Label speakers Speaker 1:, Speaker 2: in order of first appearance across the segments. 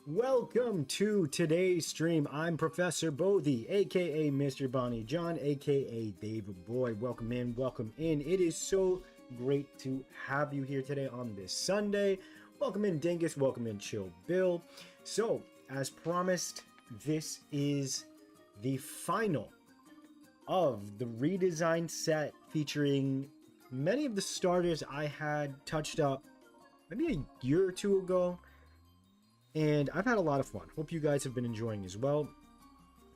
Speaker 1: Welcome to today's stream. I'm Professor Bohdi, aka Mr. Bonny John, aka David Boy. Welcome in, welcome in. It is so great to have you here today on this Sunday. Welcome in, Dingus. Welcome in, Chill Bill. So, as promised, this is the final of the redesign set featuring many of the starters I had touched up maybe a year or two ago. And I've had a lot of fun. Hope you guys have been enjoying as well.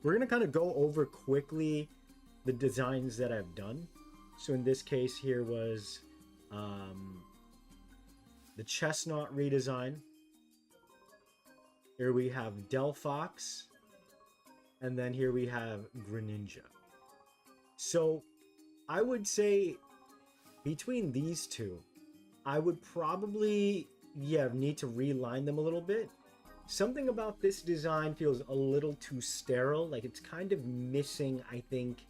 Speaker 1: We're going to kind of go over quickly the designs that I've done. So in this case here was the Chestnut redesign. Here we have Delphox. And then here we have Greninja. So I would say between these two, I would probably, need to reline them a little bit. Something about this design feels a little too sterile. Like it's kind of missing, I think,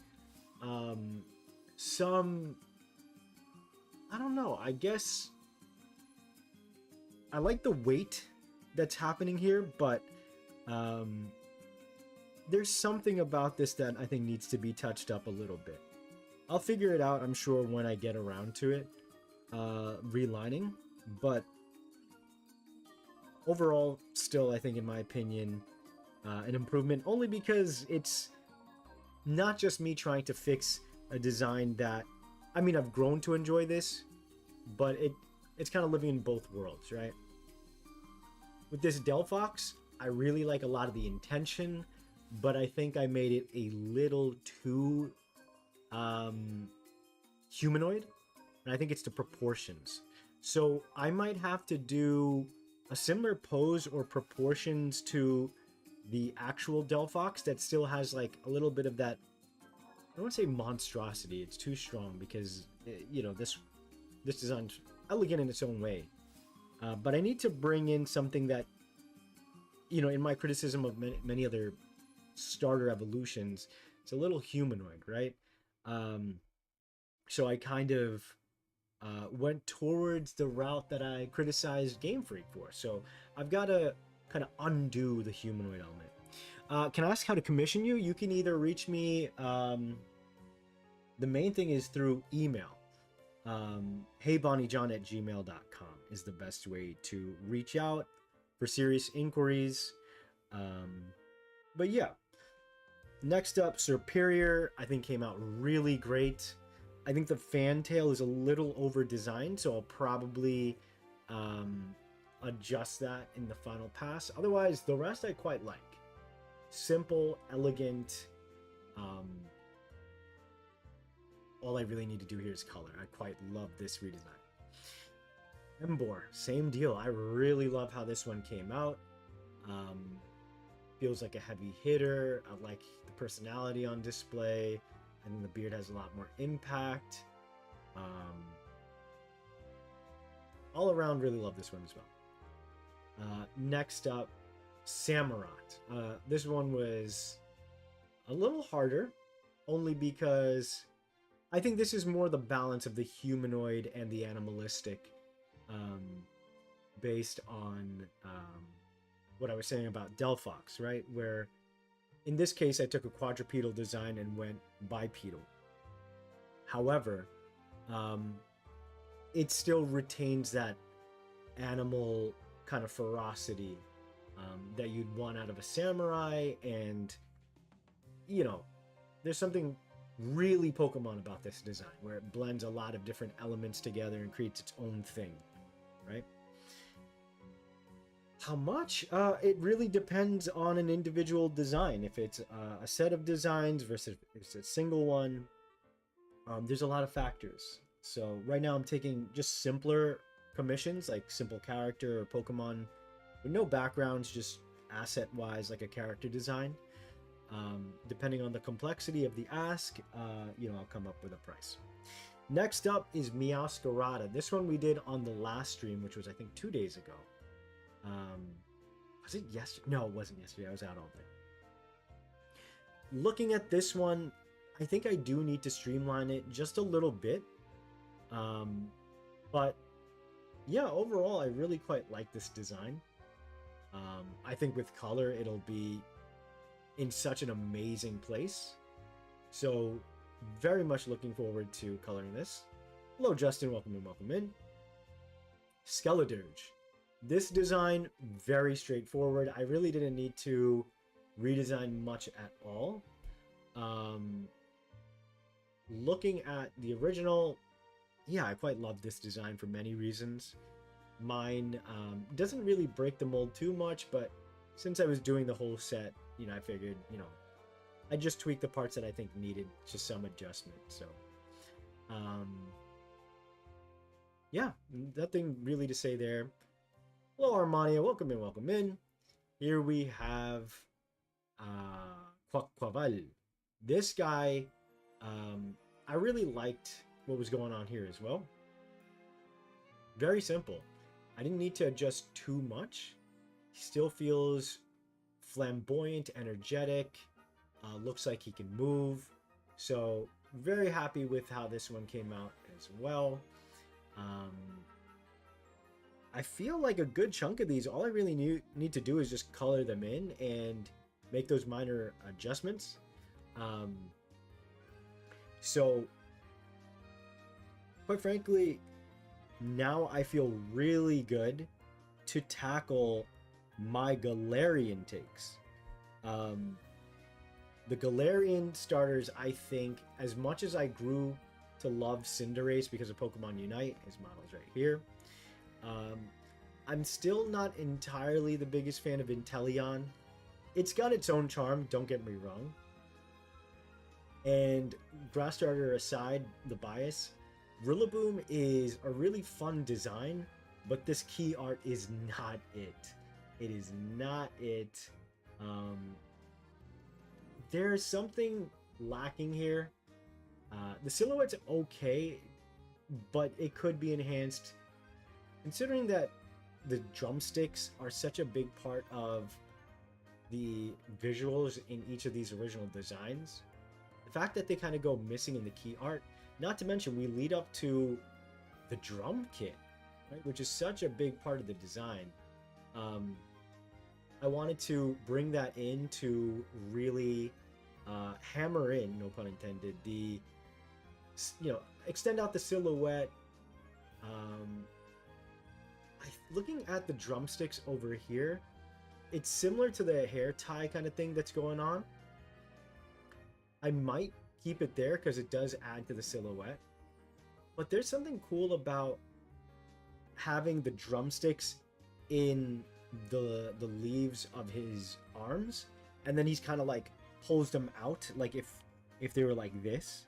Speaker 1: some... I don't know. I guess I like the weight that's happening here, but there's something about this that I think needs to be touched up a little bit. I'll figure it out, I'm sure, when I get around to it, relining, but overall, still, I think, in my opinion, an improvement, only because it's not just me trying to fix a design that, I mean, I've grown to enjoy this, but it's kind of living in both worlds, right? With this Delphox, I really like a lot of the intention, but I think I made it a little too humanoid, and I think it's the proportions. So I might have to do a similar pose or proportions to the actual Delphox that still has like a little bit of that, I don't want to say monstrosity, it's too strong because, this design's elegant in its own way. But I need to bring in something that, in my criticism of many other starter evolutions, it's a little humanoid, right? So I kind of went towards the route that I criticized Game Freak for. So I've got to kind of undo the humanoid element. Can I ask how to commission you? You can either reach me, the main thing is through email. HeyBonnyJohn@gmail.com is the best way to reach out for serious inquiries. But yeah, next up, Superior, I think came out really great. I think the fantail is a little over-designed, so I'll probably adjust that in the final pass. Otherwise, the rest I quite like. Simple, elegant. All I really need to do here is color. I quite love this redesign. Embor, same deal. I really love how this one came out. Feels like a heavy hitter. I like the personality on display. And then the beard has a lot more impact. All around, really love this one as well. Next up, Samurott. This one was a little harder, only because I think this is more the balance of the humanoid and the animalistic, based on what I was saying about Delphox, right? Where in this case, I took a quadrupedal design and went bipedal. However, it still retains that animal kind of ferocity that you'd want out of a samurai. And, there's something really Pokemon about this design, where it blends a lot of different elements together and creates its own thing, right? How much? It really depends on an individual design. If it's a set of designs versus if it's a single one, there's a lot of factors. So right now I'm taking just simpler commissions, like simple character or Pokemon with no backgrounds, just asset-wise, like a character design. Depending on the complexity of the ask, I'll come up with a price. Next up is Meowscarada. This one we did on the last stream, which was I think 2 days ago. Was it yesterday? No, it wasn't yesterday. I was out all day. Looking at this one, I think I do need to streamline it just a little bit. But yeah, overall, I really quite like this design. I think with color, it'll be in such an amazing place. So very much looking forward to coloring this. Hello, Justin. Welcome in, welcome in. Skeledirge. This design, very straightforward. I really didn't need to redesign much at all. Looking at the original, yeah, I quite love this design for many reasons. Mine doesn't really break the mold too much, but since I was doing the whole set, you know, I figured, you know, I just tweaked the parts that I think needed just some adjustment. So, yeah, nothing really to say there. Hello, Armania. Welcome in, welcome in. Here we have Quaquaval. This guy, I really liked what was going on here as well. Very simple. I didn't need to adjust too much. He still feels flamboyant, energetic. Looks like he can move. So very happy with how this one came out as well. I feel like a good chunk of these, all I really need to do is just color them in and make those minor adjustments. So, quite frankly, now I feel really good to tackle my Galarian takes. The Galarian starters, I think, as much as I grew to love Cinderace because of Pokemon Unite, his model's right here, I'm still not entirely the biggest fan of Inteleon. It's got its own charm, don't get me wrong. And Grass Starter aside, the bias, Rillaboom is a really fun design, but this key art is not it. It is not it. There's something lacking here. The silhouette's okay, but it could be enhanced. Considering that the drumsticks are such a big part of the visuals in each of these original designs, the fact that they kind of go missing in the key art, not to mention we lead up to the drum kit, right, which is such a big part of the design. I wanted to bring that in to really hammer in, no pun intended, the, you know, extend out the silhouette. Looking at the drumsticks over here, it's similar to the hair tie kind of thing that's going on. I might keep it there because it does add to the silhouette. But there's something cool about having the drumsticks in the leaves of his arms, and then he's kind of like pulls them out like if they were like this.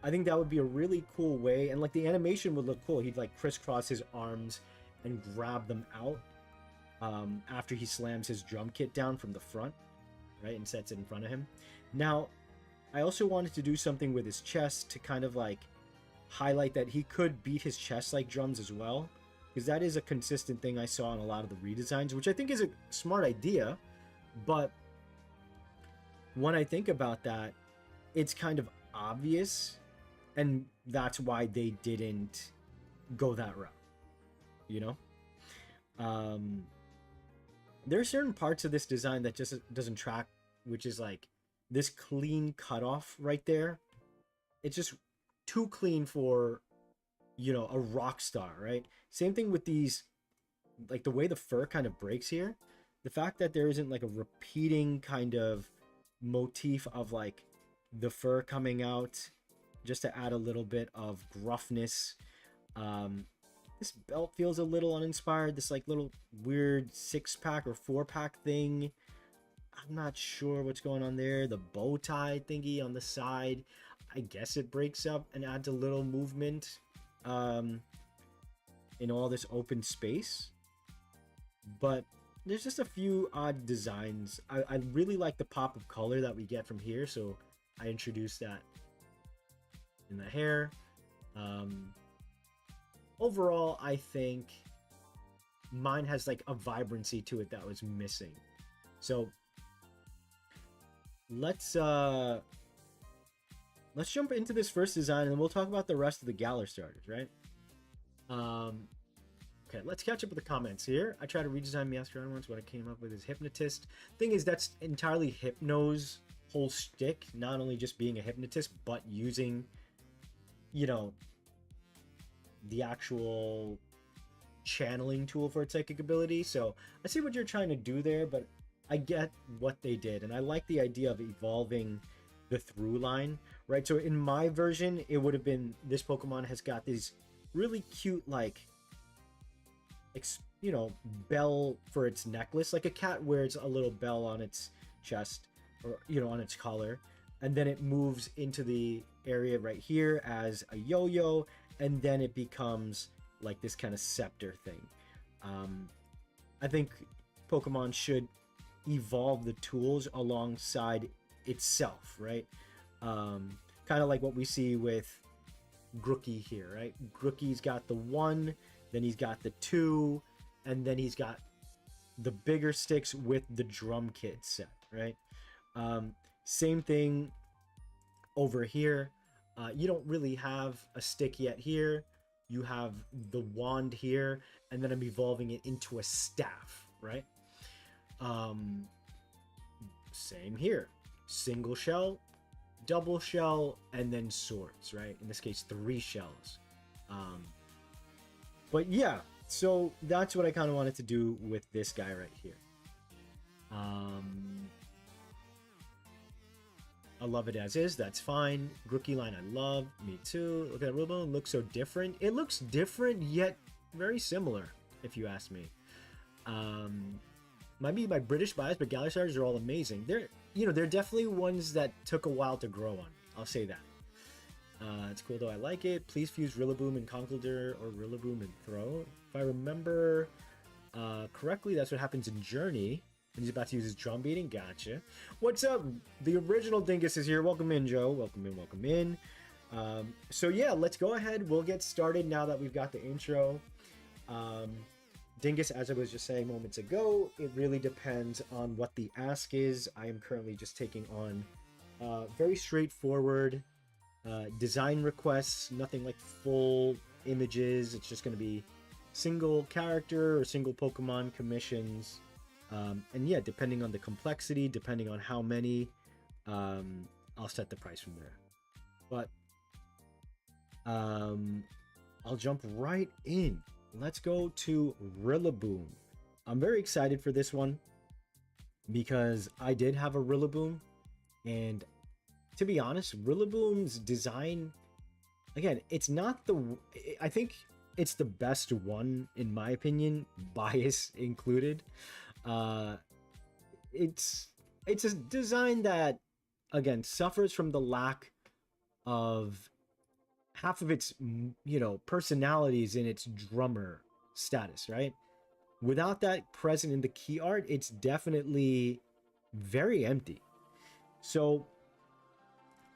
Speaker 1: I think that would be a really cool way, and like the animation would look cool. He'd like crisscross his arms and grab them out after he slams his drum kit down from the front, right, and sets it in front of him. Now, I also wanted to do something with his chest to kind of like highlight that he could beat his chest like drums as well, because that is a consistent thing I saw in a lot of the redesigns, which I think is a smart idea. But when I think about that, it's kind of obvious, and that's why they didn't go that route, you know? There are certain parts of this design that just doesn't track, which is like this clean cutoff right there. It's just too clean for, you know, a rock star, right? Same thing with these, like the way the fur kind of breaks here. The fact that there isn't like a repeating kind of motif of like the fur coming out just to add a little bit of gruffness. This belt feels a little uninspired. This like little weird 6-pack or 4-pack thing, I'm not sure what's going on there. The bow tie thingy on the side, I guess it breaks up and adds a little movement in all this open space. But there's just a few odd designs. I really like the pop of color that we get from here, so I introduced that in the hair. Overall, I think mine has like a vibrancy to it that was missing. So let's jump into this first design, and then we'll talk about the rest of the Galar starters, right? Okay, let's catch up with the comments here. I tried to redesign Meowscarada once. What I came up with is Hypnotist. Thing is, that's entirely Hypno's whole shtick. Not only just being a hypnotist, but using, you know, the actual channeling tool for its psychic ability. So I see what you're trying to do there, but I get what they did. And I like the idea of evolving the through line, right? So in my version, it would have been this Pokemon has got these really cute, like, you know, bell for its necklace, like a cat wears a little bell on its chest, or, you know, on its collar, and then it moves into the area right here as a yo-yo, and then it becomes like this kind of scepter thing. I think Pokemon should evolve the tools alongside itself, right? Kind of like what we see with Grookey here, right? Grookey's got the 1, then he's got the 2, and then he's got the bigger sticks with the drum kit set, right? Same thing over here. You don't really have a stick yet here. You have the wand here, and then I'm evolving it into a staff, right? Same here. Single shell, double shell, and then swords, right? In this case, 3 shells. But yeah, so that's what I kind of wanted to do with this guy right here. I love it as is. That's fine. Grookey line I love. Me too. Look at that Rillaboom. Looks so different. It looks different, yet very similar, if you ask me. Might be my British bias, but Galar starters are all amazing. They're definitely ones that took a while to grow on. I'll say that. It's cool though. I like it. Please fuse Rillaboom and Conkeldurr or Rillaboom and Throw. If I remember correctly, that's what happens in Journey. And he's about to use his drum beating. Gotcha. What's up? The original Dingus is here. Welcome in, Joe. Welcome in, welcome in. So yeah, let's go ahead. We'll get started now that we've got the intro. Dingus, as I was just saying moments ago, it really depends on what the ask is. I am currently just taking on very straightforward design requests, nothing like full images. It's just going to be single character or single Pokemon commissions. And yeah, depending on the complexity, depending on how many, I'll set the price from there. But I'll jump right in. Let's go to Rillaboom. I'm very excited for this one because I did have a Rillaboom, and to be honest, Rillaboom's design, again, it's not I think it's the best one in my opinion, bias included. It's a design that, again, suffers from the lack of half of its, personalities in its drummer status, right? Without that present in the key art, it's definitely very empty. So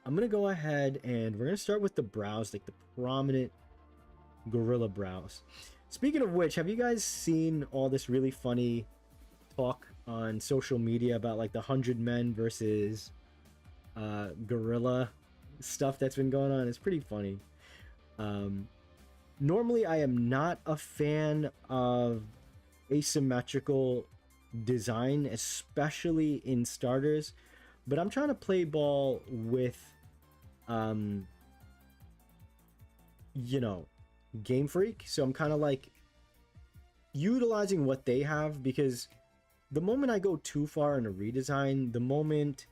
Speaker 1: I'm going to go ahead and we're going to start with the brows, like the prominent gorilla brows. Speaking of which, have you guys seen all this really funny talk on social media about like the 100 men versus gorilla stuff that's been going on? It's pretty funny. Normally I am not a fan of asymmetrical design, especially in starters, but I'm trying to play ball with Game Freak, so I'm kind of like utilizing what they have, because the moment I go too far in a redesign, the moment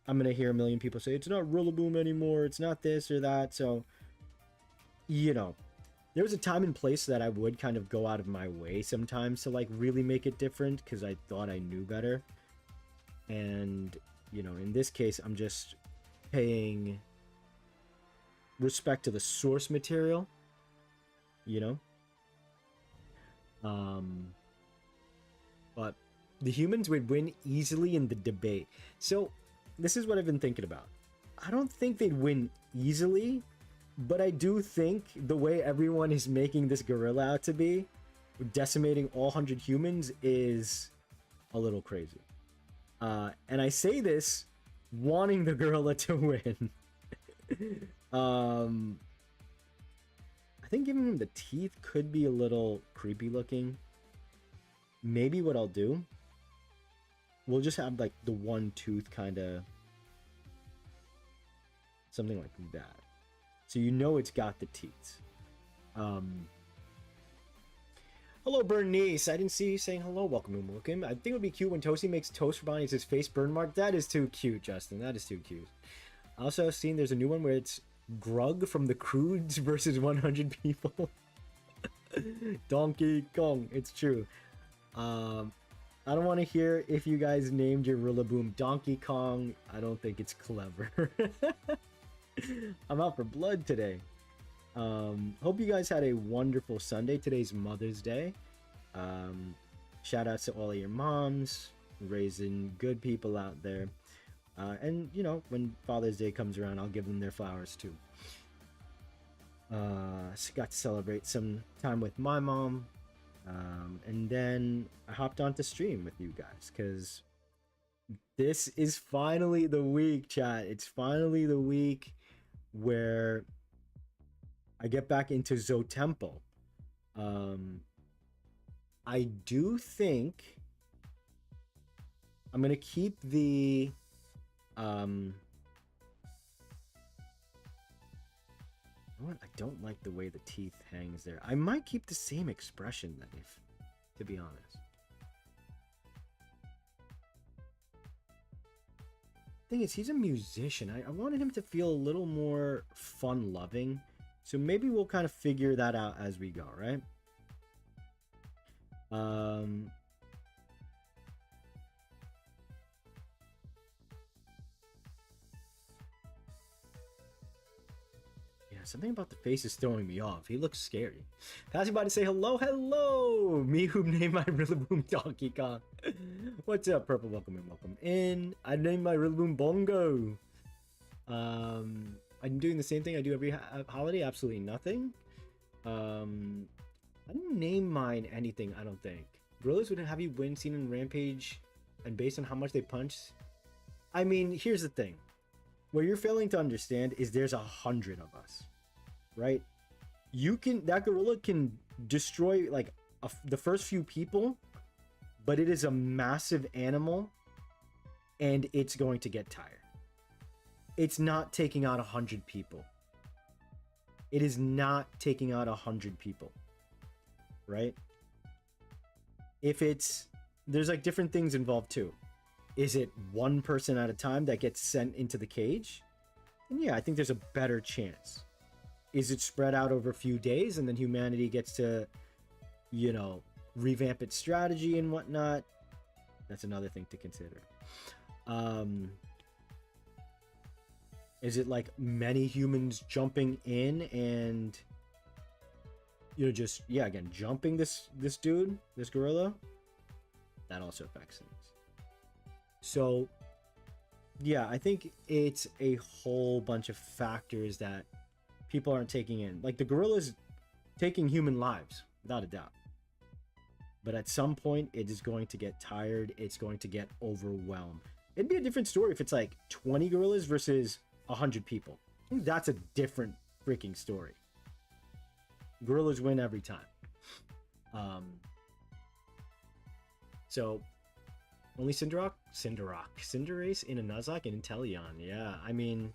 Speaker 1: I'm gonna hear a million people say it's not Rillaboom anymore, it's not this or that. So there was a time and place that I would kind of go out of my way sometimes to like really make it different because I thought I knew better. And in this case, I'm just paying respect to the source material, but the humans would win easily in the debate. So this is what I've been thinking about. I don't think they'd win easily, but I do think the way everyone is making this gorilla out to be, decimating all 100 humans, is a little crazy. And I say this wanting the gorilla to win. I think giving him the teeth could be a little creepy looking. Maybe what I'll do, we'll just have like the one tooth kind of, something like that. So you know it's got the teeth. Hello, Bernice. I didn't see you saying hello. Welcome, welcome. I think it would be cute when Toasty makes toast for Bonnie. It's his face burn mark. That is too cute, Justin. That is too cute. I also have seen there's a new one where it's Grug from the Croods versus 100 people. Donkey Kong. It's true. I don't want to hear if you guys named your Rillaboom Donkey Kong. I don't think it's clever. I'm out for blood today. Hope you guys had a wonderful Sunday. Today's Mother's Day. Shout outs to all of your moms, raising good people out there. And you know, when Father's Day comes around, I'll give them their flowers too. Got to celebrate some time with my mom. And then I hopped onto stream with you guys because this is finally the week, chat. It's finally the week where I get back into Zotemple. I do think I'm gonna keep the what? I don't like the way the teeth hangs there. I might keep the same expression then, if to be honest. Thing is, he's a musician. I wanted him to feel a little more fun-loving. So maybe we'll kind of figure that out as we go, right? Yeah, something about the face is throwing me off. He looks scary. Passing by to say hello, hello! Me who named my Rillaboom Donkey Kong. What's up, Purple? Welcome in, welcome in. I named my Rillaboom Bongo. I'm doing the same thing I do every holiday. Absolutely nothing. I didn't name mine anything, I don't think. Gorillas would have you win seen in Rampage and based on how much they punch. I mean, here's the thing. What you're failing to understand is there's 100 of us, right? That gorilla can destroy like the first few people, but it is a massive animal and it's going to get tired. It's not taking out 100 people. It is not taking out 100 people, right? There's like different things involved too. Is it one person at a time that gets sent into the cage? And yeah, I think there's a better chance. Is it spread out over a few days and then humanity gets to, you know, revamp its strategy and whatnot? That's another thing to consider. Is it like many humans jumping in and, you know, just, yeah, again, jumping this dude, this gorilla? That also affects things. So, yeah, I think it's a whole bunch of factors that people aren't taking in. Like, the gorilla's taking human lives, without a doubt. But at some point, it is going to get tired. It's going to get overwhelmed. It'd be a different story if it's like 20 gorillas versus 100 people. I think that's a different freaking story. Gorillas win every time. So only Cinderace in a Nuzlocke and Inteleon. Yeah, I mean,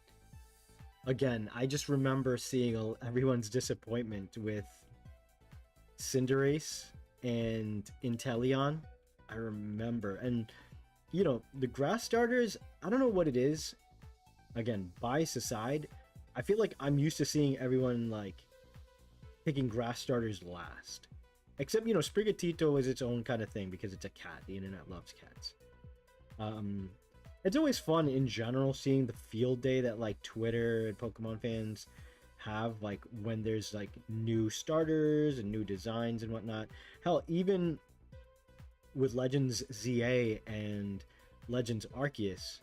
Speaker 1: again, I just remember seeing everyone's disappointment with Cinderace and Inteleon. I remember, and you know, the grass starters, I don't know what it is. Again, bias aside, I feel like I'm used to seeing everyone like picking grass starters last. Except, you know, Sprigatito is its own kind of thing because it's a cat. The internet loves cats. It's always fun in general seeing the field day that like Twitter and Pokemon fans have, like when there's like new starters and new designs and whatnot. Hell, even with Legends ZA and Legends Arceus,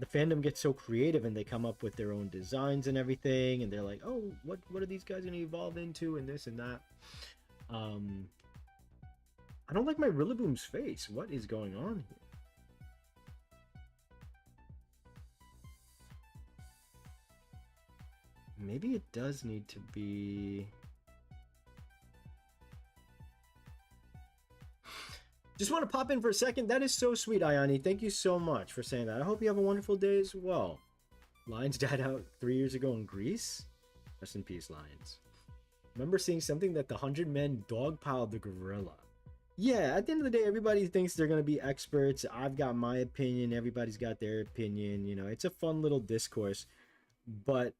Speaker 1: the fandom gets so creative and they come up with their own designs and everything, and they're like, oh, what are these guys going to evolve into, and this and that. I don't like my Rillaboom's face. What is going on here? maybe it does need to be... Just want to pop in for a second. That is so sweet, Ayani. Thank you so much for saying that. I hope you have a wonderful day as well. Lions died out 3 years ago in Greece. Rest in peace, Lions. Remember seeing something that the 100 men dogpiled the gorilla. Yeah, at the end of the day, everybody thinks they're going to be experts. I've got my opinion. Everybody's got their opinion. You know, it's a fun little discourse. But,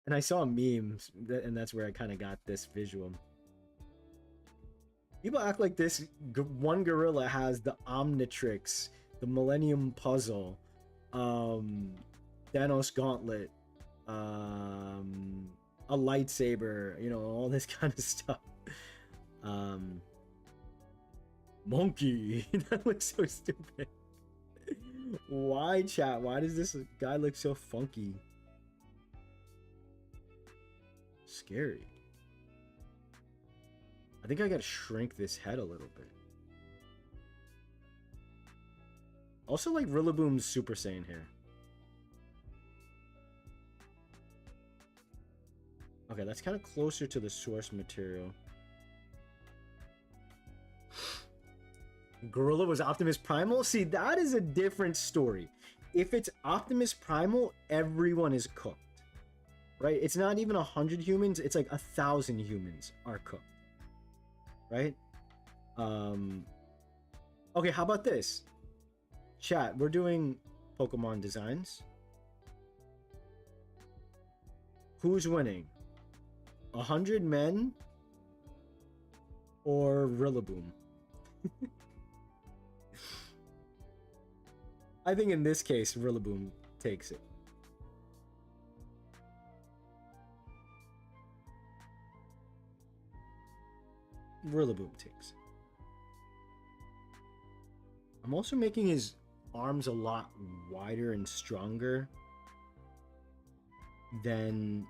Speaker 1: and I saw memes, and that's where I kind of got this visual. People act like this one gorilla has the Omnitrix, the Millennium Puzzle, Thanos Gauntlet, a lightsaber, you know, all this kind of stuff. Monkey. That looks so stupid. Why, chat? Why does this guy look so funky? Scary. I think I gotta shrink this head a little bit. Also, like Rillaboom's Super Saiyan hair. Okay, that's kind of closer to the source material. Gorilla was Optimus Primal? See, that is a different story. If it's Optimus Primal, everyone is cooked. Right? It's not even 100 humans, it's like 1,000 humans are cooked. Right? Okay, how about this? Chat, we're doing Pokemon designs. Who's winning? 100 men or Rillaboom? I think in this case, Rillaboom takes it. Rillaboom takes it. I'm also making his arms a lot wider and stronger than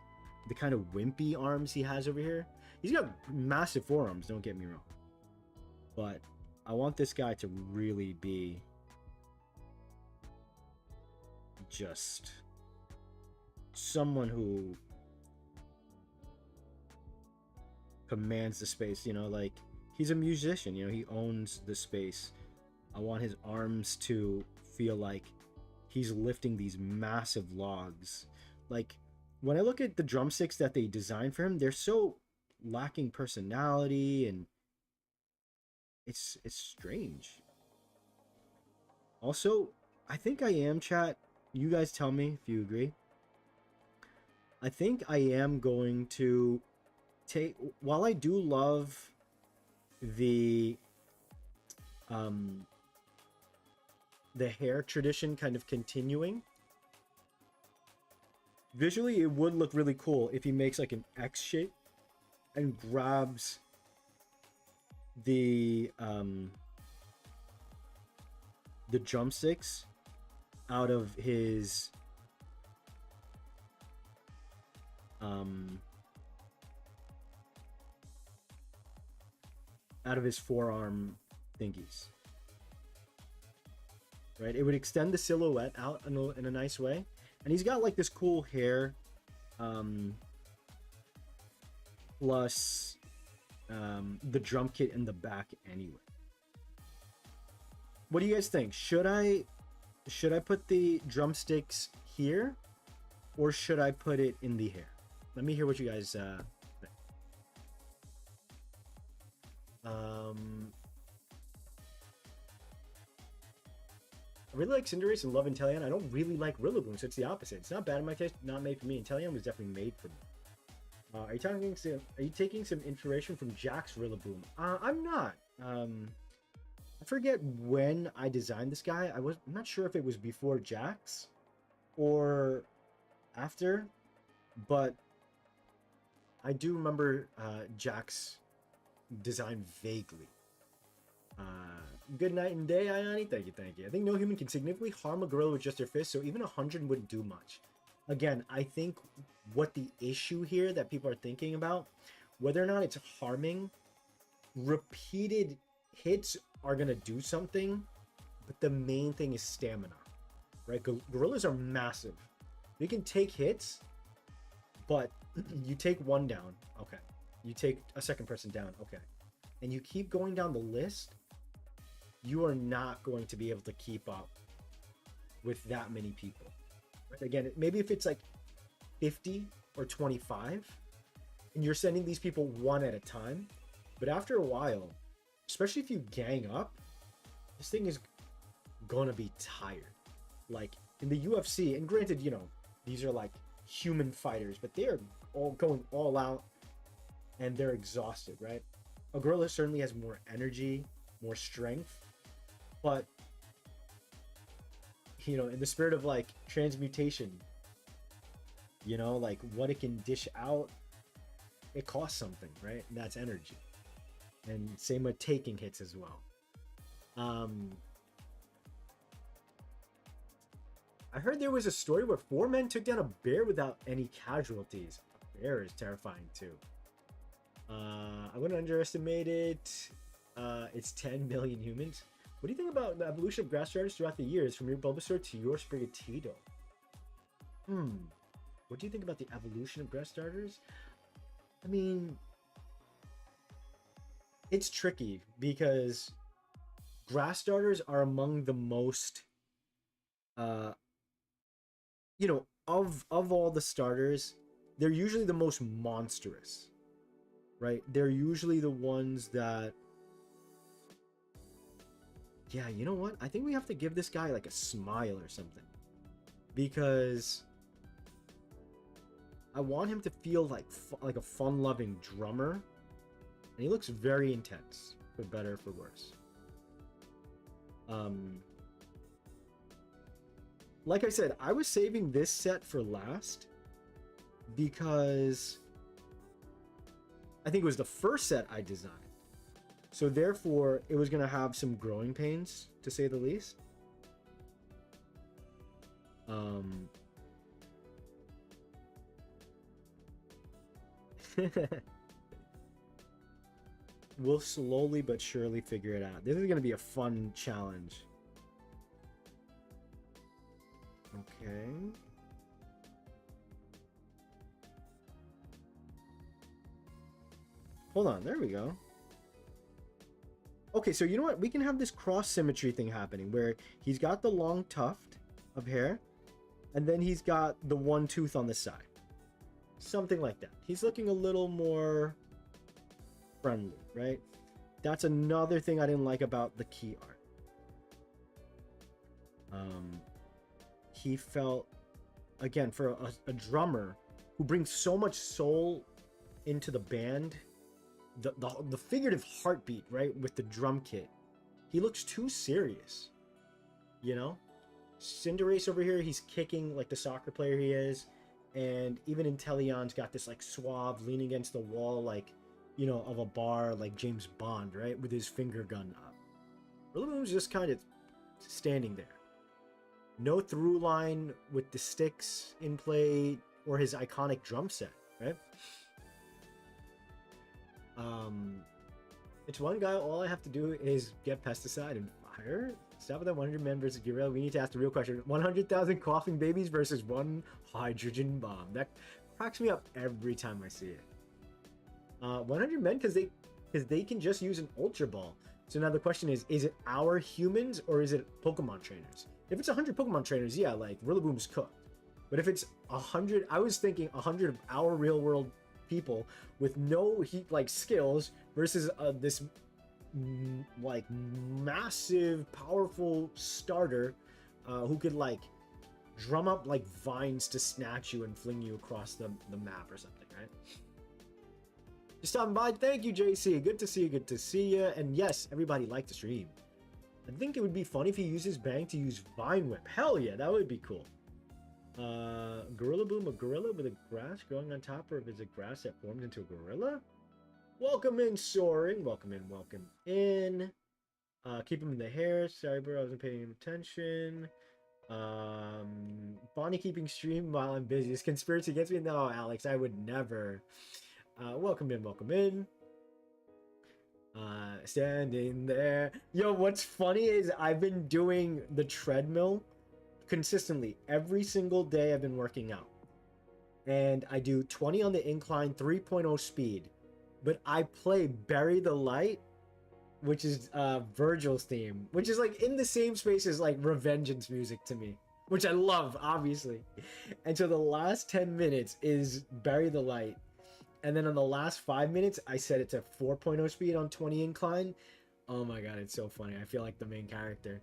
Speaker 1: the kind of wimpy arms he has over here. He's got massive forearms, don't get me wrong. But I want this guy to really be just someone who commands the space, you know, like he's a musician, you know, he owns the space. I want his arms to feel like he's lifting these massive logs. Like when I look at the drumsticks that they designed for him, they're so lacking personality, and it's strange. Also, I think I am, chat, you guys tell me if you agree. I think I am going to take, while I do love the hair tradition kind of continuing, visually it would look really cool if he makes like an X shape and grabs the drumsticks out of his forearm thingies. Right, it would extend the silhouette out in a nice way, and he's got like this cool hair, plus the drum kit in the back anyway. What do you guys think? Should I put the drumsticks here, or should I put it in the hair? Let me hear what you guys think. I really like Cinderace and love Inteleon. I don't really like Rillaboom, so it's the opposite. It's not bad in my case, not made for me. Inteleon was definitely made for me. Are you taking some inspiration from Jack's Rillaboom? I'm not. I forget when I designed this guy. I'm not sure if it was before Jack's or after, but I do remember Jack's design vaguely. Good night and day, Ayani. Thank you. I think no human can significantly harm a gorilla with just their fist, so even 100 wouldn't do much. Again, I think what the issue here that people are thinking about, whether or not it's harming, repeated hits are going to do something, but the main thing is stamina, right? Gorillas are massive. They can take hits, But you take one down, okay. You take a second person down, okay. And you keep going down the list, you are not going to be able to keep up with that many people. Again, maybe if it's like 50 or 25, and you're sending these people one at a time, but after a while, especially if you gang up, this thing is gonna be tired. Like in the UFC, and granted, you know, these are like human fighters, but they're all going all out and they're exhausted, right? A gorilla certainly has more energy, more strength, but you know, in the spirit of like transmutation, you know, like what it can dish out, it costs something, right? And that's energy. And same with taking hits as well. I heard there was a story where 4 men took down a bear without any casualties. A bear is terrifying too. I wouldn't underestimate it. It's 10 million humans. What do you think about the evolution of grass starters throughout the years, from your Bulbasaur to your Sprigatito? What do you think about the evolution of grass starters? I mean, it's tricky because grass starters are among the most, you know, of all the starters, they're usually the most monstrous, right? They're usually the ones that, yeah, you know what? I think we have to give this guy like a smile or something, because I want him to feel like a fun-loving drummer, and he looks very intense, for better or for worse. Like I said, I was saving this set for last because I think it was the first set I designed. So therefore, it was going to have some growing pains, to say the least. We'll slowly but surely figure it out. This is going to be a fun challenge. Okay. Hold on, there we go. Okay, so you know what? We can have this cross symmetry thing happening where he's got the long tuft of hair, and then he's got the one tooth on the side. Something like that. He's looking a little more friendly, right? That's another thing I didn't like about the key art. He felt, again, for a drummer who brings so much soul into the band, the figurative heartbeat, right, with the drum kit, he looks too serious, you know? Cinderace over here, he's kicking like the soccer player he is, and even Inteleon's got this like suave, leaning against the wall, like, you know, of a bar, like James Bond, right, with his finger gun up. Rillaboom's just kind of standing there. No through line with the sticks in play or his iconic drum set, right? It's one guy. All I have to do is get pesticide and fire. Stop with that 100 men versus gorilla. We need to ask the real question: 100,000 coughing babies versus one hydrogen bomb. That cracks me up every time I see it. 100 men because they can just use an ultra ball. So now the question is it our humans or is it Pokemon trainers? If it's 100 Pokemon trainers, yeah, like Rillaboom's cooked. But if it's 100, I was thinking 100 of our real world people with no like skills versus this like massive, powerful starter who could like drum up like vines to snatch you and fling you across the map or something, right? Just stopping by. Thank you, JC. Good to see you. Good to see you. And yes, everybody liked the stream. I think it would be fun if he uses Bang to use Vine Whip. Hell yeah, that would be cool. Gorillaboom, a gorilla with a grass growing on top, or is it grass that forms into a gorilla? Welcome in, Soaring. Welcome in, welcome in. Keep him in the hair. Sorry, bro, I wasn't paying attention. Bonnie keeping stream while I'm busy. Is conspiracy against me? No, Alex, I would never. Welcome in, welcome in. Standing there. Yo, what's funny is I've been doing the treadmill consistently every single day. I've been working out, and I do 20 on the incline, 3.0 speed. But I play Bury the Light, which is Virgil's theme, which is like in the same space as like Revengeance music to me, which I love, obviously. And so the last 10 minutes is Bury the Light. And then on the last 5 minutes, I set it to 4.0 speed on 20 incline. Oh my god, it's so funny. I feel like the main character.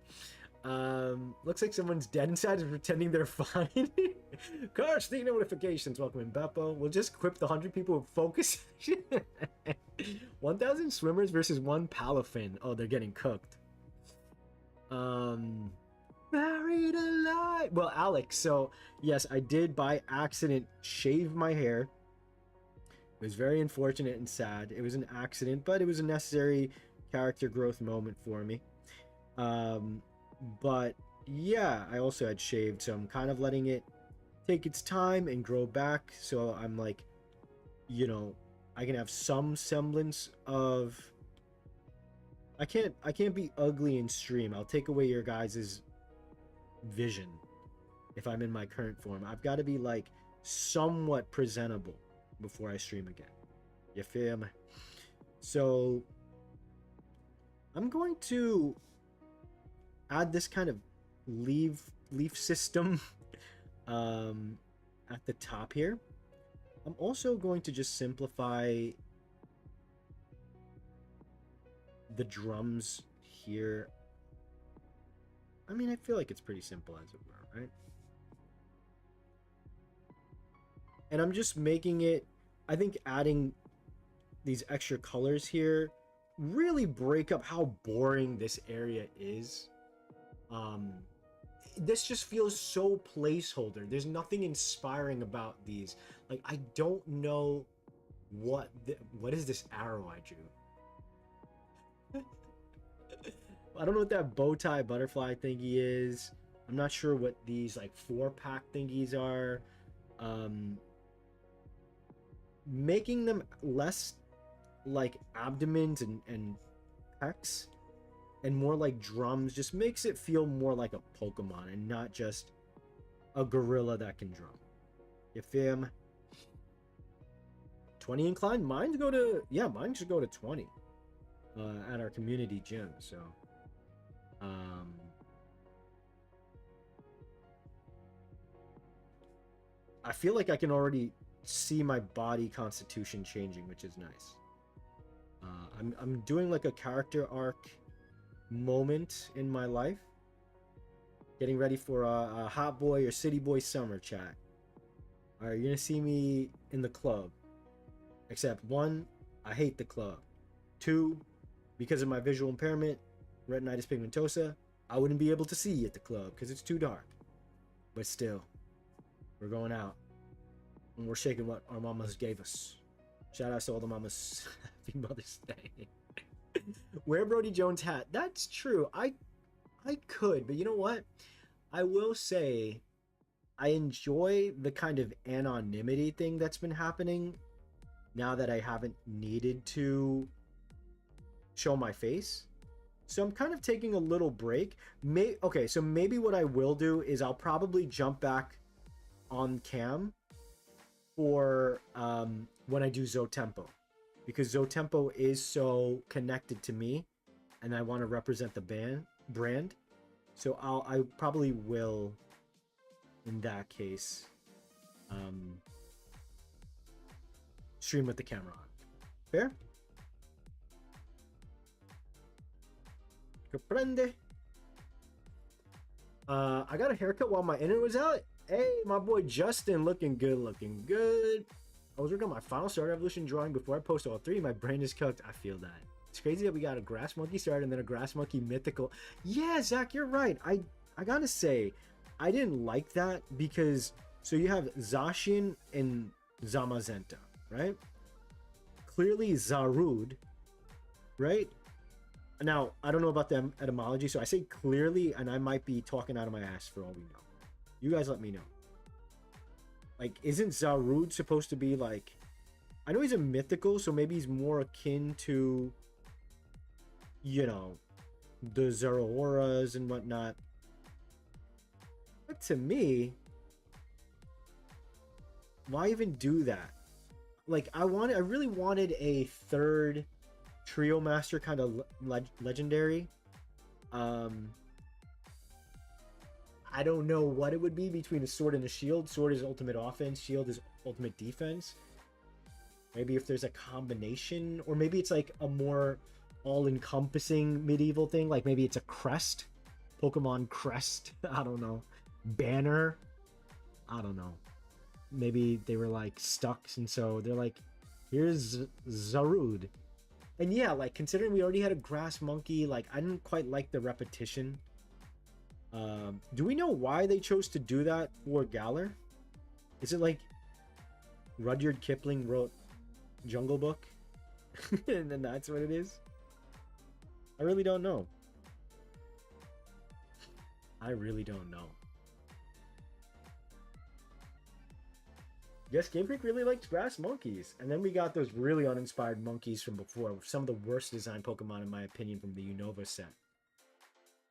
Speaker 1: Looks like someone's dead inside and pretending they're fine. Gosh, the notifications. Welcome in, Beppo. We'll just equip the 100 people with focus. 1,000 swimmers versus 1 palafin. Oh, they're getting cooked. Buried alive. Well, Alex, so yes, I did by accident shave my hair. It was very unfortunate and sad. It was an accident, but it was a necessary character growth moment for me. But yeah, I also had shaved, so I'm kind of letting it take its time and grow back, so I'm like, you know, I can have some semblance of... I can't be ugly in stream. I'll take away your guys' vision if I'm in my current form. I've got to be like somewhat presentable before I stream again. You feel me? So I'm going to add this kind of leaf system at the top here. I'm also going to just simplify the drums here. I mean, I feel like it's pretty simple as it were, right? And I'm just making it, I think adding these extra colors here really break up how boring this area is. This just feels so placeholder. There's nothing inspiring about these. Like, I don't know what is this arrow I drew. I don't know what that bow tie butterfly thingy is. I'm not sure what these like 4-pack thingies are. Making them less like abdomens and pecs and more like drums just makes it feel more like a Pokemon and not just a gorilla that can drum. You feel me? 20 incline? Mine should go to 20 at our community gym. So I feel like I can already see my body constitution changing, which is nice. I'm doing like a character arc moment in my life, getting ready for a hot boy or city boy summer chat. All right, you're gonna see me in the club, except 1, I hate the club. 2, because of my visual impairment, retinitis pigmentosa, I wouldn't be able to see at the club because it's too dark. But still, we're going out and we're shaking what our mamas gave us. Shout out to all the mamas. Happy Mother's Day. Wear Brody Jones' hat. That's true. I could, but you know what? I will say I enjoy the kind of anonymity thing that's been happening now that I haven't needed to show my face. So I'm kind of taking a little break. Okay, so maybe what I will do is I'll probably jump back on cam for when I do Zotempo, because Zotempo is so connected to me and I want to represent the brand. So I probably will, in that case, stream with the camera on. Fair? Comprende? I got a haircut while my internet was out. Hey, my boy Justin, looking good. I was working on my final Star Evolution drawing before I post all 3. My brain is cooked. I feel that. It's crazy that we got a Grass Monkey start and then a Grass Monkey mythical. Yeah, Zach, you're right. I gotta say, I didn't like that because, so you have Zacian and Zamazenta, right? Clearly Zarud, right? Now, I don't know about the etymology, so I say clearly, and I might be talking out of my ass for all we know. You guys let me know. Like, isn't Zarud supposed to be like... I know he's a mythical, so maybe he's more akin to, you know, the Zoroaras and whatnot. But to me, why even do that? Like, I really wanted a third trio master kind of legendary. Um, I don't know what it would be between a sword and a shield. Sword is ultimate offense, shield is ultimate defense. Maybe if there's a combination, or maybe it's like a more all-encompassing medieval thing. Like maybe it's a crest, Pokemon crest. I don't know. Banner. I don't know. Maybe they were like stuck, and so they're like, here's Zarude. And yeah, like considering we already had a grass monkey, like I didn't quite like the repetition. Do we know why they chose to do that for Galar? Is it like Rudyard Kipling wrote Jungle Book and then that's what it is? I really don't know. I really don't know. Yes, Game Freak really likes grass monkeys. And then we got those really uninspired monkeys from before. Some of the worst designed Pokemon, in my opinion, from the Unova set.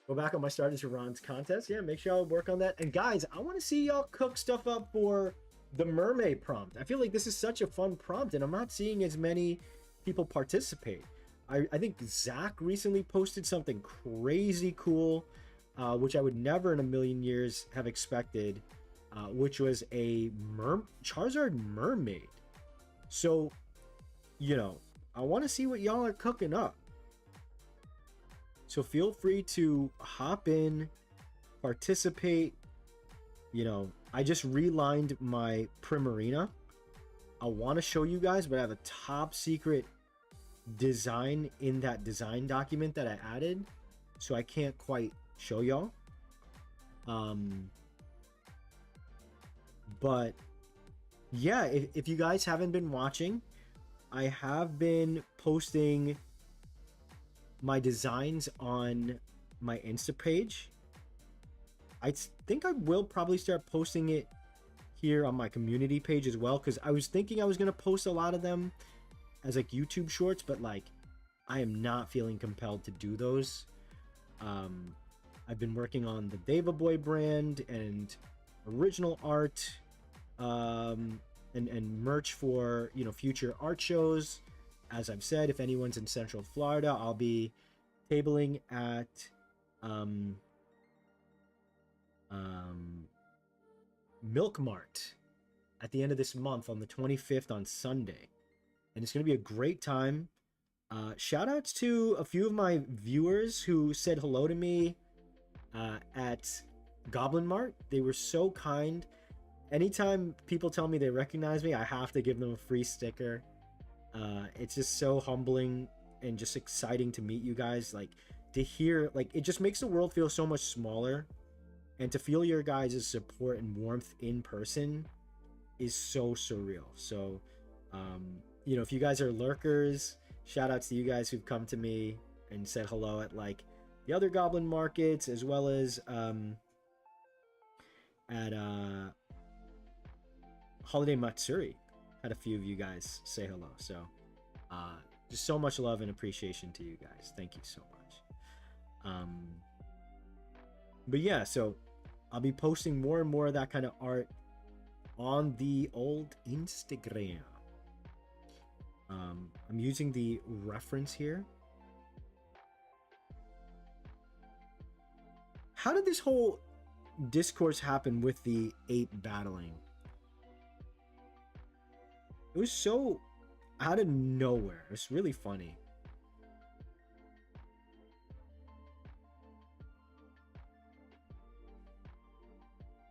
Speaker 1: Go back on my Stardust to Ron's contest. Yeah, make sure y'all work on that. And guys, I want to see y'all cook stuff up for the mermaid prompt. I feel like this is such a fun prompt, and I'm not seeing as many people participate. I think Zach recently posted something crazy cool, which I would never in a million years have expected, which was a Charizard mermaid. So, you know, I want to see what y'all are cooking up. So feel free to hop in, participate. You know, I just relined my Primarina. I want to show you guys, but I have a top secret design in that design document that I added. So I can't quite show y'all. But yeah, if you guys haven't been watching, I have been posting my designs on my Insta page. I think I will probably start posting it here on my community page as well, because I was thinking I was going to post a lot of them as like YouTube shorts, but like I am not feeling compelled to do those. I've been working on the Deva Boy brand and original art, and merch for, you know, future art shows. As I've said, if anyone's in Central Florida, I'll be tabling at Milk Mart at the end of this month on the 25th on Sunday. And it's going to be a great time. Shout outs to a few of my viewers who said hello to me at Goblin Mart. They were so kind. Anytime people tell me they recognize me, I have to give them a free sticker. It's just so humbling and just exciting to meet you guys. Like, to hear, like, it just makes the world feel so much smaller. And to feel your guys' support and warmth in person is so surreal. So, you know, if you guys are lurkers, shout outs to you guys who've come to me and said hello at like the other Goblin markets, as well as at Holiday Matsuri. Had a few of you guys say hello. So just so much love and appreciation to you guys. Thank you so much. But yeah, so I'll be posting more and more of that kind of art on the old Instagram. I'm using the reference here. How did this whole discourse happen with the ape battling? It was so out of nowhere. It's really funny.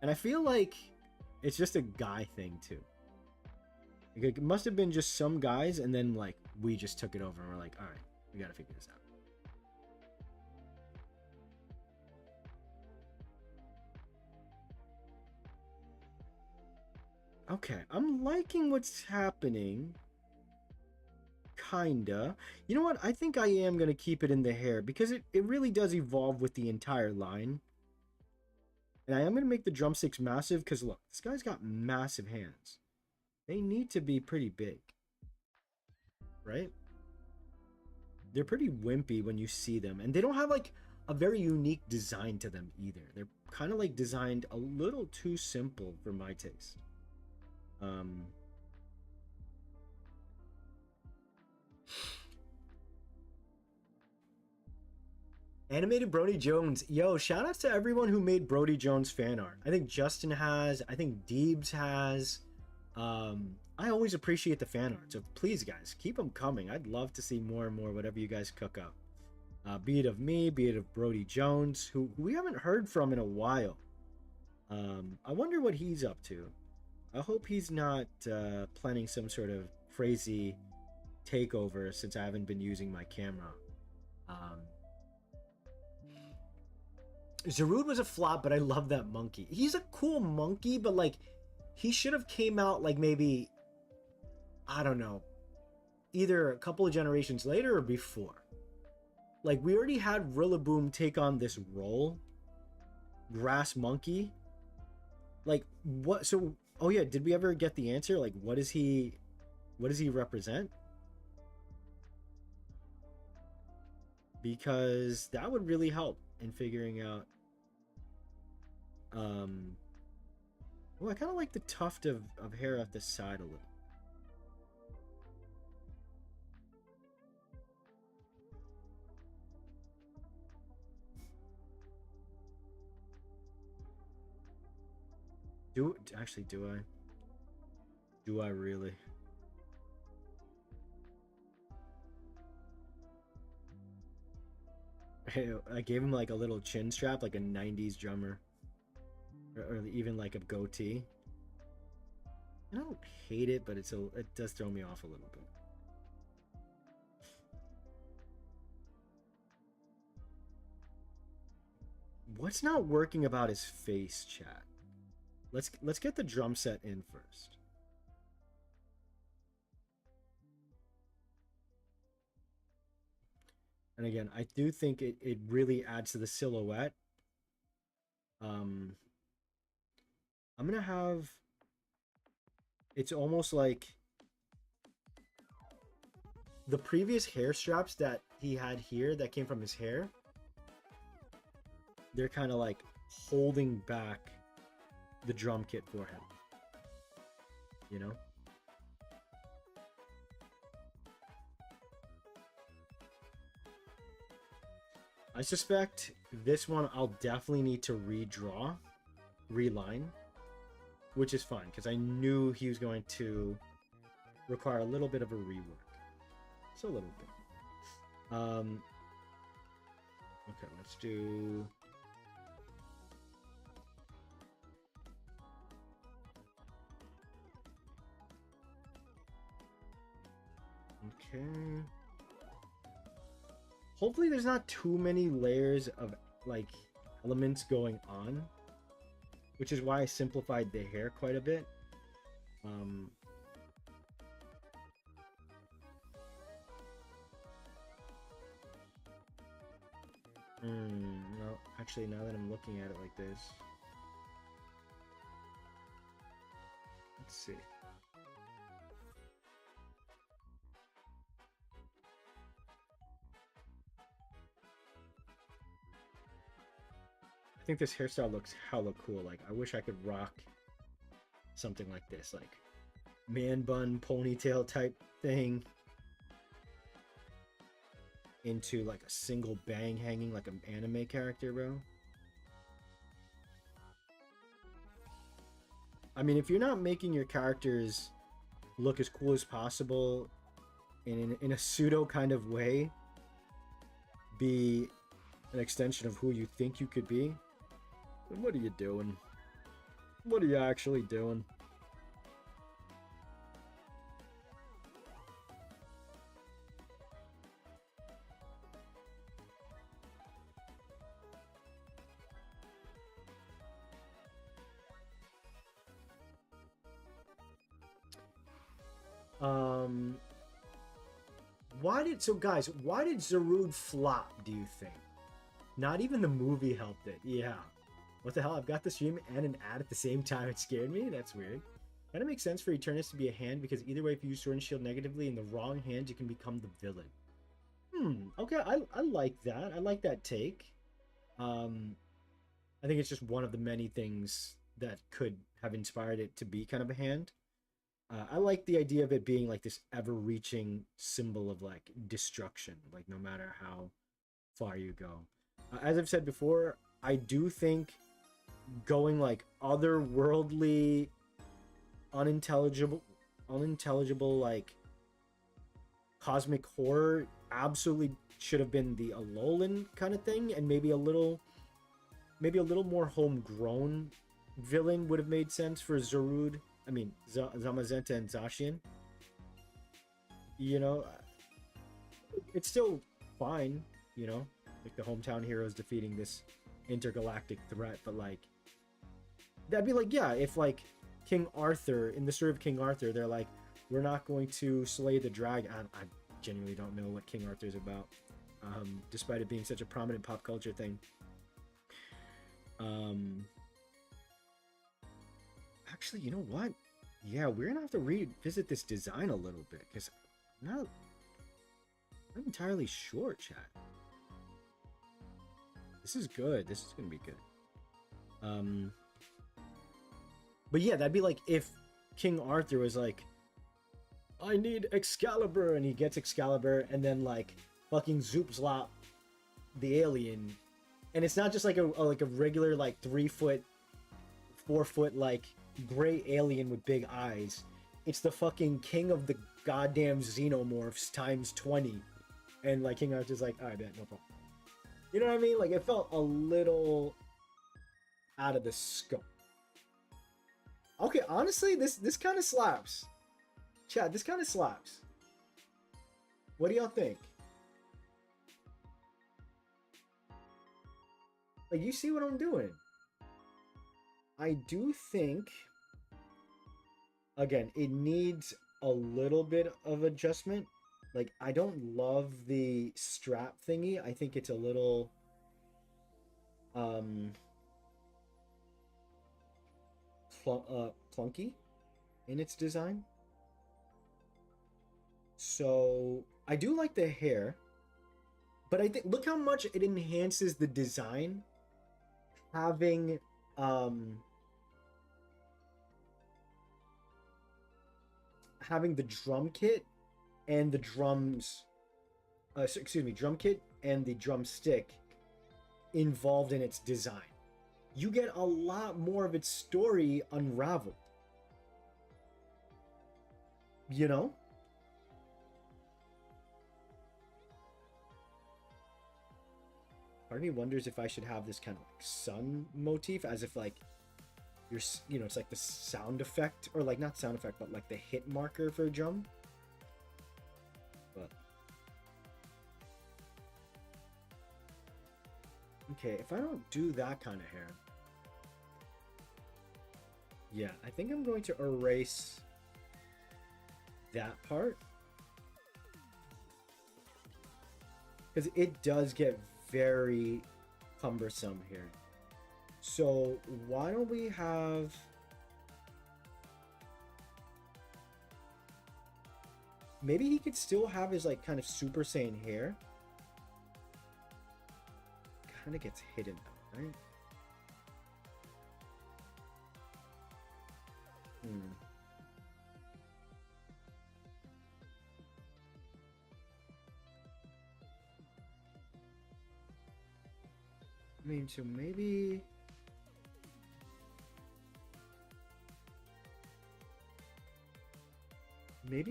Speaker 1: And I feel like it's just a guy thing too. Like, it must have been just some guys, and then like we just took it over and we're like, all right, we gotta figure this out. Okay, I'm liking what's happening. Kinda. You know what? I think I am gonna keep it in the hair because it really does evolve with the entire line. And I am gonna make the drumsticks massive because look, this guy's got massive hands. They need to be pretty big, right? They're pretty wimpy when you see them, and they don't have like a very unique design to them either. They're kind of like designed a little too simple for my taste. Um, Animated Brody Jones. Yo, shout outs to everyone who made Brody Jones fan art. I think Justin has, I think Deebs has. I always appreciate the fan art, so please, guys, keep them coming. I'd love to see more and more whatever you guys cook up. Be it of me, be it of Brody Jones, who we haven't heard from in a while. I wonder what he's up to. I hope he's not planning some sort of crazy takeover since I haven't been using my camera. Um, Zarude was a flop, but I love that monkey. He's a cool monkey, but like he should have came out like maybe, I don't know, either a couple of generations later or before. Like we already had Rillaboom take on this role, Grass Monkey. Like what? So oh yeah, did we ever get the answer? Like what does he represent? Because that would really help in figuring out. Well, I kind of like the tuft of hair at the side a little. Do I? Do I really? I gave him like a little chin strap, like a 90s drummer. Or even like a goatee. I don't hate it, but it does throw me off a little bit. What's not working about his face, chat? Let's get the drum set in first. And again, I do think it really adds to the silhouette. I'm gonna have, it's almost like the previous hair straps that he had here that came from his hair. They're kind of like holding back the drum kit for him, you know? I suspect this one I'll definitely need to reline, which is fine because I knew he was going to require a little bit of a rework. So a little bit. Okay, let's do. Okay. Hopefully there's not too many layers of like elements going on, which is why I simplified the hair quite a bit. No, actually, now that I'm looking at it like this, let's see. I think this hairstyle looks hella cool. Like, I wish I could rock something like this, like man bun ponytail type thing into like a single bang hanging like an anime character, bro. I mean, if you're not making your characters look as cool as possible in a pseudo kind of way, be an extension of who you think you could be, then what are you doing? What are you actually doing? Why did Zarude flop, do you think? Not even the movie helped it. Yeah. What the hell? I've got the stream and an ad at the same time. It scared me. That's weird. Kind of makes sense for Eternus to be a hand because either way, if you use Sword and Shield negatively in the wrong hand, you can become the villain. Okay, I like that. I like that take. I think it's just one of the many things that could have inspired it to be kind of a hand. I like the idea of it being like this ever-reaching symbol of like destruction, like no matter how far you go. As I've said before, I do think going like otherworldly, unintelligible like cosmic horror absolutely should have been the Alolan kind of thing, and maybe a little more homegrown villain would have made sense for Zarud. I mean, Zamazenta and Zacian. You know, it's still fine, you know, like the hometown heroes defeating this intergalactic threat, but like, that'd be like, yeah, if like King Arthur, in the story of King Arthur, they're like, we're not going to slay the dragon. I genuinely don't know what King Arthur is about, despite it being such a prominent pop culture thing. Actually, you know what? Yeah, we're gonna have to revisit this design a little bit because I'm not entirely sure, chat. This is good. This is gonna be good. But yeah, that'd be like if King Arthur was like, I need Excalibur, and he gets Excalibur, and then like fucking Zoop Zlop, the alien, and it's not just like a regular like 3 foot, 4 foot like gray alien with big eyes. It's the fucking king of the goddamn xenomorphs times 20, and like King Arthur's like, all right, bet, no problem. You know what I mean? Like it felt a little out of the scope. Okay, honestly, this kind of slaps. Chat, this kind of slaps. What do y'all think? Like, you see what I'm doing? I do think, again, it needs a little bit of adjustment. Like, I don't love the strap thingy. I think it's a little, clunky in its design. So I do like the hair, but I think look how much it enhances the design having having the drum kit and the drums drum kit and the drumstick involved in its design. You get a lot more of its story unraveled. You know? Part of me wonders if I should have this kind of like sun motif, as if like you're, you know, it's like the sound effect, or like not sound effect, but like the hit marker for a drum. But okay, if I don't do that kind of hair, yeah, I think I'm going to erase that part, because it does get very cumbersome here. So why don't we have, maybe he could still have his like kind of Super Saiyan hair. Kind of gets hidden though, right? I mean, so maybe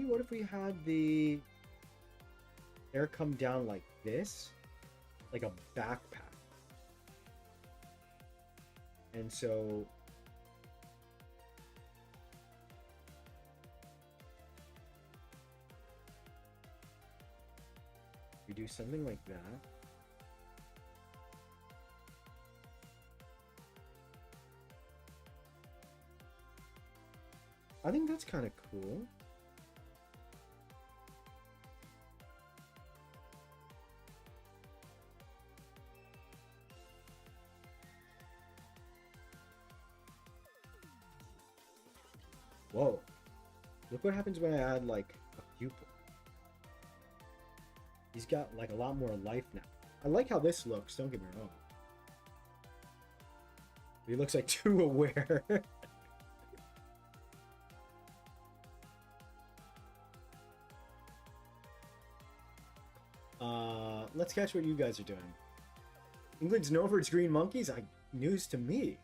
Speaker 1: what if we had the hair come down like this, like a backpack, and so we do something like that. I think that's kind of cool. Whoa. Look what happens when I add like a pupil. He's got like a lot more life now. I like how this looks, don't get me wrong. He looks like too aware. let's catch what you guys are doing. England's known for its green monkeys. News to me.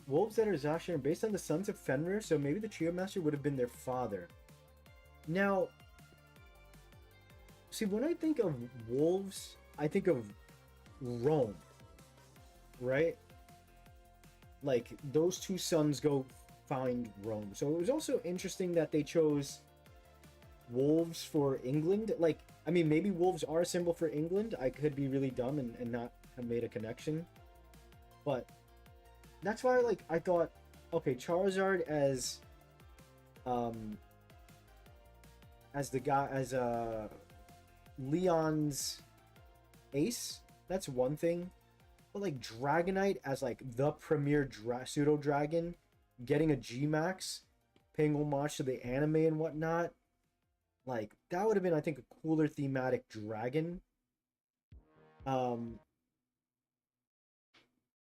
Speaker 1: Wolves that are Zacian are based on the sons of Fenrir, so maybe the Trio Master would have been their father. Now, see, when I think of wolves, I think of Rome, right? Like, those two sons go find Rome. So it was also interesting that they chose wolves for England. Like, I mean, maybe wolves are a symbol for England. I could be really dumb and not have made a connection. But that's why, like, I thought, okay, Charizard as the guy, as Leon's ace, that's one thing. But, like, Dragonite as, like, the premier pseudo-dragon, getting a G-Max, paying homage to the anime and whatnot, like, that would have been, I think, a cooler thematic dragon.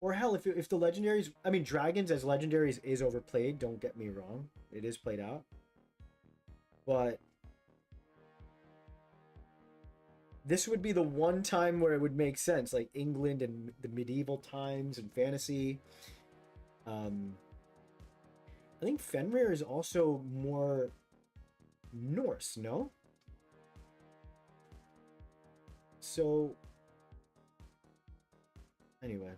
Speaker 1: Or hell, if the legendaries... I mean, dragons as legendaries is overplayed, don't get me wrong. It is played out. But this would be the one time where it would make sense. Like, England and the medieval times and fantasy. I think Fenrir is also more Norse, no? So, anyway.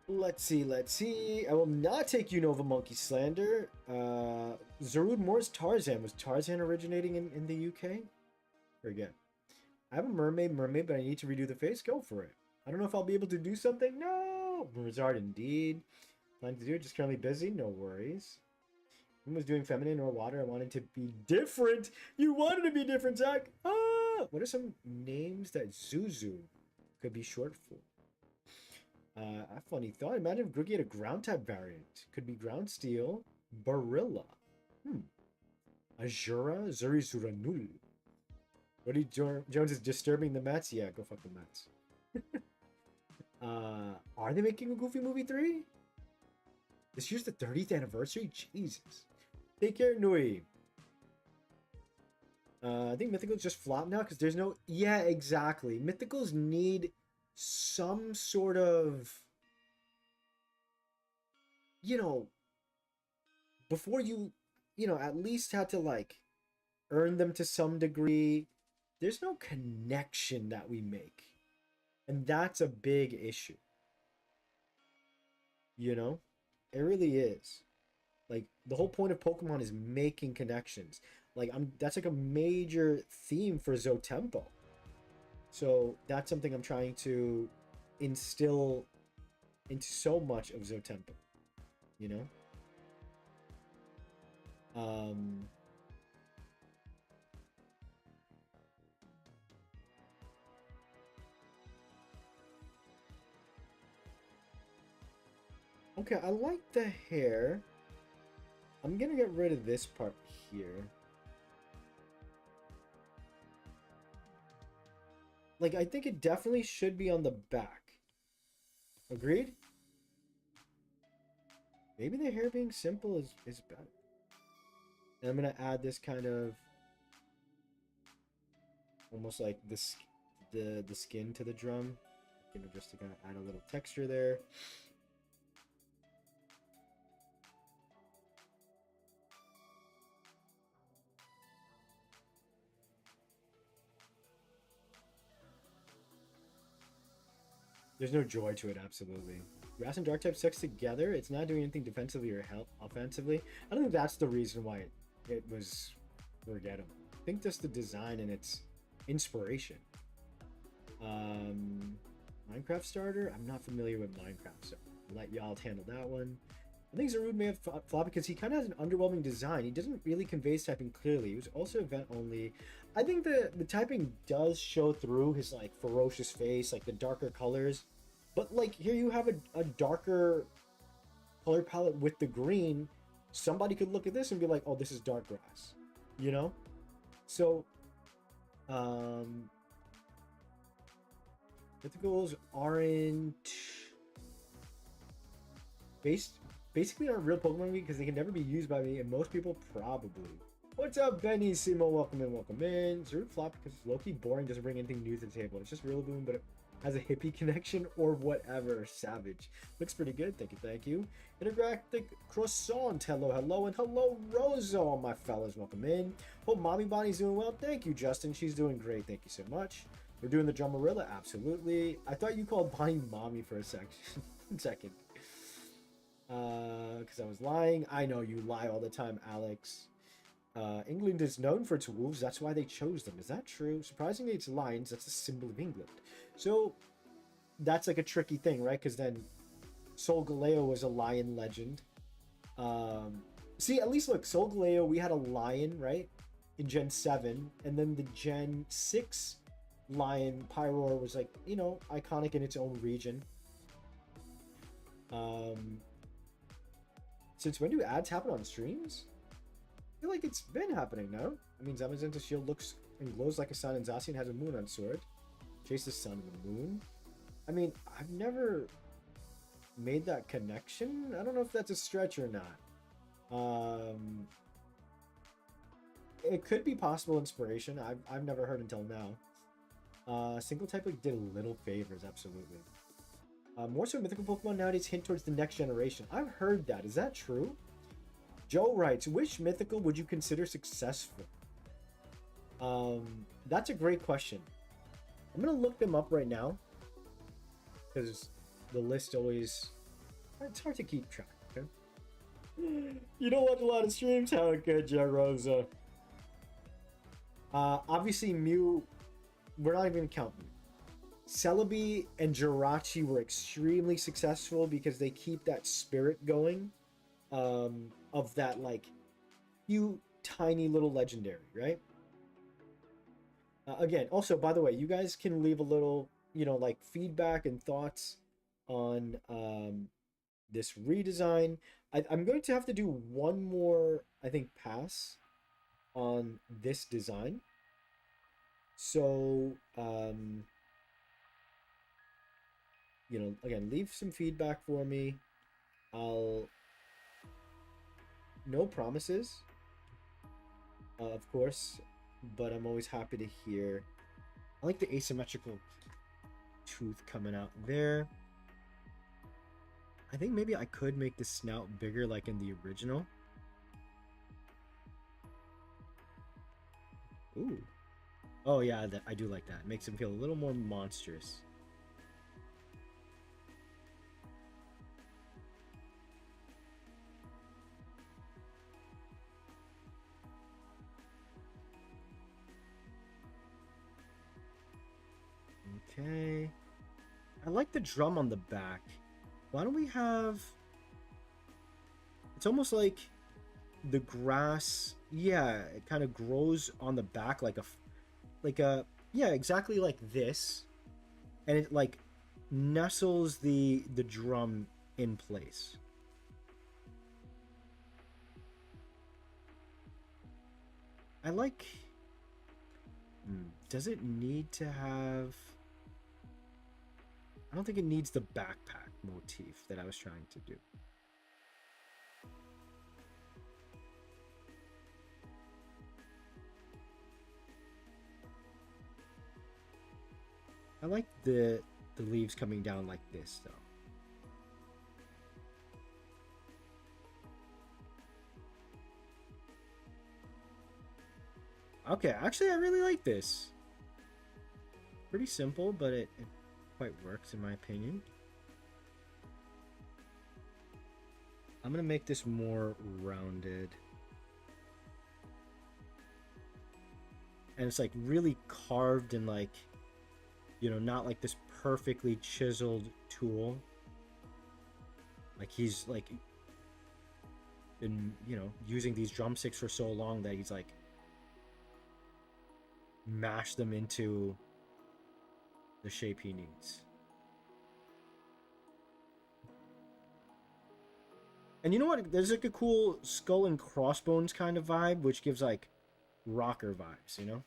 Speaker 1: Let's see. I will not take Unova Monkey Slander. Zarud Moore's Tarzan. Was Tarzan originating in the UK? Forget. I have a mermaid, but I need to redo the face. Go for it. I don't know if I'll be able to do something. No! Blizzard indeed. Plan to do it, just currently busy. No worries. Who was doing feminine or water? I wanted to be different. You wanted to be different, Zach. Ah! What are some names that Zuzu could be short for? A funny thought. Imagine if Groogie had a ground type variant. Could be ground steel. Barilla. Azura. Zuri Zuranul. Woody Jones is disturbing the Mets? Yeah, go fuck the Mets. Are they making a Goofy Movie 3? This year's the 30th anniversary? Jesus. Take care, Nui. I think Mythicals just flop now because there's no... Yeah, exactly. Mythicals need some sort of... You know... Before you, at least had to, like, earn them to some degree. There's no connection that we make. And that's a big issue. It really is. Like, the whole point of Pokemon is making connections. Like, that's like a major theme for Zotempo. So that's something I'm trying to instill into so much of Zotempo. Okay, I like the hair. I'm gonna get rid of this part here. Like, I think it definitely should be on the back. Agreed? Maybe the hair being simple is better. And I'm gonna add this kind of almost like the skin to the drum. Just to kind of add a little texture there. There's no joy to it, absolutely. Grass and Dark type sex together, it's not doing anything defensively or offensively. I don't think that's the reason why it was forgettable. I think just the design and its inspiration. Minecraft starter? I'm not familiar with Minecraft, so I'll let y'all handle that one. I think Zarude may have flopped because he kind of has an underwhelming design. He doesn't really convey his typing clearly. He was also event only. I think the typing does show through his, like, ferocious face, like the darker colors. But, like, here you have a darker color palette with the green. Somebody could look at this and be like, oh, this is dark grass. So Um, Mythicals aren't based basically aren't real Pokemon because they can never be used by me, and most people probably. What's up, Benny Simo? Welcome in, welcome in. Zero flop because it's low-key boring, doesn't bring anything new to the table. It's just real boom, but it has a hippie connection or whatever. Savage. Looks pretty good. Thank you, thank you. Intergalactic Croissant. Hello, hello, and hello, Rozo, my fellas. Welcome in. Hope Mommy Bonnie's doing well. Thank you, Justin. She's doing great. Thank you so much. We're doing the Drummarilla. Absolutely. I thought you called Bonnie Mommy for a second. Because I was lying. I know you lie all the time, Alex. England is known for its wolves. That's why they chose them. Is that true? Surprisingly, it's lions. That's the symbol of England. So that's like a tricky thing, right? Because then Solgaleo was a lion legend. See, at least look, Solgaleo, we had a lion, right? In Gen 7. And then the Gen 6 lion, Pyroar, was like, you know, iconic in its own region. Since when do ads happen on streams? I feel like it's been happening now. I mean, Zamazenta's shield looks and glows like a sun, and Zacian has a moon on sword. Chase the sun and the moon. I mean, I've never made that connection. I don't know if that's a stretch or not. It could be possible inspiration. I've never heard until now. Single type like did little favors, absolutely. More so mythical Pokemon nowadays hint towards the next generation. I've heard that. Is that true? Joe writes, which mythical would you consider successful? That's a great question. I'm going to look them up right now. Because the list always... It's hard to keep track, okay? You don't watch a lot of streams? How good, Jarosa. Obviously, Mew... We're not even going to count Mew. Celebi and Jirachi were extremely successful because they keep that spirit going. Of that, like, few tiny little legendary, right? Again, also, by the way, you guys can leave a little, you know, like, feedback and thoughts on this redesign. I'm going to have to do one more, I think, pass on this design. So, you know, again, leave some feedback for me. No promises, of course, but I'm always happy to hear. I like the asymmetrical tooth coming out there. I think maybe I could make the snout bigger like in the original. Ooh. Oh yeah, I do like that. It makes him feel a little more monstrous. Okay. I like the drum on the back. Why don't we have... It's almost like the grass... Yeah, it kind of grows on the back like a... Yeah, exactly like this. And it, like, nestles the drum in place. I like... Does it need to have... I don't think it needs the backpack motif that I was trying to do. I like the leaves coming down like this, though. Okay, actually, I really like this. Pretty simple, but it quite works in my opinion. I'm gonna make this more rounded. And it's like really carved and like, you know, not like this perfectly chiseled tool. Like he's like been, you know, using these drumsticks for so long that he's like mashed them into the shape he needs. And you know what? There's like a cool skull and crossbones kind of vibe, which gives like rocker vibes, you know?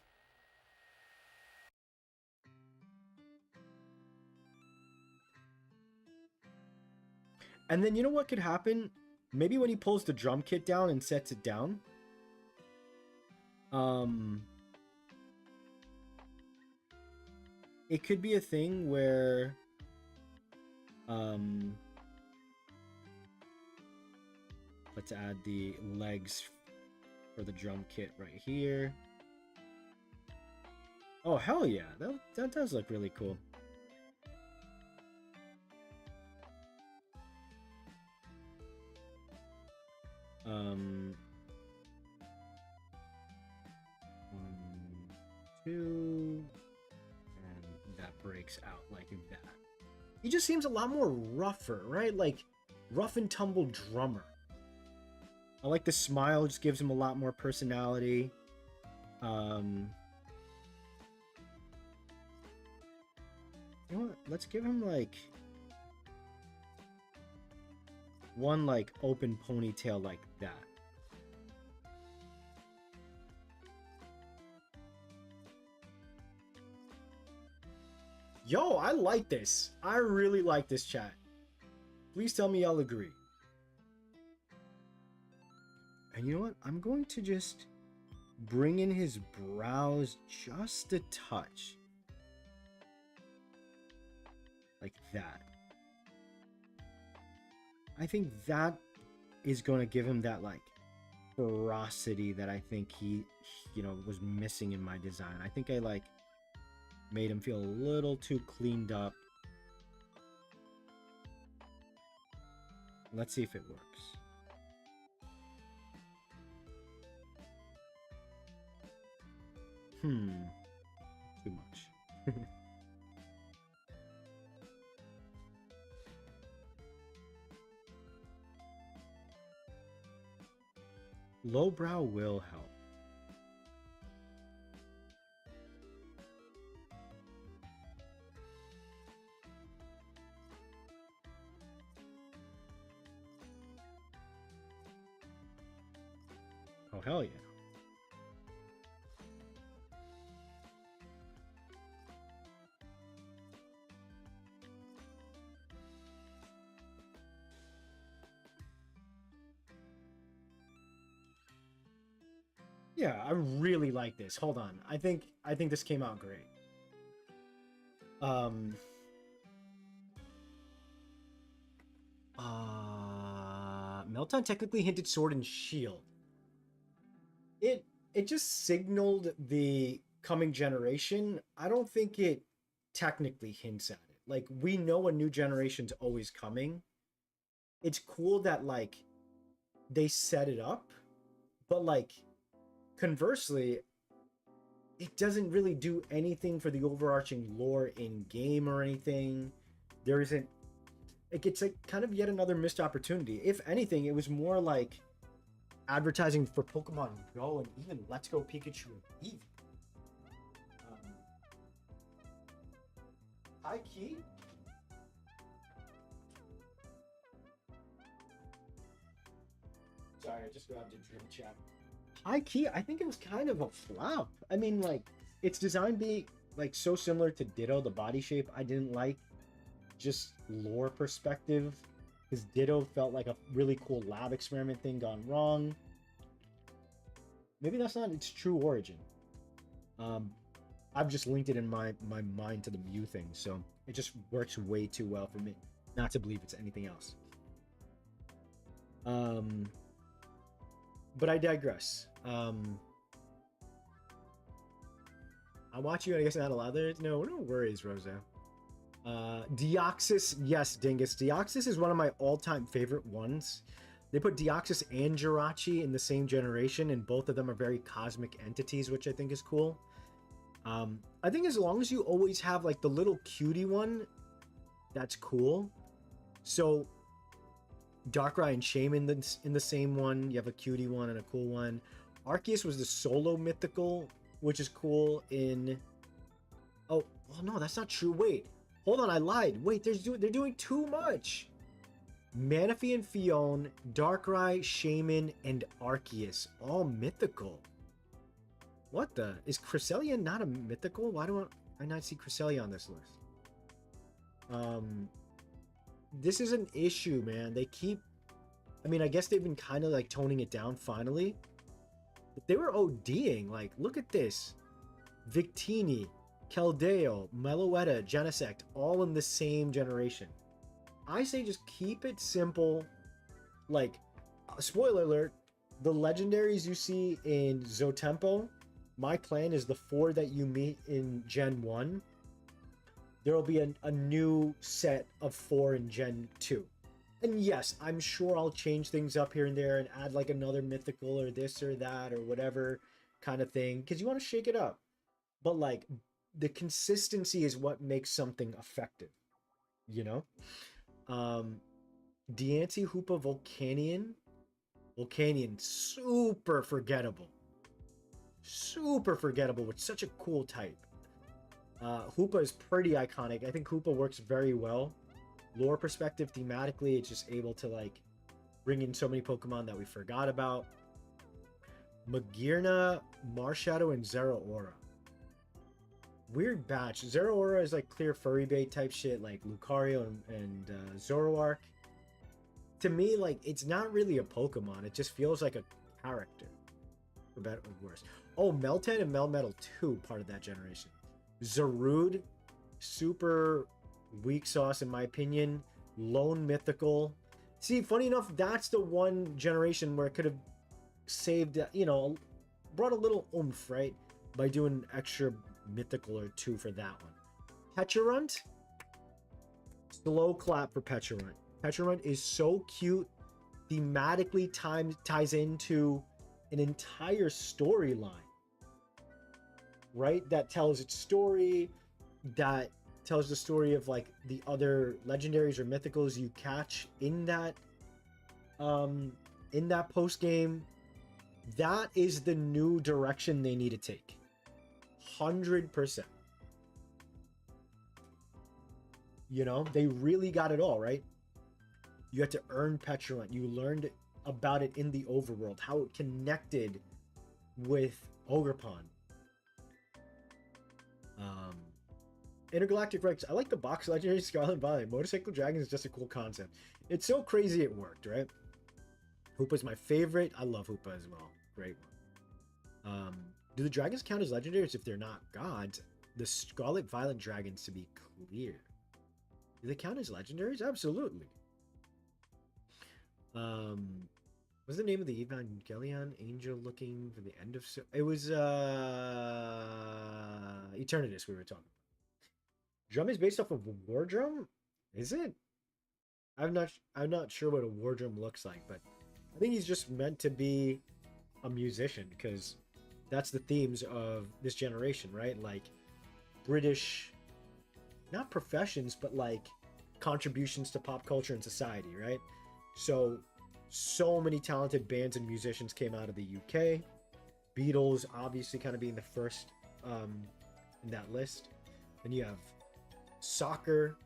Speaker 1: And then you know what could happen? Maybe when he pulls the drum kit down and sets it down, it could be a thing where let's add the legs for the drum kit right here. Oh, hell yeah. That does look really cool. One, two, and that breaks out like that. He just seems a lot more rougher, right? Like rough and tumble drummer. I like the smile, just gives him a lot more personality. You know what? Let's give him like one like open ponytail like that. Yo, I like this. I really like this, chat. Please tell me y'all agree. And you know what? I'm going to just bring in his brows just a touch. Like that. I think that is going to give him that like ferocity that I think he was missing in my design. I think I like made him feel a little too cleaned up. Let's see if it works. Too much. Lowbrow will help. Oh, hell yeah. Yeah, I really like this. Hold on. I think this came out great. Melton technically hinted sword and shield. It just signaled the coming generation. I don't think it technically hints at it. Like, we know a new generation's always coming. It's cool that like they set it up, but like conversely, it doesn't really do anything for the overarching lore in game or anything. There isn't. It gets like kind of yet another missed opportunity. If anything, it was more like advertising for Pokemon Go and even Let's Go Pikachu and Eevee. Hi, Key. Sorry, I just grabbed a dream chat. High key, I think it was kind of a flop. I mean, like, its design being like so similar to Ditto, the body shape I didn't like. Just lore perspective, because Ditto felt like a really cool lab experiment thing gone wrong. Maybe that's not its true origin. I've just linked it in my mind to the Mew thing, so it just works way too well for me not to believe it's anything else. But I digress. I watch you, and I guess not a lot of others. No worries, Rosa. Deoxys, yes, Dingus. Deoxys is one of my all-time favorite ones. They put Deoxys and Jirachi in the same generation, and both of them are very cosmic entities, which I think is cool. I think as long as you always have like the little cutie one, that's cool. So Darkrai and Shaman in the same one. You have a cutie one and a cool one. Arceus was the solo mythical, which is cool in... Oh, well, no, that's not true. Wait, hold on, I lied. Wait, they're doing too much. Manaphy and Fion, Darkrai, Shaman, and Arceus, all mythical. What the? Is Cresselia not a mythical? Why do I not see Cresselia on this list? this is an issue, man. They keep, I mean, I guess they've been kind of like toning it down finally. But they were ODing. Like, look at this. Victini, Keldeo, Meloetta, Genesect, all in the same generation. I say just keep it simple. Like, spoiler alert, the legendaries you see in Zotempo, my clan is the 4 that you meet in Gen 1. There will be a new set of 4 in Gen 2. And yes, I'm sure I'll change things up here and there and add like another mythical or this or that or whatever kind of thing, because you want to shake it up. But like, the consistency is what makes something effective, you know? Deanty Hoopa Volcanion. Volcanion, super forgettable. Super forgettable with such a cool type. Hoopa is pretty iconic. I think Hoopa works very well. Lore perspective, thematically, it's just able to like bring in so many Pokemon that we forgot about. Magearna, Marshadow, and Zeraora. Weird batch. Zeraora is like clear furry bait type shit, like Lucario and Zoroark. To me, like, it's not really a Pokemon. It just feels like a character. For better or worse. Oh, Meltan and Melmetal 2, part of that generation. Zarude, super weak sauce in my opinion. Lone Mythical. See, funny enough, that's the one generation where it could have saved, you know, brought a little oomph, right? By doing extra mythical or 2 for that one. Pecharunt. Slow clap for Pecharunt. Pecharunt is so cute. Thematically ties into an entire storyline, right? That tells its story, that tells the story of like the other legendaries or mythicals you catch in that post game. That is the new direction they need to take. 100%. You know, they really got it all, right? You had to earn Pecharunt. You learned about it in the overworld, how it connected with Ogerpon. Intergalactic Rex. I like the box legendary Scarlet Violet. Motorcycle Dragon is just a cool concept. It's so crazy it worked, right? Hoopa's my favorite. I love Hoopa as well. Great one. Do the dragons count as legendaries if they're not gods? The Scarlet Violet dragons, to be clear. Do they count as legendaries? Absolutely. What's the name of the Evangelion angel looking for the end of... It was, Eternatus we were talking about. Drum is based off of a war drum? Is it? I'm not sure what a war drum looks like, but I think he's just meant to be a musician, because that's the themes of this generation, right? Like, British, not professions, but like contributions to pop culture and society, right? So many talented bands and musicians came out of the UK. Beatles obviously kind of being the first in that list. And you have soccer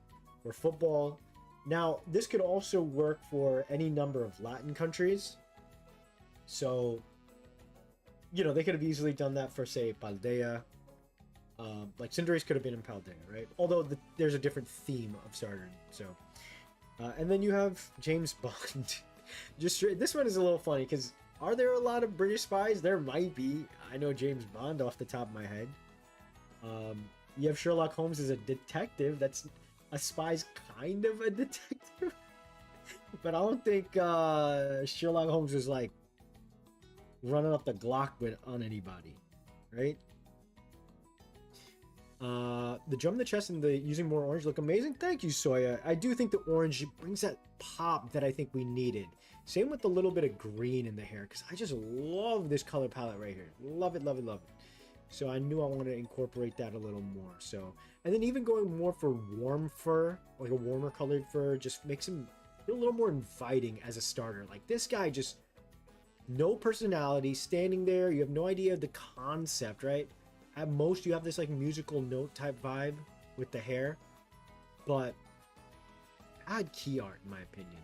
Speaker 1: or football. Now, this could also work for any number of Latin countries. So, you know, they could have easily done that for, say, Paldea. Like Cinderace could have been in Paldea, right? Although there's a different theme of starter. So, and then you have James Bond. This one is a little funny because are there a lot of British spies? There might be. I know James Bond off the top of my head. You have Sherlock Holmes as a detective. That's a spy's kind of a detective, but I don't think Sherlock Holmes was like running up the Glock on anybody, right? The drum in the chest and the using more orange look amazing. Thank you, Soya. I do think the orange brings that pop that I think we needed. Same with the little bit of green in the hair, because I just love this color palette right here. Love it, love it, love it. So I knew I wanted to incorporate that a little more. So, and then even going more for warm fur, like a warmer colored fur, just makes him a little more inviting as a starter. Like this guy just no personality, standing there. You have no idea of the concept, right? At most, you have this like musical note type vibe with the hair, but add key art in my opinion.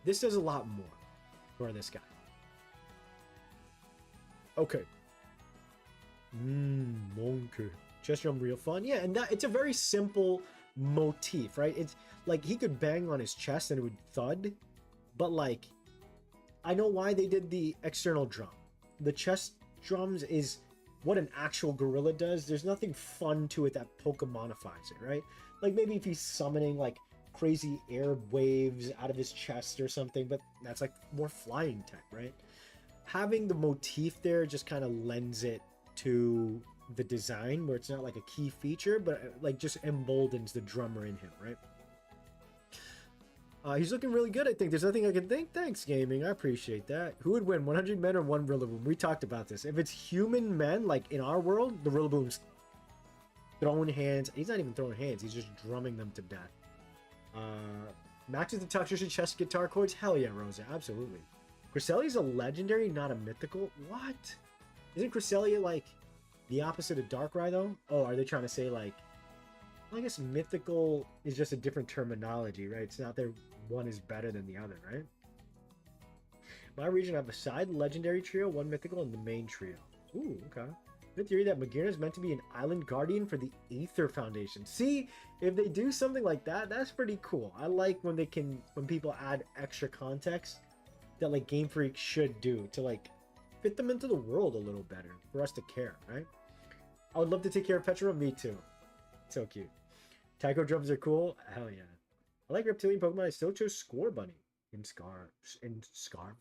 Speaker 1: This does a lot more for this guy. Okay. Monkey. Chest drum real fun. Yeah, and that it's a very simple motif, right? It's like he could bang on his chest and it would thud, but like I know why they did the external drum. The chest drums is what an actual gorilla does. There's nothing fun to it that Pokemonifies it, right? Like maybe if he's summoning like crazy air waves out of his chest or something, but that's like more flying tech, right? Having the motif there just kind of lends it to the design where it's not like a key feature, but like just emboldens the drummer in him, right? He's looking really good, I think. There's nothing I can think. Thanks, gaming. I appreciate that. Who would win, 100 men or one Rillaboom? We talked about this. If it's human men, like in our world, the Rillaboom's throwing hands. He's not even throwing hands. He's just drumming them to death. Matches the Tuxers and chest guitar chords? Hell yeah, Rosa. Absolutely. Cresselia's a legendary, not a mythical? What? Isn't Cresselia like the opposite of Darkrai, though? Oh, are they trying to say like... Well, I guess mythical is just a different terminology, right? It's not that one is better than the other, right? My region, I have a side legendary trio, one mythical, and the main trio. Ooh, okay. The theory that Magearna is meant to be an island guardian for the Aether Foundation. See, if they do something like that, that's pretty cool. I like when they can, when people add extra context that like Game Freak should do to like fit them into the world a little better for us to care, right? I would love to take care of Petra. Me too. So cute. Taiko drums are cool. Hell yeah. I like reptilian Pokemon. I still chose Scorbunny in Scarvile,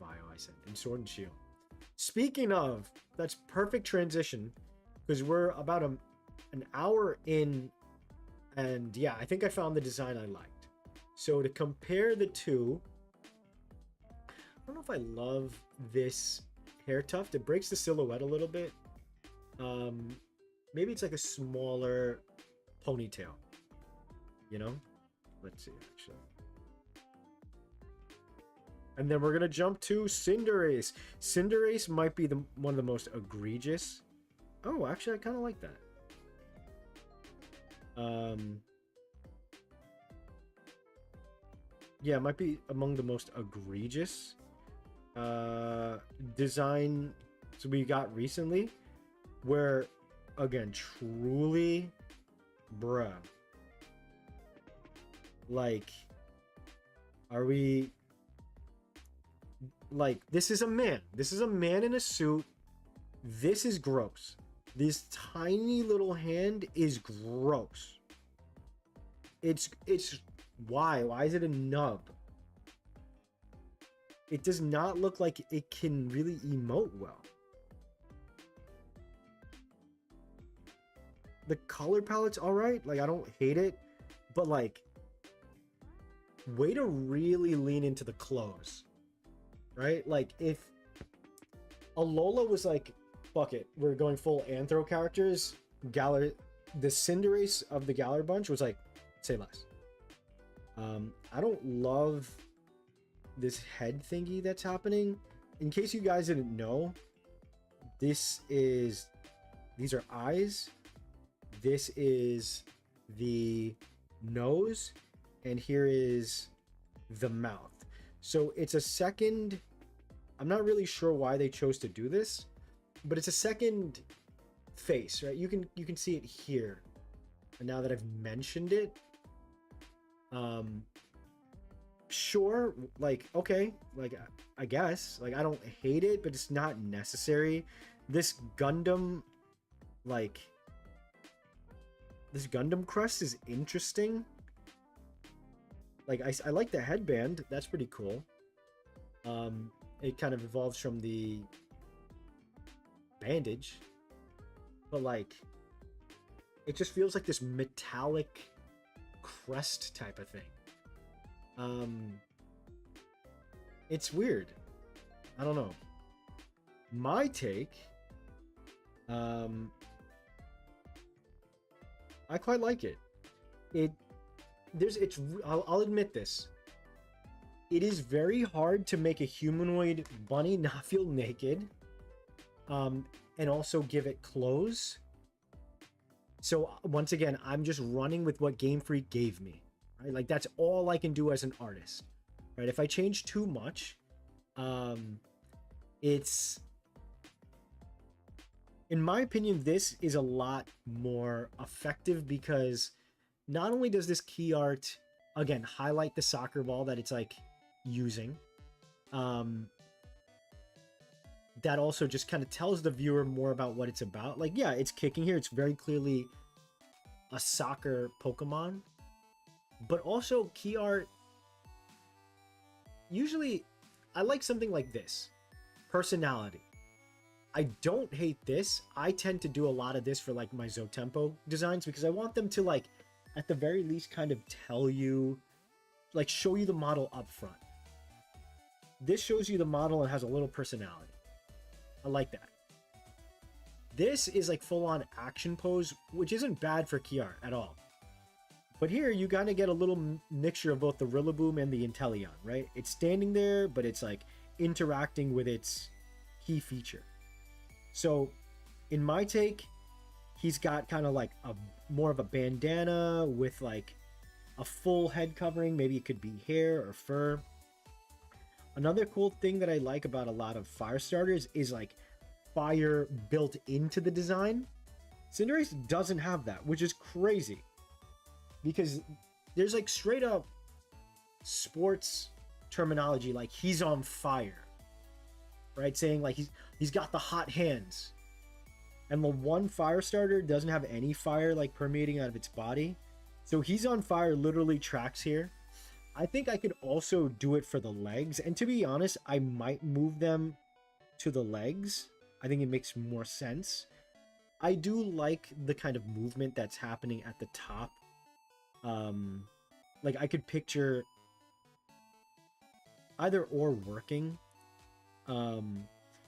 Speaker 1: I said, in Sword and Shield. Speaking of, that's perfect transition because we're about an hour in, and yeah, I think I found the design I liked. So to compare the two, I don't know if I love this hair tuft. It breaks the silhouette a little bit. Maybe it's like a smaller ponytail, you know? Let's see, actually. And then we're gonna jump to Cinderace. Cinderace might be one of the most egregious. Oh, actually, I kind of like that. Yeah, it might be among the most egregious design we got recently, where again, truly, bruh, like, are we like, this is a man in a suit. This is gross. This tiny little hand is gross. It's why is it a nub? It does not look like it can really emote well. The color palette's all right. Like, I don't hate it, but like, way to really lean into the clothes, right? Like, if Alola was like, fuck it, we're going full Anthro characters, Galar, the Cinderace of the Galar bunch was like, say less. I don't love this head thingy that's happening. In case you guys didn't know, these are eyes. This is the nose, and here is the mouth. So it's a second, I'm not really sure why they chose to do this, but it's a second face, right? You can see it here. And now that I've mentioned it, sure, like, okay, like, I guess, like, I don't hate it, but it's not necessary. This Gundam, like, this Gundam crest is interesting. Like, I like the headband. That's pretty cool. It kind of evolves from the bandage, but like, it just feels like this metallic crest type of thing. It's weird. I don't know. My take, I quite like it. I'll admit this. It is very hard to make a humanoid bunny not feel naked, and also give it clothes. So once again, I'm just running with what Game Freak gave me, right? Like, that's all I can do as an artist, right? If I change too much, it's, in my opinion, this is a lot more effective because not only does this key art, again, highlight the soccer ball that it's like using, that also just kind of tells the viewer more about what it's about. Like, yeah, it's kicking here. It's very clearly a soccer Pokemon. But also, key art, usually, I like something like this. Personality. I don't hate this. I tend to do a lot of this for like my Zotempo designs because I want them to like, at the very least, kind of tell you, like show you the model up front. This shows you the model and has a little personality. I like that. This is like full on action pose, which isn't bad for key art at all. But here you kind of get a little mixture of both the Rillaboom and the Inteleon, right? It's standing there, but it's like interacting with its key feature. So in my take, he's got kind of like a more of a bandana with like a full head covering. Maybe it could be hair or fur. Another cool thing that I like about a lot of fire starters is like fire built into the design. Cinderace doesn't have that, which is crazy because there's like straight up sports terminology like he's on fire, right? Saying like he's got the hot hands. And the one fire starter doesn't have any fire like permeating out of its body. So he's on fire literally tracks here. I think I could also do it for the legs. And to be honest, I might move them to the legs. I think it makes more sense. I do like the kind of movement that's happening at the top. Like I could picture either or working.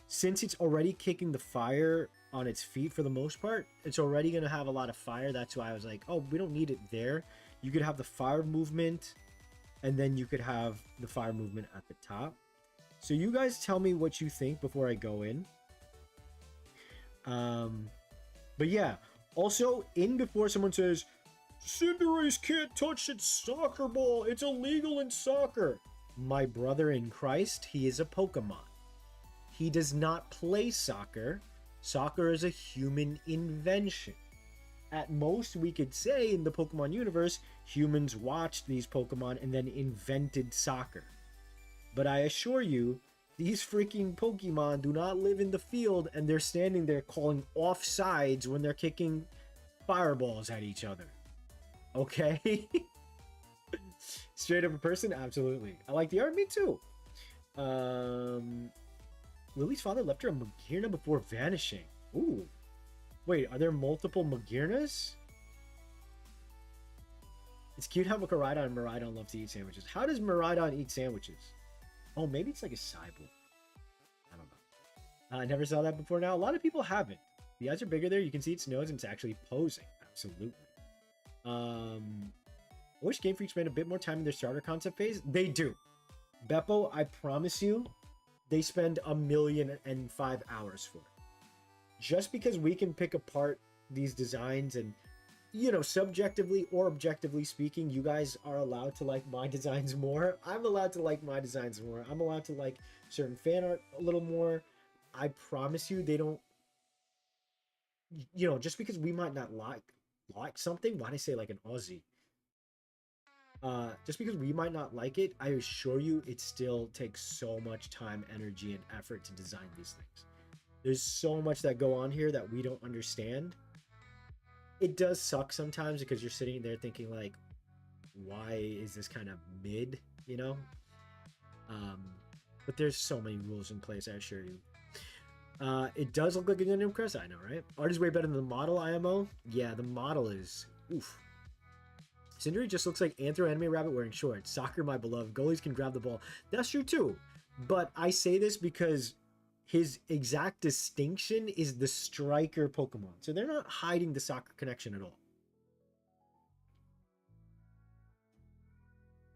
Speaker 1: Since it's already kicking the fire on its feet for the most part, it's already going to have a lot of fire. That's why I was like, oh, we don't need it there. You could have the fire movement, and then you could have the fire movement at the top. So you guys tell me what you think before I go in. But yeah, also in before someone says, Cinderace can't touch its soccer ball. It's illegal in soccer. My brother in Christ, he is a Pokemon. He does not play soccer. Soccer is a human invention. At most, we could say in the Pokemon universe, humans watched these Pokemon and then invented soccer. But I assure you, these freaking Pokemon do not live in the field and they're standing there calling offsides when they're kicking fireballs at each other. Okay? Straight up a person? Absolutely. I like the art, me too. Lily's father left her a Magearna before vanishing. Ooh. Wait, are there multiple Magearnas? It's cute how Miraidon and Miraidon love to eat sandwiches. How does Miraidon eat sandwiches? Oh, maybe it's like a cyborg. I don't know. I never saw that before now. A lot of people haven't. The eyes are bigger there. You can see its nose and it's actually posing. Absolutely. I wish Game Freak spent a bit more time in their starter concept phase. They do. Beppo, I promise you, they spend 1,000,005 hours for it. Just because we can pick apart these designs and, you know, subjectively or objectively speaking, you guys are allowed to like my designs more. I'm allowed to like my designs more. I'm allowed to like certain fan art a little more. I promise you, they don't, you know, just because we might not like something, why did I say like an Aussie? Just because we might not like it, I assure you it still takes so much time, energy, and effort to design these things. There's so much that go on here that we don't understand. It does suck sometimes because you're sitting there thinking like, why is this kind of mid, you know? But there's so many rules in place, I assure you. It does look like a Gundam Crest, I know, right? Art is way better than the model, IMO. Yeah, the model is, oof. Cinderace just looks like Anthro Anime Rabbit wearing shorts. Soccer, my beloved. Goalies can grab the ball. That's true too. But I say this because his exact distinction is the striker Pokemon. So they're not hiding the soccer connection at all.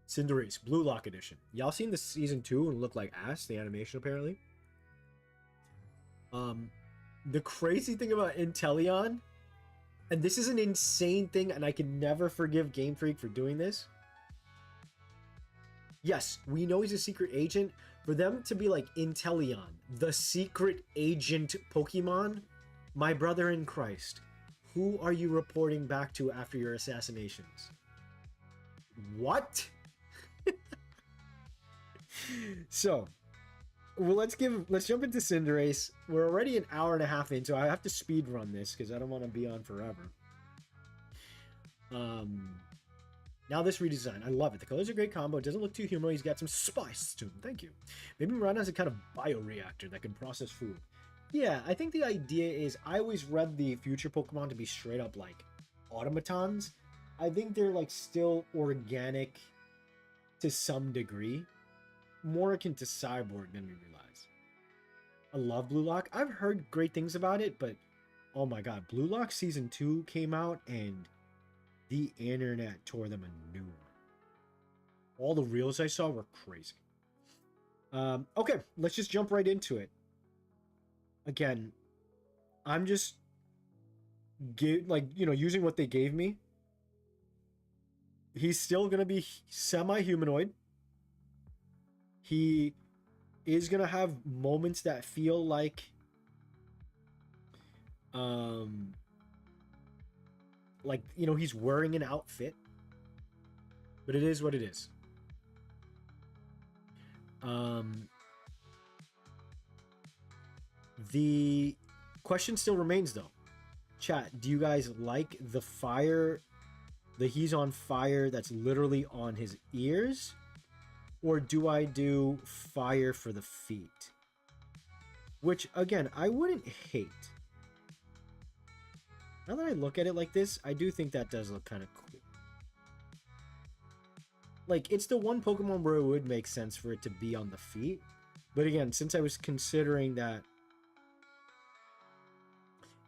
Speaker 1: Cinderace, Blue Lock Edition. Y'all seen the season 2 and look like ass, the animation apparently. The crazy thing about Inteleon, and this is an insane thing, and I can never forgive Game Freak for doing this. Yes, we know he's a secret agent. For them to be like Inteleon, the secret agent Pokemon, my brother in Christ, who are you reporting back to after your assassinations? What? So, well, let's jump into Cinderace. We're already an hour and a half in, so I have to speed run this because I don't want to be on forever. Now this redesign, I love it. The colors are a great combo. It doesn't look too humanoid. He's got some spice to him. Thank you. Maybe Miranda has a kind of bioreactor that can process food. Yeah, I think the idea is, I always read the future Pokemon to be straight up like automatons. I think they're like still organic to some degree. More akin to cyborg than we realize. I love Blue Lock. I've heard great things about it, but oh my god, Blue Lock Season 2 came out and the internet tore them a new one. All the reels I saw were crazy. Okay, let's just jump right into it. Again, I'm just using what they gave me. He's still gonna be semi-humanoid. He is gonna have moments that feel like he's wearing an outfit, but it is what it is. The question still remains though. Chat, do you guys like the fire, the he's on fire that's literally on his ears? Or do I do fire for the feet? Which, again, I wouldn't hate. Now that I look at it like this, I do think that does look kind of cool. Like, it's the one Pokemon where it would make sense for it to be on the feet. But again, since I was considering that...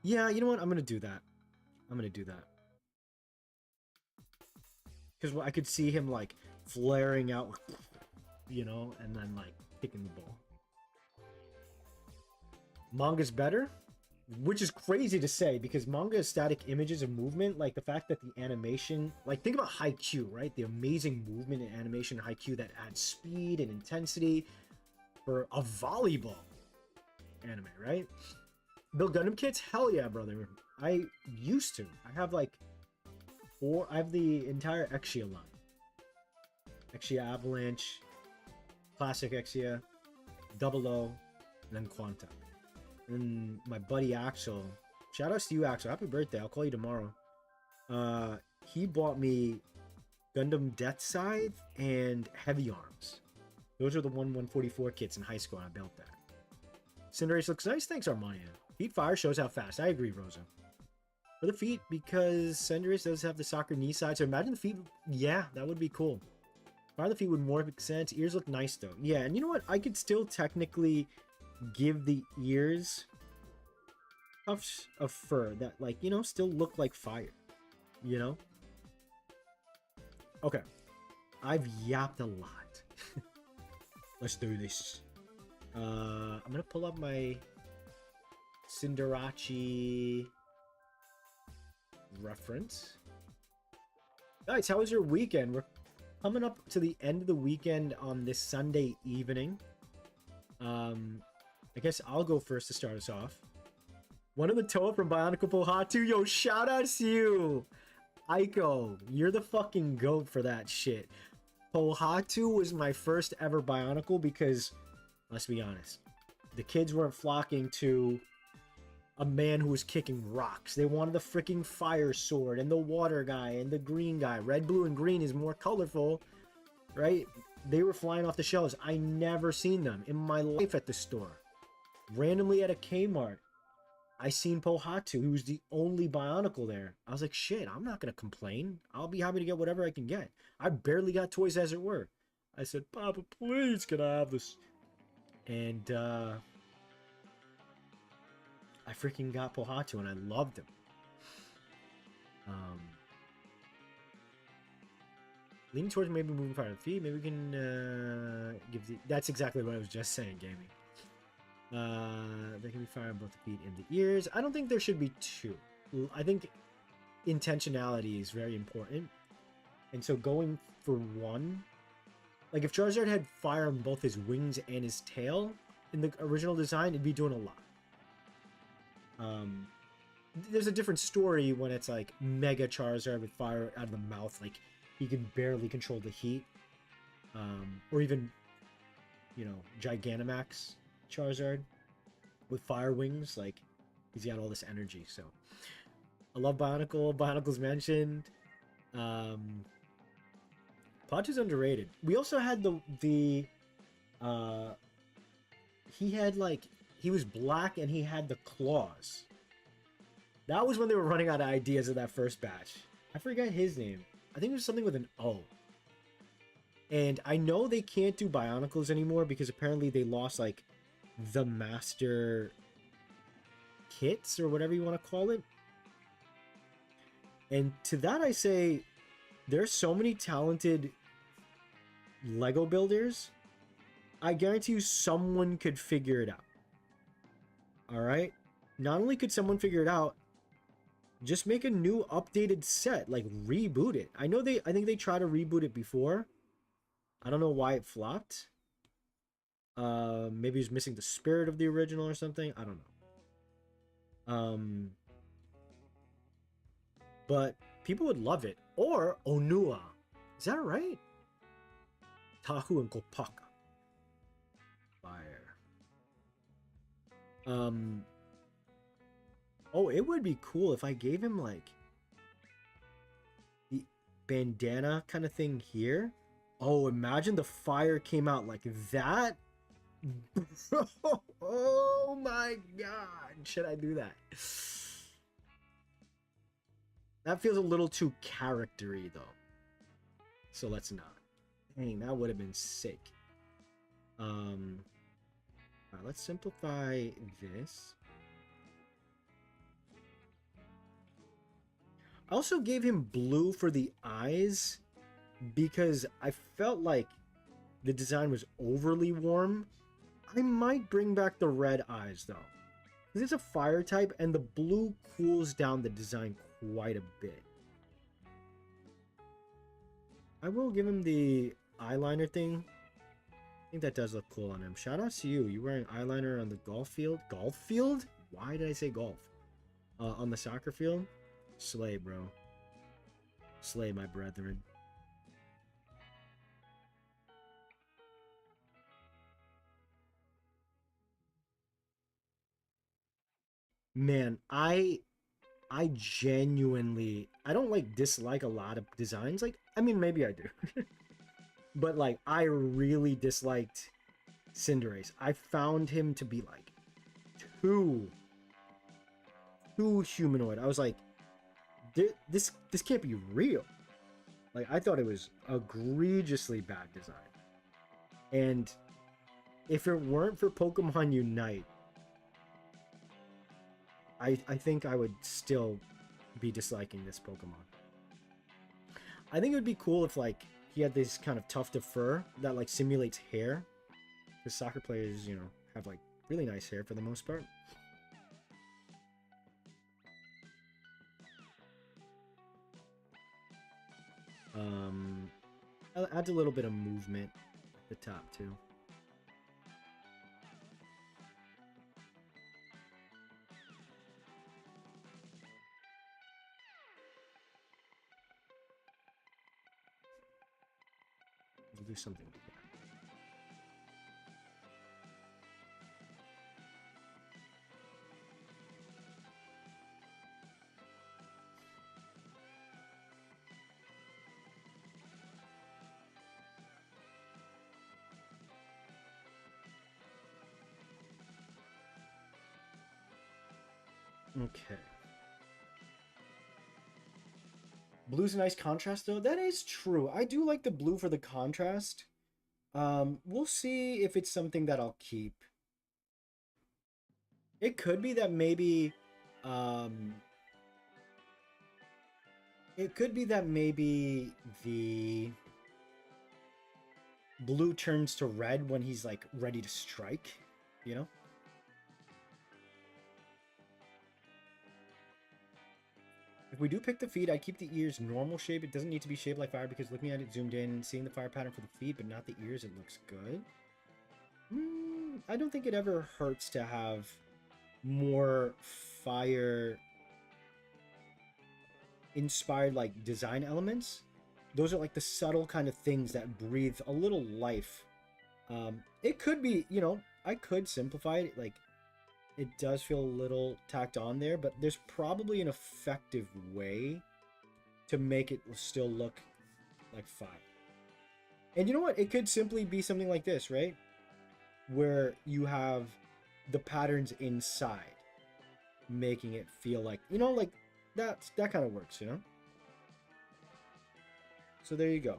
Speaker 1: Yeah, you know what? I'm going to do that. I'm going to do that. Because I could see him, like, flaring out... You know, and then like kicking the ball. Manga's better, which is crazy to say because manga is static images of movement. Like the fact that the animation, like think about Haikyuu, right? The amazing movement and animation in Haikyuu that adds speed and intensity for a volleyball anime, right? Build Gundam kits? Hell yeah, brother. I used to. I have like I have the entire Exia line. Exia Avalanche, Classic Exia, Double O, and then Quanta. And my buddy Axel, shout outs to you, Axel. Happy birthday. I'll call you tomorrow. He bought me Gundam Death Scythe and Heavy Arms. Those are the 144 kits in high school, and I built that. Cinderace looks nice. Thanks, Armania. Feet fire shows how fast. I agree, Rosa. For the feet, because Cinderace does have the soccer knee side, so imagine the feet. Yeah, that would be cool. Fire the feet would more make sense. Ears look nice though. Yeah, and you know what? I could still technically give the ears puffs of fur that, like, you know, still look like fire. You know? Okay. I've yapped a lot. Let's do this. I'm gonna pull up my Cinderace reference. Guys, how was your weekend? We're coming up to the end of the weekend on this Sunday evening. I guess I'll go first to start us off. One of the Toa from Bionicle Pohatu. Yo, shout out to you! Aiko, you're the fucking goat for that shit. Pohatu was my first ever Bionicle because, let's be honest, the kids weren't flocking to a man who was kicking rocks. They wanted the freaking fire sword and the water guy and the green guy. Red, blue, and green is more colorful, right? They were flying off the shelves. I never seen them in my life at the store. Randomly at a Kmart, I seen Pohatu, who was the only Bionicle there. I was like, shit, I'm not going to complain. I'll be happy to get whatever I can get. I barely got toys as it were. I said, Papa, please, can I have this? And, I freaking got Pohatu and I loved him. Leaning towards maybe moving fire to the feet. Maybe we can give the... That's exactly what I was just saying, gaming. There can be fire on both the feet and the ears. I don't think there should be two. I think intentionality is very important. And so going for one... Like if Charizard had fire on both his wings and his tail in the original design, it'd be doing a lot. There's a different story when it's like Mega Charizard with fire out of the mouth, like he can barely control the heat. Or even, Gigantamax Charizard with fire wings. Like, he's got all this energy. So I love Bionicle. Bionicle's mentioned. Pawtu's underrated. We also had he had he was black and he had the claws. That was when they were running out of ideas of that first batch. I forget his name. I think it was something with an O. And I know they can't do Bionicles anymore because apparently they lost the master kits or whatever you want to call it. And to that I say, there's so many talented Lego builders. I guarantee you someone could figure it out. All right? Not only could someone figure it out, just make a new updated set, reboot it. I think they tried to reboot it before. I don't know why it flopped. Maybe he's missing the spirit of the original or something. I don't know. But people would love it. Or Onua. Is that right? Tahu and Kopaka. Fire. Oh, it would be cool if I gave him the bandana kind of thing here. Oh, imagine the fire came out like that. Oh my god. Should I do that? That feels a little too charactery though. So let's not. Dang, that would have been sick. Alright, let's simplify this. I also gave him blue for the eyes because I felt like the design was overly warm. I might bring back the red eyes though, because it's a fire type and the blue cools down the design quite a bit. I will give him the eyeliner thing. I think that does look cool on him. Shout out to you. You wearing eyeliner on the golf field? Golf field? Why did I say golf? On the soccer field? Slay, bro. Slay, my brethren. Man, I genuinely, I don't dislike a lot of designs. I mean, maybe I do. But I really disliked Cinderace. I found him to be too humanoid. I was like, this can't be real. I thought it was egregiously bad design. And if it weren't for Pokemon Unite, I think I would still be disliking this Pokemon. I think it would be cool if he had this kind of tuft of fur that simulates hair. Because soccer players, have really nice hair for the most part. Adds a little bit of movement at the top too. We'll do something like that. Okay. Blue's a nice contrast though. That is true. I do like the blue for the contrast. We'll see if it's something that I'll keep. It could be that maybe the blue turns to red when he's ready to strike, you know? If we do pick the feet, I keep the ears normal shape. It doesn't need to be shaped like fire because looking at it zoomed in, seeing the fire pattern for the feet, but not the ears, it looks good. I don't think it ever hurts to have more fire inspired design elements. Those are like the subtle kind of things that breathe a little life. It could be, you know, I could simplify it. Like, it does feel a little tacked on there, but there's probably an effective way to make it still look like fire. And you know what? It could simply be something like this, right? Where you have the patterns inside, making it feel like, you know, like that kind of works, you know? So there you go.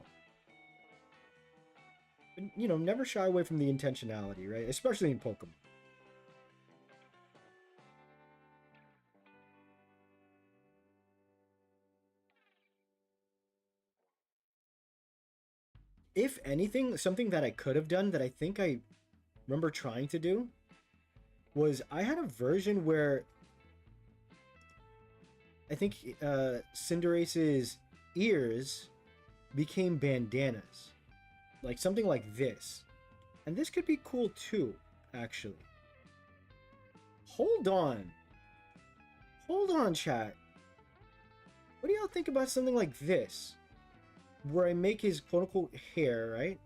Speaker 1: And, you know, never shy away from the intentionality, right? Especially in Pokemon. If anything, something that I could have done that I think I remember trying to do was I had a version where I think Cinderace's ears became bandanas. Like something like this. And this could be cool too, actually. Hold on. Hold on, chat. What do y'all think about something like this? Where I make his quote-unquote hair, right?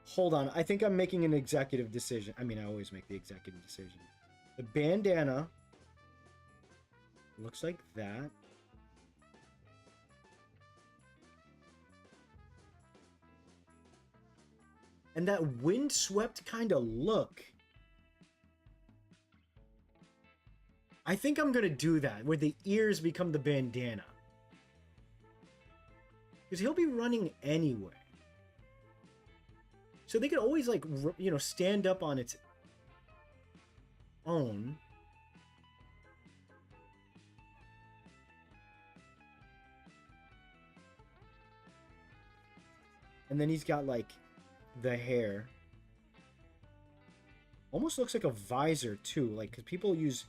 Speaker 1: Hold on. I think I'm making an executive decision. I mean, I always make the executive decision. The bandana looks like that. And that windswept kind of look. I think I'm going to do that, where the ears become the bandana. Because he'll be running anyway. So they could always, like, you know, stand up on its own. And then he's got, like, the hair. Almost looks like a visor, too. Like, because people use,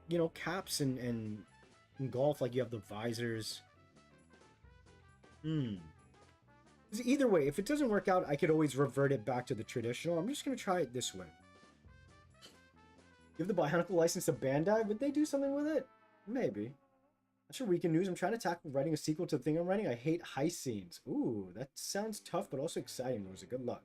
Speaker 1: you know, caps and in golf, like, you have the visors. Either way, if it doesn't work out, I could always revert it back to the traditional. I'm just going to try it this way. Give the Bionicle license to Bandai? Would they do something with it? Maybe. That's your weekend news. I'm trying to tackle writing a sequel to the thing I'm writing. I hate heist scenes. Ooh, that sounds tough, but also exciting, Rosa. Good luck.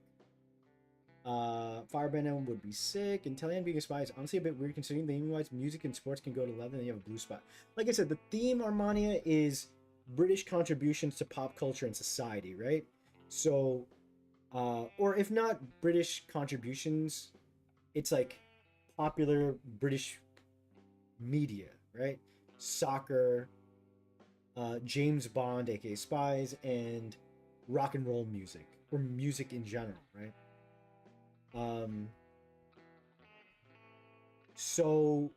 Speaker 1: Fireband would be sick. Intellian being a spy is honestly a bit weird considering the theme-wise music and sports can go to 11 and you have a blue spot. Like I said, the theme, Armania, is British contributions to pop culture and society, right? So, or if not British contributions, it's like popular British media, right? Soccer, James Bond, aka Spies, and rock and roll music, or music in general, right? So,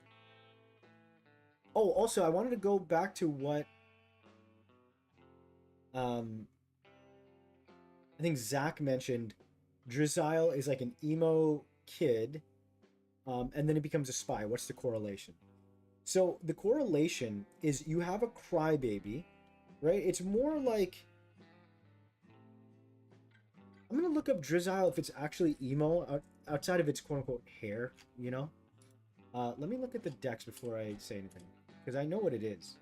Speaker 1: oh, also I wanted to go back to what I think Zach mentioned. Drizzile is like an emo kid, and then he becomes a spy. What's the correlation? So the correlation is you have a crybaby, right? It's more like, I'm gonna look up Drizzile if it's actually emo outside of its quote-unquote hair, you know? Let me look at the dex before I say anything, because I know what it is.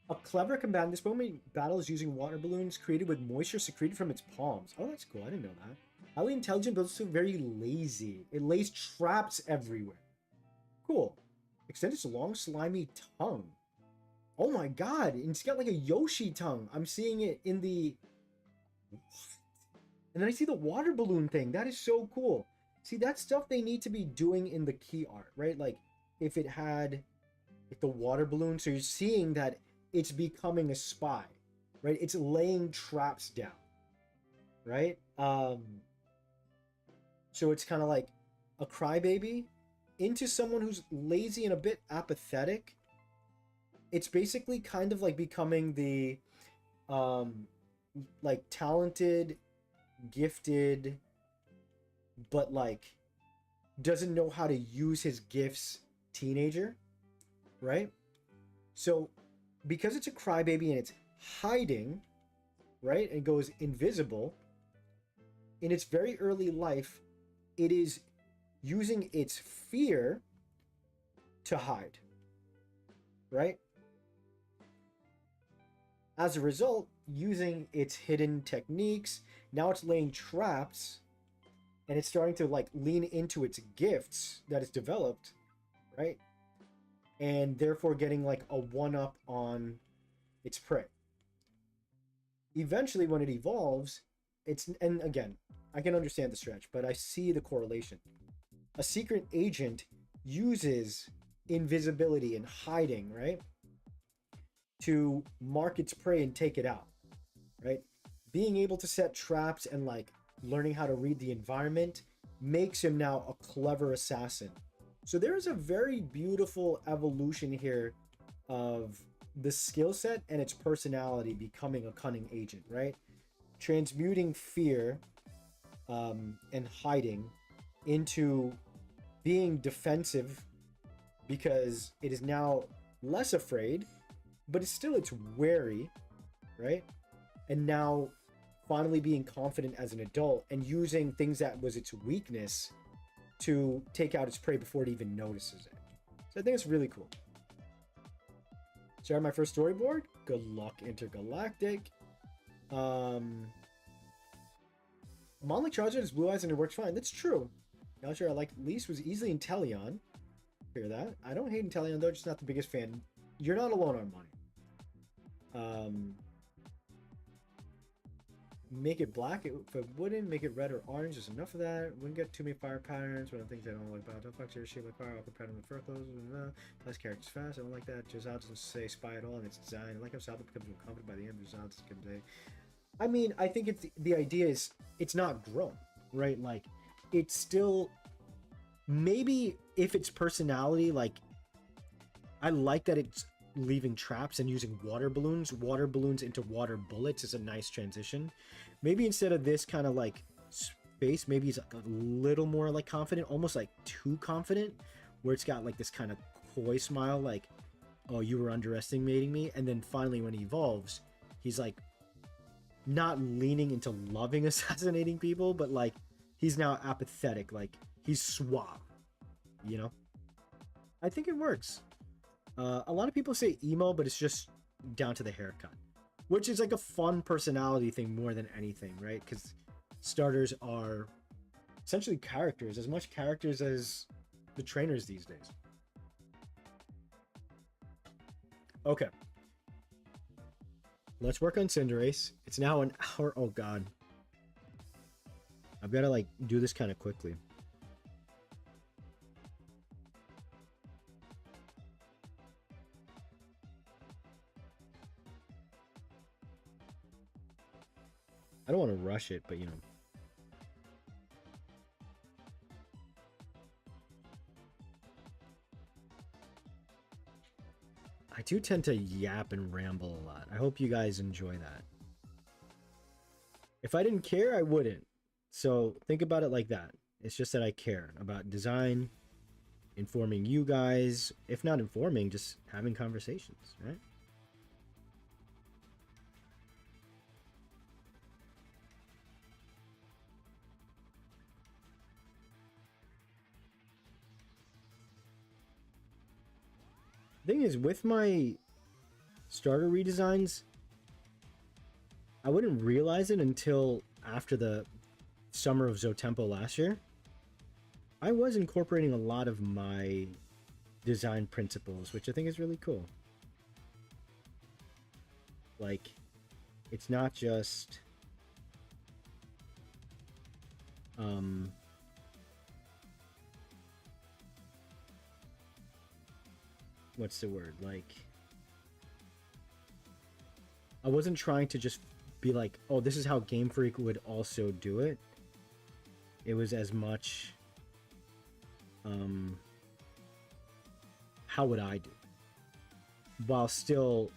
Speaker 1: A clever combatant. This Pokemon battles using water balloons created with moisture secreted from its palms. Oh, that's cool. I didn't know that. Highly intelligent, but also very lazy. It lays traps everywhere. Cool. Extend its long, slimy tongue. Oh my god. It's got like a Yoshi tongue. I'm seeing it in the... And then I see the water balloon thing. That is so cool. See, that's stuff they need to be doing in the key art, right? Like, if it had like the water balloon, so you're seeing that it's becoming a spy, right? It's laying traps down, right? So it's kind of like a crybaby into someone who's lazy and a bit apathetic. It's basically kind of like becoming the like talented, gifted, but like doesn't know how to use his gifts teenager, right? So because it's a crybaby and it's hiding, right, and goes invisible, in its very early life, it is using its fear to hide, right? As a result, using its hidden techniques, now it's laying traps and it's starting to like lean into its gifts that it's developed, right? And therefore getting like a one-up on its prey. Eventually, when it evolves, and again, I can understand the stretch, but I see the correlation. A secret agent uses invisibility and hiding, right, to mark its prey and take it out, right? Being able to set traps and like learning how to read the environment makes him now a clever assassin. So there is a very beautiful evolution here of the skill set and its personality becoming a cunning agent, right? Transmuting fear and hiding into being defensive because it is now less afraid, but it's wary, right? And now finally being confident as an adult and using things that was its weakness to take out its prey before it even notices it. So I think it's really cool. Share my first storyboard. Good luck, Intergalactic. Monlik Charizard has blue eyes and it works fine. That's true. Galaxy I like least was easily Inteleon. Hear that? I don't hate Inteleon though, just not the biggest fan. You're not alone on mine. Make it black if it wouldn't. Make it red or orange. There's enough of that. Wouldn't get too many fire patterns. But I think they don't like about. Don't fuck your shape like fire. Upper pattern with fur clothes. Less characters fast. I don't like that. Jazal doesn't say spy at all in its design. I like how Salva becomes more confident by the end. Jazal doesn't say. I mean, I think it's the idea is it's not grown, right? Like it's still maybe if its personality, like I like that it's leaving traps and using water balloons into water bullets is a nice transition. Maybe instead of this kind of like space, maybe he's like a little more like confident, almost like too confident, where it's got like this kind of coy smile, like, oh, you were underestimating me. And then finally when he evolves, he's like not leaning into loving assassinating people, but like he's now apathetic, like he's suave, you know? I think it works. A lot of people say emo, but it's just down to the haircut, which is like a fun personality thing more than anything, right? Because starters are essentially characters, as much characters as the trainers these days. Okay. Let's work on Cinderace. It's now an hour. Oh, God. I've got to, like, do this kind of quickly. I don't want to rush it, but, you know. I do tend to yap and ramble a lot. I hope you guys enjoy that. If I didn't care, I wouldn't. So think about it like that. It's just that I care about design, informing you guys. If not informing, just having conversations, right? Thing is, with my starter redesigns, I wouldn't realize it until after the summer of Zotempo last year. I was incorporating a lot of my design principles, which I think is really cool. Like, it's not just what's the word? Like, I wasn't trying to just be like, oh, this is how Game Freak would also do it. It was as much, how would I do it? While still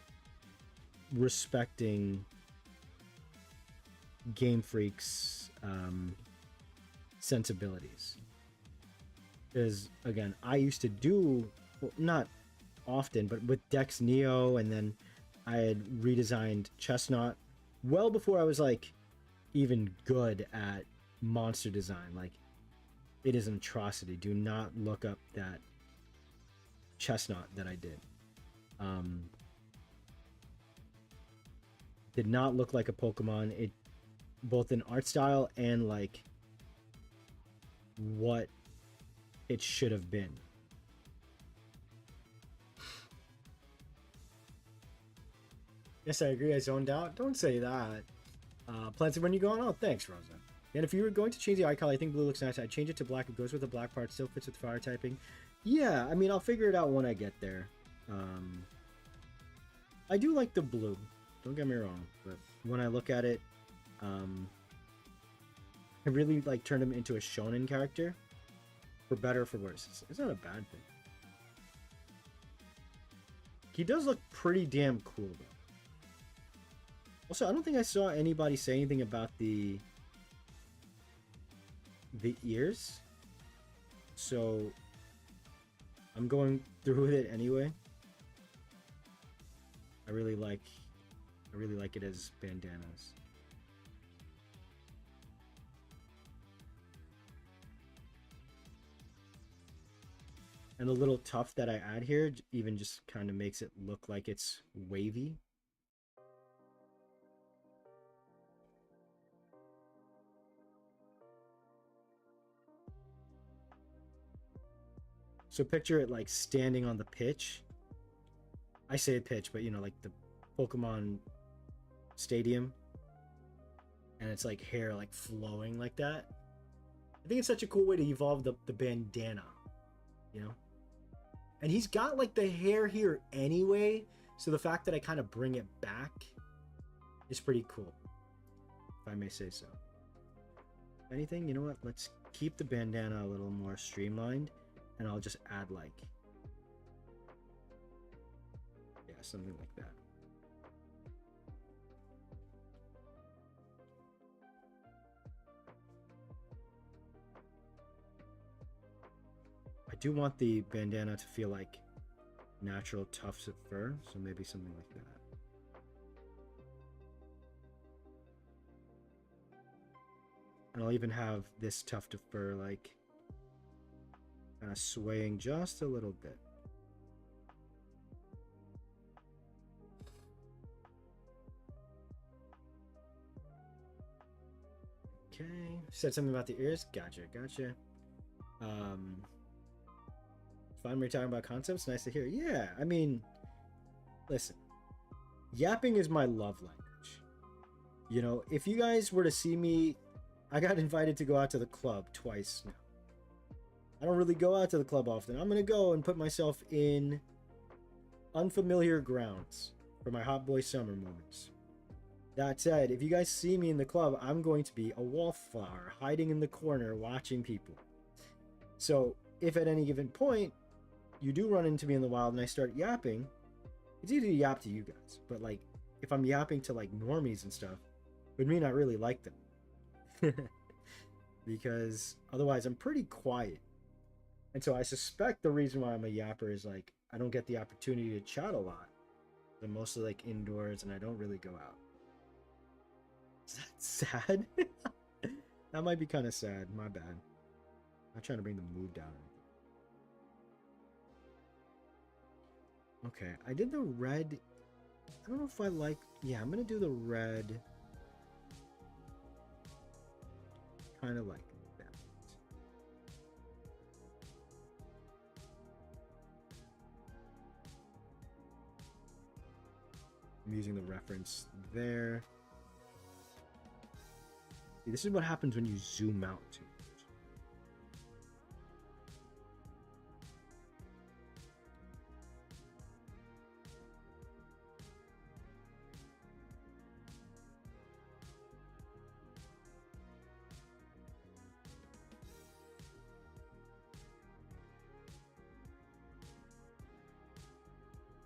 Speaker 1: respecting Game Freak's sensibilities. Because, again, I used to do, well, not often, but with Dex Neo, and then I had redesigned Chestnut well before I was like even good at monster design. Like It is an atrocity. Do not look up that chestnut that I did. Did not look like a Pokemon. It both in art style and like what it should have been. Yes, I agree. I zoned out. Don't say that. Plants when you going? Oh, thanks, Rosa. And if you were going to change the eye color, I think blue looks nice. I'd change it to black. It goes with the black part. Still fits with fire typing. Yeah, I mean, I'll figure it out when I get there. I do like the blue. Don't get me wrong. But when I look at it, I really like turned him into a shonen character. For better or for worse. It's not a bad thing. He does look pretty damn cool, though. Also, I don't think I saw anybody say anything about the ears. So I'm going through with it anyway. I really like it as bandanas. And the little tuft that I add here even just kind of makes it look like it's wavy. So picture it like standing on the pitch. I say pitch, but you know, like the Pokemon stadium. And it's like hair like flowing like that. I think it's such a cool way to evolve the bandana, you know? And he's got like the hair here anyway. So the fact that I kind of bring it back is pretty cool, if I may say so. If anything, you know what? Let's keep the bandana a little more streamlined. And I'll just add like, yeah, something like that. I do want the bandana to feel like natural tufts of fur, so maybe something like that. And I'll even have this tuft of fur like kind of swaying just a little bit. Okay, said something about the ears. Gotcha. Fun we're talking about concepts. Nice to hear. Yeah, I mean, listen, yapping is my love language. You know, if you guys were to see me, I got invited to go out to the club twice now. I don't really go out to the club often. I'm going to go and put myself in unfamiliar grounds for my hot boy summer moments. That said, if you guys see me in the club, I'm going to be a wallflower hiding in the corner watching people. So if at any given point you do run into me in the wild and I start yapping, it's easy to yap to you guys. But like if I'm yapping to like normies and stuff, it would mean I really like them. Because otherwise I'm pretty quiet. And so I suspect the reason why I'm a yapper is like I don't get the opportunity to chat a lot. I'm mostly like indoors and I don't really go out. Is that sad? That might be kind of sad. My bad. I'm not trying to bring the mood down. Okay, I did the red. I don't know if I like. Yeah, I'm gonna do the red. Kind of like that. I'm using the reference there. See, this is what happens when you zoom out too much.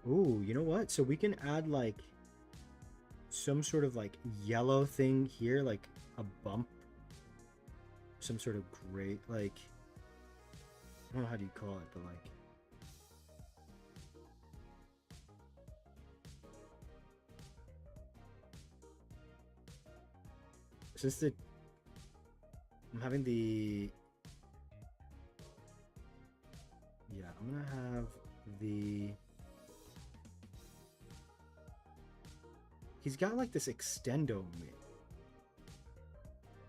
Speaker 1: Ooh, you know what? So we can add like some sort of like yellow thing here, like a bump, some sort of gray, like I don't know how do you call it, but like since I'm having the have the... He's got like this extendo mitt.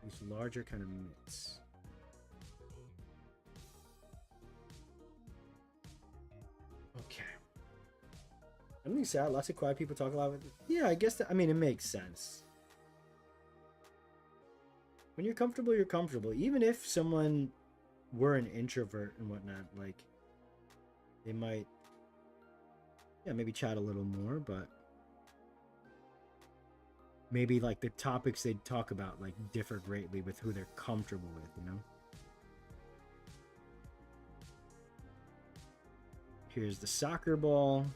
Speaker 1: These larger kind of mitts. Okay. I'm really sad. Lots of quiet people talk a lot. Yeah, I guess that, I mean, it makes sense. When you're comfortable, you're comfortable. Even if someone were an introvert and whatnot, like, they might, yeah, maybe chat a little more, but maybe like the topics they talk about like differ greatly with who they're comfortable with, you know? Here's the soccer ball.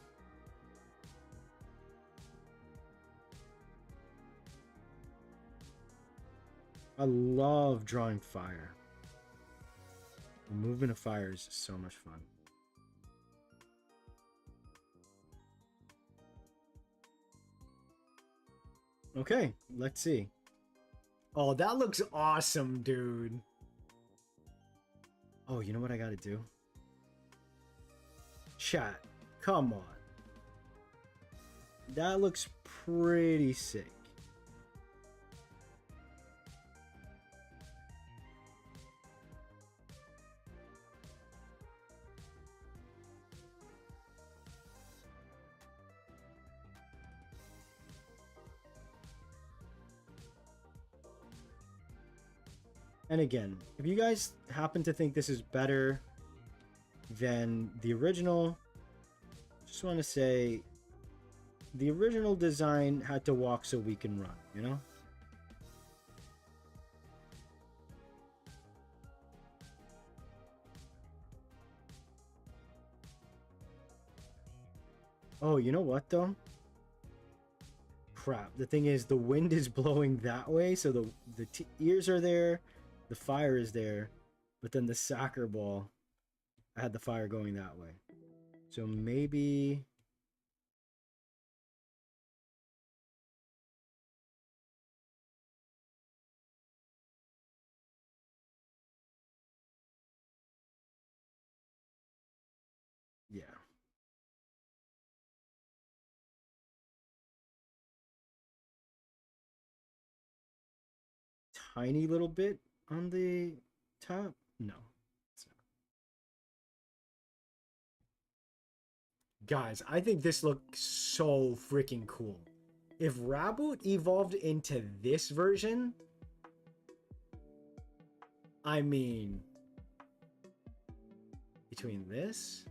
Speaker 1: I love drawing fire. The movement of fire is so much fun. Okay, let's see. Oh, that looks awesome, dude. Oh, you know what I gotta do? Chat, come on. That looks pretty sick. And again, if you guys happen to think this is better than the original, just want to say the original design had to walk so we can run, you know? Oh, you know what though? Crap. The thing is, the wind is blowing that way, so the ears are there, the fire is there, but then the soccer ball, I had the fire going that way. So maybe... yeah. Tiny little bit on the top? No. It's not. Guys, I think this looks so freaking cool. If Raboot evolved into this version, I mean, between this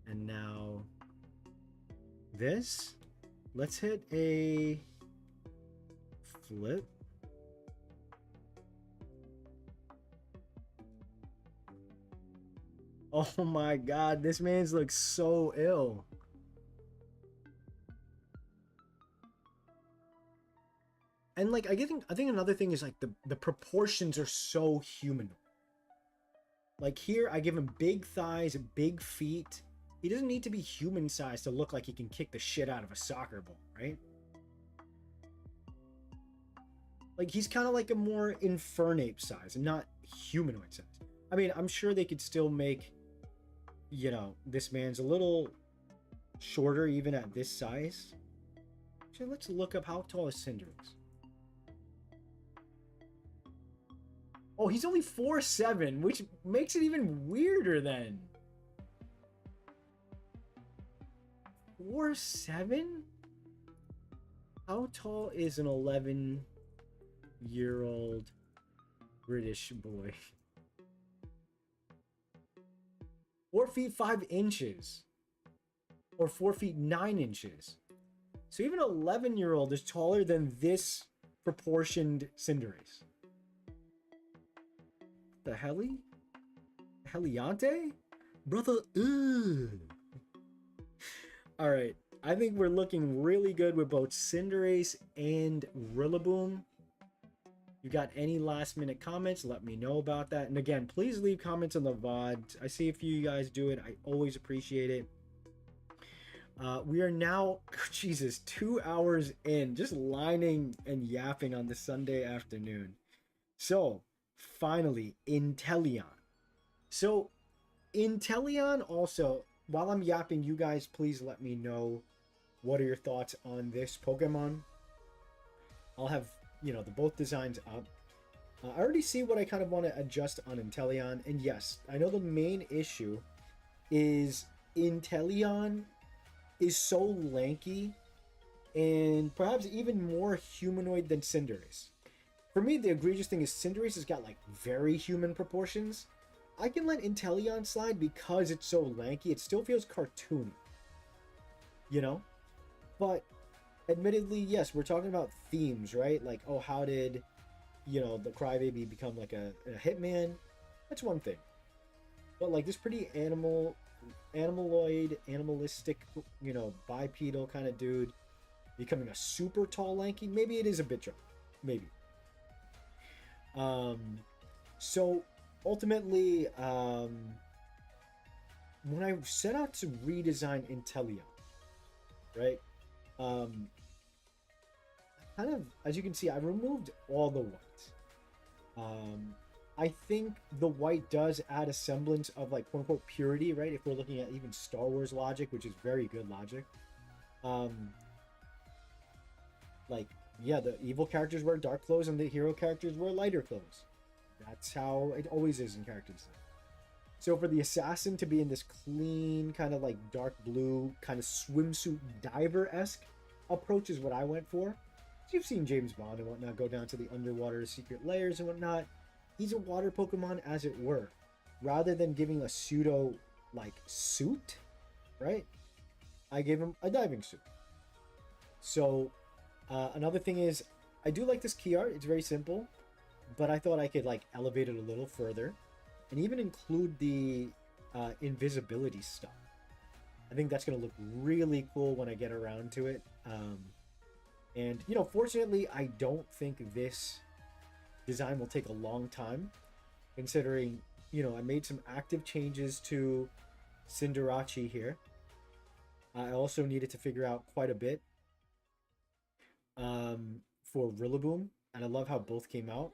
Speaker 1: and now this, let's hit a flip. Oh my god, this man's looks so ill. And like I think another thing is like the proportions are so humanoid. Like here I give him big thighs, big feet. He doesn't need to be human sized to look like he can kick the shit out of a soccer ball, right? Like he's kind of like a more infernape size and not humanoid size. I mean, I'm sure they could still make, you know, this man's a little shorter even at this size. So let's look up how tall is Cinderace. Oh, he's only 4'7", which makes it even weirder then. 4'7"? How tall is an 11-year-old British boy? 4 feet 5 inches. Or 4 feet 9 inches. So even an 11-year-old is taller than this proportioned Cinderace. The heli? Heliante? Brother, ugh. Alright, I think we're looking really good with both Cinderace and Rillaboom. You got any last minute comments? Let me know about that. And again, please leave comments on the VOD. I see a few of you guys do it. I always appreciate it. We are now, Jesus, 2 hours in, just lining and yapping on the Sunday afternoon. So, finally, Inteleon. So, Inteleon also, while I'm yapping, you guys please let me know what are your thoughts on this Pokemon. I'll have, the both designs up. I already see what I kind of want to adjust on Inteleon. And yes, I know the main issue is Inteleon is so lanky and perhaps even more humanoid than Cinderace. For me, the egregious thing is Cinderace has got like very human proportions. I can let Inteleon slide because it's so lanky. It still feels cartoony, But admittedly, yes, we're talking about themes, right? Like, oh, how did, the Crybaby become like a hitman? That's one thing. But like this pretty animalistic, bipedal kind of dude becoming a super tall lanky, maybe it is a bit jump. Maybe. So ultimately, when I set out to redesign Inteleon, right? Kind of, as you can see, I removed all the whites. I think the white does add a semblance of like quote unquote purity, right? If we're looking at even Star Wars logic, which is very good logic. Like, yeah, the evil characters wear dark clothes and the hero characters wear lighter clothes. That's how it always is in character design. So for the assassin to be in this clean, kind of like dark blue, kind of swimsuit diver-esque approach is what I went for. So you've seen James Bond and whatnot go down to the underwater secret layers and whatnot. He's a water Pokemon as it were. Rather than giving a pseudo, like, suit, right? I gave him a diving suit. So, another thing is, I do like this key art. It's very simple. But I thought I could, like, elevate it a little further. And even include the invisibility stuff. I think that's going to look really cool when I get around to it. And, fortunately, I don't think this design will take a long time. Considering, I made some active changes to Cinderace here. I also needed to figure out quite a bit for Rillaboom. And I love how both came out.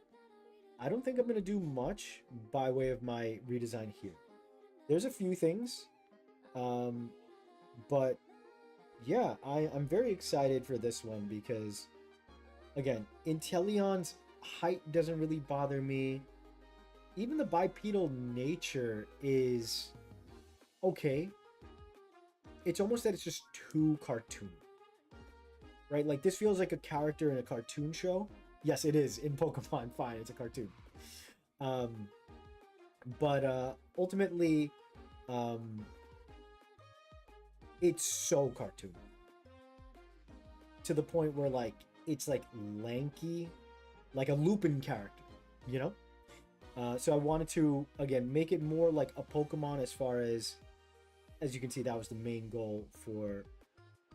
Speaker 1: I don't think I'm going to do much by way of my redesign here. There's a few things. But yeah, I'm very excited for this one because, again, Inteleon's height doesn't really bother me. Even the bipedal nature is okay. It's almost that it's just too cartoon. Right? Like, this feels like a character in a cartoon show. Yes, it is. In Pokemon, fine, it's a cartoon. But ultimately, it's so cartoon. To the point where, like, it's, like, lanky. Like a Lupin character, So I wanted to, again, make it more like a Pokemon as far as you can see, that was the main goal for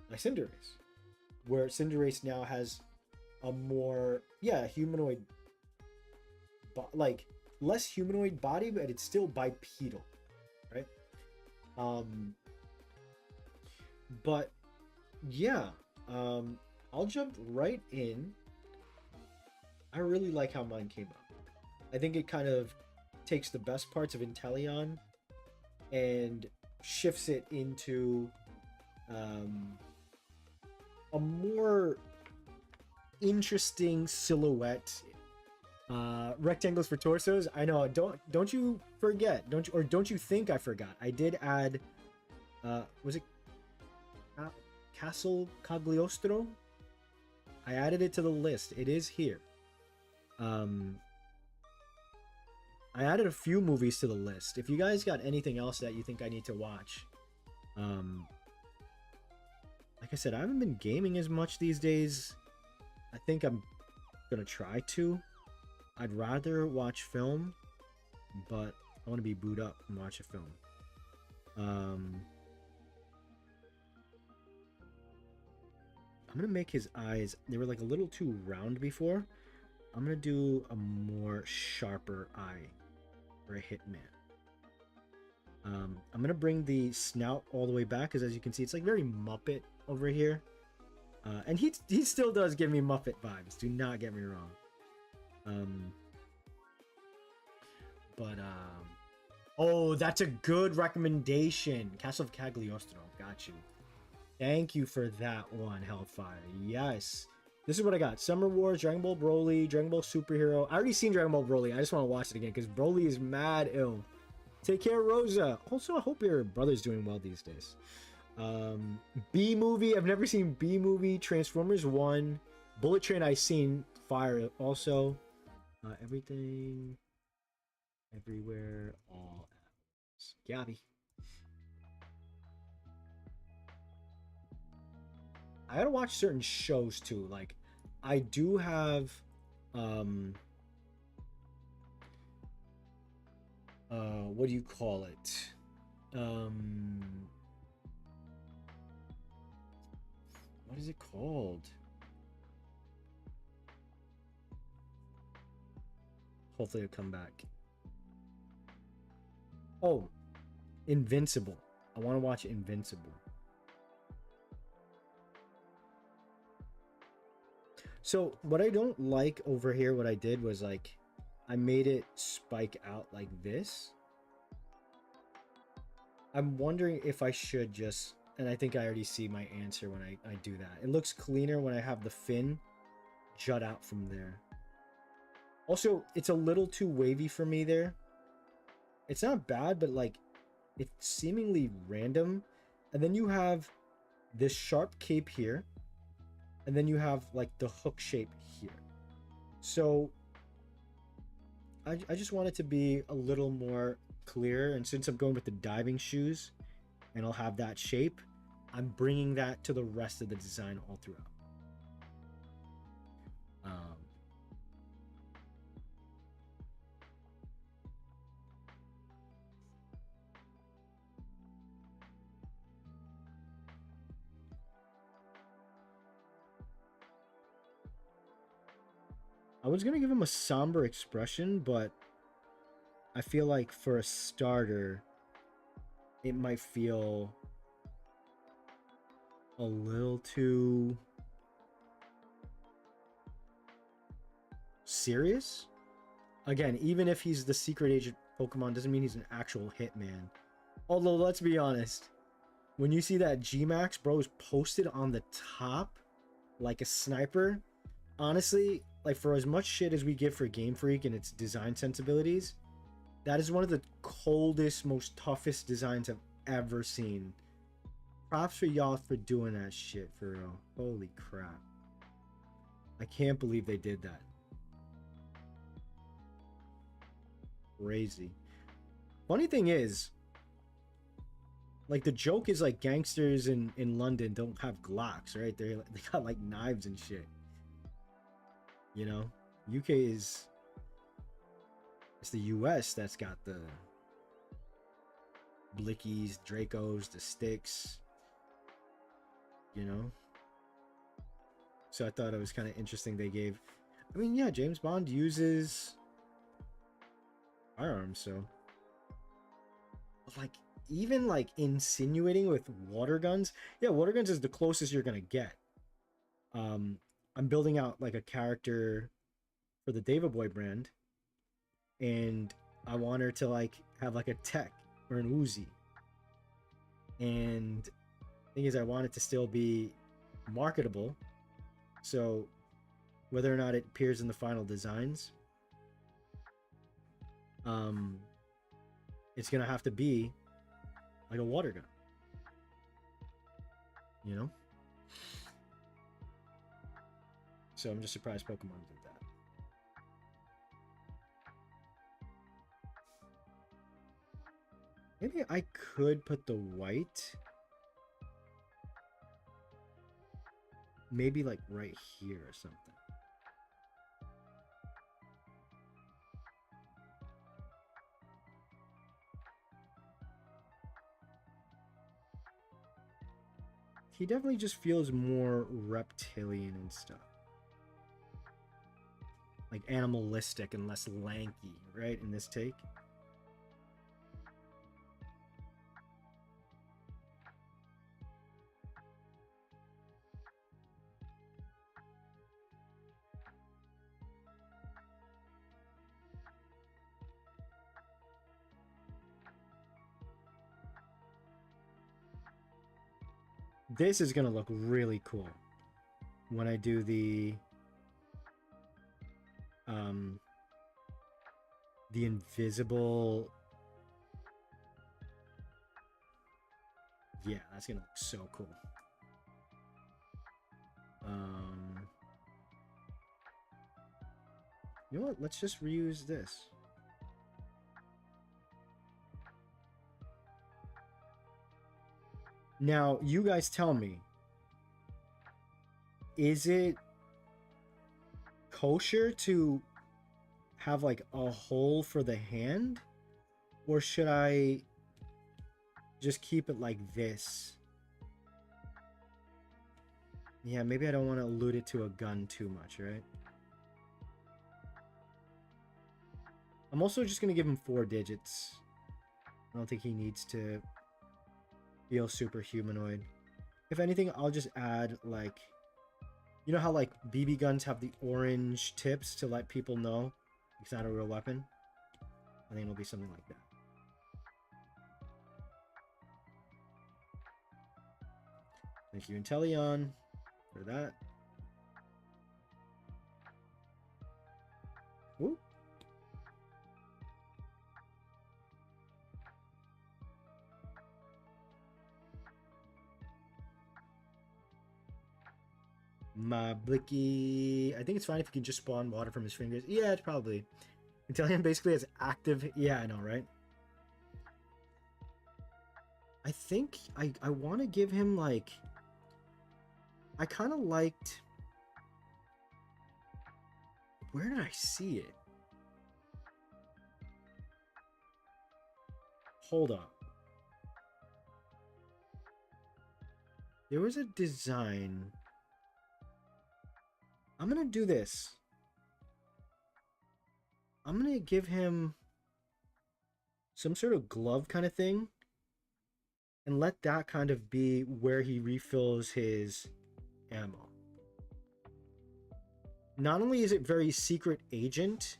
Speaker 1: my Cinderace. Where Cinderace now has a more, humanoid, like, less humanoid body, but it's still bipedal, right? But, yeah, I'll jump right in. I really like how mine came up. I think it kind of takes the best parts of Inteleon and shifts it into a more interesting silhouette. Rectangles for torsos. I know. Don't you forget? Don't you think I forgot? I did add. Was it Castle Cagliostro? I added it to the list. It is here. I added a few movies to the list. If you guys got anything else that you think I need to watch, like I said, I haven't been gaming as much these days. I think I'm gonna try to. I'd rather watch film, but I want to be booed up and watch a film. I'm gonna make his eyes. They were like a little too round before. I'm gonna do a more sharper eye for a hitman. I'm gonna bring the snout all the way back because, as you can see, it's like very Muppet over here. And he still does give me Muppet vibes. Do not get me wrong. But Oh, that's a good recommendation. Castle of Cagliostro. Got you. Thank you for that one, Hellfire. Yes. This is what I got. Summer Wars, Dragon Ball Broly, Dragon Ball Superhero. I already seen Dragon Ball Broly. I just want to watch it again because Broly is mad ill. Take care, Rosa. Also, I hope your brother's doing well these days. B movie. I've never seen B movie. Transformers 1. Bullet Train I've seen. Fire also. Everything. Everywhere. All at once. Gabby. I gotta watch certain shows too. Like, I do have, what do you call it? What is it called? Hopefully it'll come back. Oh, Invincible. I want to watch Invincible. So what I don't like over here, what I did was like, I made it spike out like this. I'm wondering if I should just, and I think I already see my answer when I do that. It looks cleaner when I have the fin jut out from there. Also, it's a little too wavy for me there. It's not bad, but like, it's seemingly random. And then you have this sharp cape here. And then you have like the hook shape here. So I just want it to be a little more clear. And since I'm going with the diving shoes and I'll have that shape, I'm bringing that to the rest of the design all throughout. I was going to give him a somber expression, but I feel like for a starter, it might feel a little too serious. Again, even if he's the secret agent Pokemon, doesn't mean he's an actual hitman. Although, let's be honest, when you see that G-Max, bro, is posted on the top like a sniper, honestly, like for as much shit as we give for Game Freak and its design sensibilities, that is one of the coldest, most toughest designs I've ever seen. Props for y'all for doing that shit, for real. Holy crap. I can't believe they did that. Crazy. Funny thing is, like, the joke is like gangsters in London don't have Glocks, right? They got like knives and shit. You know, UK is, it's the US that's got the Blickies, Dracos, the sticks, you know. So I thought it was kind of interesting they gave, I mean, yeah, James Bond uses firearms, so, but like, even like insinuating with water guns, yeah, water guns is the closest you're gonna get. I'm building out like a character for the David Boy brand, and I want her to like have like a tech or an Uzi. And the thing is, I want it to still be marketable. So whether or not it appears in the final designs, it's gonna have to be like a water gun, you know. So I'm just surprised Pokemon did that. Maybe I could put the white, maybe like right here or something. He definitely just feels more reptilian and stuff. Like animalistic and less lanky, right? In this take. This is gonna look really cool when I do the invisible. Yeah, that's gonna look so cool. You know what? Let's just reuse this. Now, you guys tell me, is it kosher to have like a hole for the hand? Or should I just keep it like this? Yeah, maybe I don't want to allude it to a gun too much, right? I'm also just going to give him 4 digits. I don't think he needs to feel super humanoid. If anything, I'll just add like... You know how like BB guns have the orange tips to let people know it's not a real weapon? I think it'll be something like that. Thank you, Intellion, for that. Ooh. My blicky. I think it's fine if you can just spawn water from his fingers. Yeah, it's probably. Intellion basically has active. Yeah, I know, right? I think I want to give him like. I kind of liked. Where did I see it? Hold up. There was a design. I'm gonna do this. I'm gonna give him some sort of glove kind of thing and let that kind of be where he refills his ammo. Not only is it very secret agent,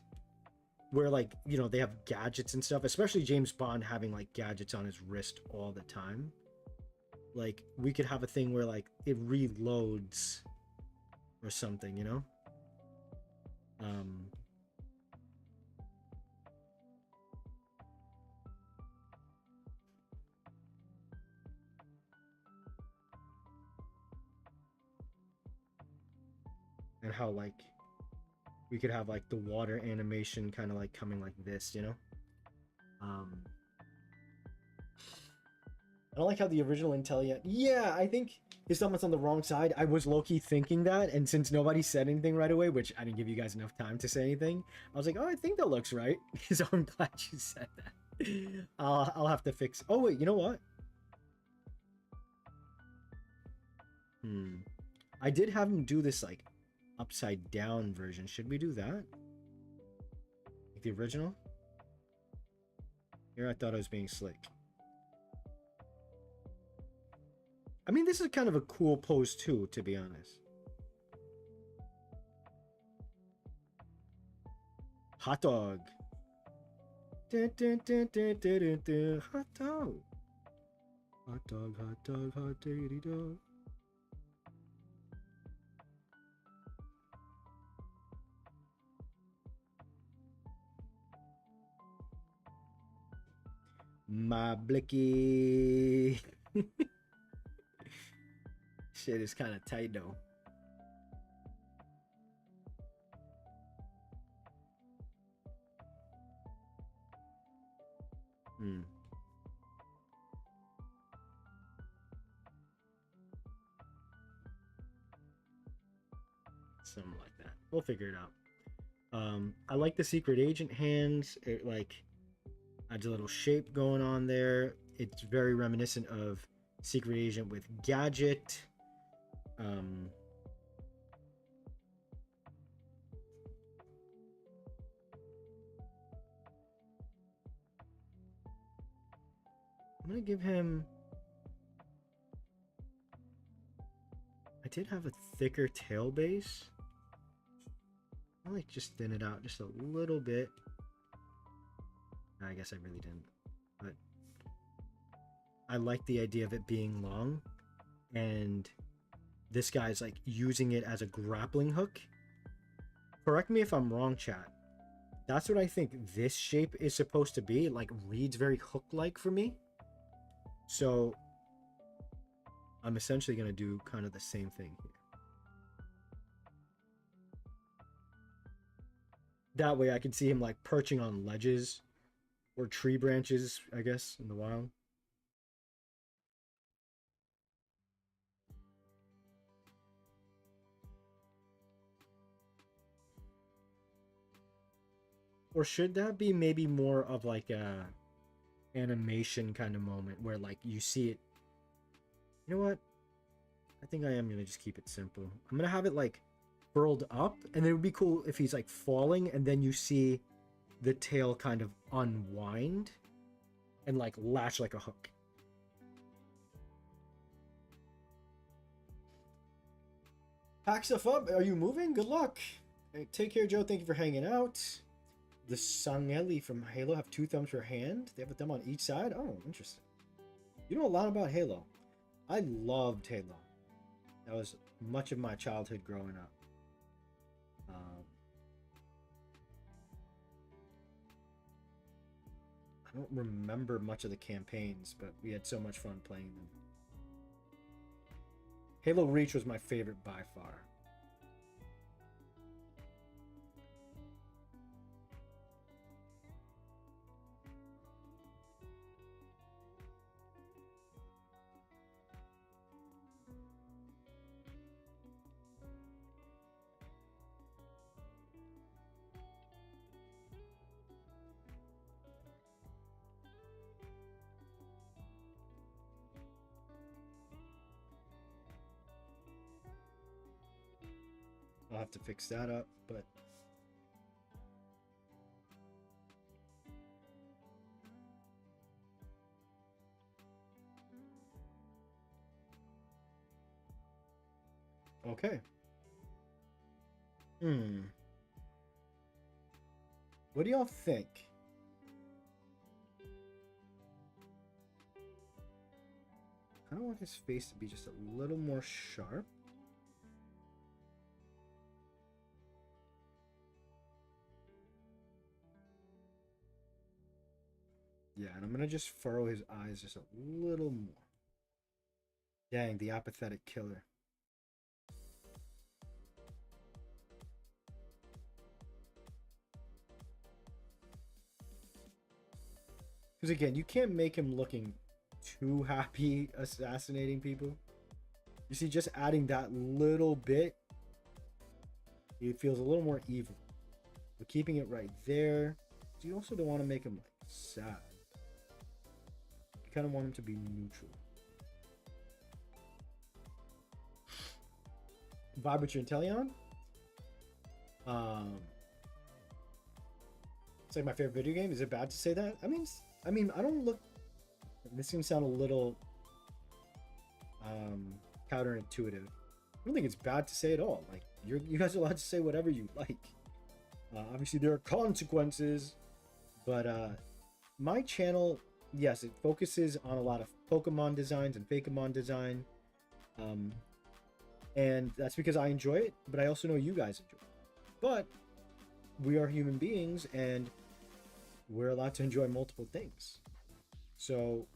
Speaker 1: where like, you know, they have gadgets and stuff, especially James Bond having like gadgets on his wrist all the time. Like, we could have a thing where like it reloads or something, you know? And how like we could have like the water animation kind of like coming like this, you know? I don't like how the original Intellion. Yeah, I think his thumb's on the wrong side. I was low-key thinking that, and since nobody said anything right away, which I didn't give you guys enough time to say anything, I was like, oh, I think that looks right. So I'm glad you said that. I'll have to fix. Oh wait, you know what? I did have him do this like upside down version. Should we do that? Like the original? Here I thought I was being slick. I mean, this is kind of a cool pose too, to be honest. Hot dog. Dun, dun, dun, dun, dun, dun, dun. Hot dog. Hot dog, hot dog, hot diggity dog. My blicky. Shit is kind of tight though. Something like that. We'll figure it out. I like the secret agent hands. It like adds a little shape going on there. It's very reminiscent of secret agent with gadget. I'm gonna give him. I did have a thicker tail base. I like just thin it out just a little bit. I guess I really didn't, but I like the idea of it being long. and this guy's like using it as a grappling hook. Correct me if I'm wrong, chat. That's what I think this shape is supposed to be. It like reads very hook-like for me. So I'm essentially going to do kind of the same thing here. That way I can see him like perching on ledges or tree branches, I guess, in the wild. Or should that be maybe more of like a animation kind of moment where like you see it? You know what? I think I am going to just keep it simple. I'm going to have it like furled up, and it would be cool if he's like falling and then you see the tail kind of unwind and like latch like a hook. Pack stuff up. Are you moving? Good luck. Hey, take care, Joe. Thank you for hanging out. The Sangeli from Halo have 2 thumbs per hand. They have a thumb on each side. Oh, interesting. You know a lot about Halo. I loved Halo. That was much of my childhood growing up. I don't remember much of the campaigns, but we had so much fun playing them. Halo Reach was my favorite by far. I'll have to fix that up, but okay. What do y'all think? I kind of want his face to be just a little more sharp. Yeah, and I'm going to just furrow his eyes just a little more. Dang, the apathetic killer. Because again, you can't make him looking too happy assassinating people. You see, just adding that little bit, it feels a little more evil. But keeping it right there, you also don't want to make him like sad. You kind of want him to be neutral. Vibe with your Intellion. It's like my favorite video game. Is it bad to say that? I mean, I don't look. This is gonna sound a little counterintuitive. I don't think it's bad to say it all. Like you guys are allowed to say whatever you like. Obviously, there are consequences, but my channel, yes, it focuses on a lot of Pokemon designs and Fakemon design, and that's because I enjoy it. But I also know you guys enjoy it. But we are human beings, and we're allowed to enjoy multiple things. So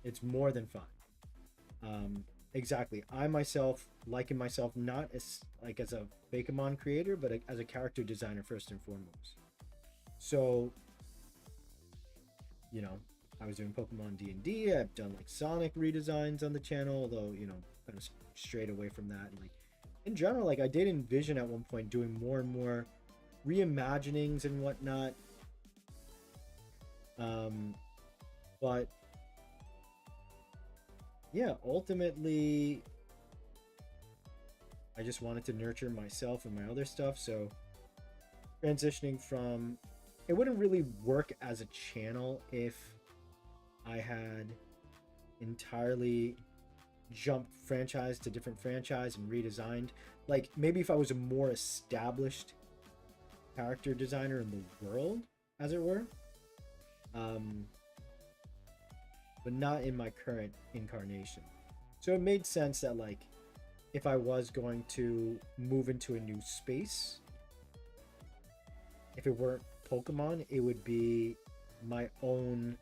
Speaker 1: it's more than fun. Exactly. I myself liken myself not as like as a Fakemon creator, but as a character designer first and foremost. So, you know, I was doing Pokemon D&D. I've done like Sonic redesigns on the channel, although, you know, kind of strayed away from that. And like in general, like I did envision at one point doing more and more reimaginings and whatnot. But yeah, ultimately I just wanted to nurture myself and my other stuff. So transitioning from, it wouldn't really work as a channel if I had entirely jumped franchise to different franchise and redesigned. Like maybe if I was a more established character designer in the world, as it were, but not in my current incarnation. So it made sense that like if I was going to move into a new space, if it weren't Pokemon, it would be my own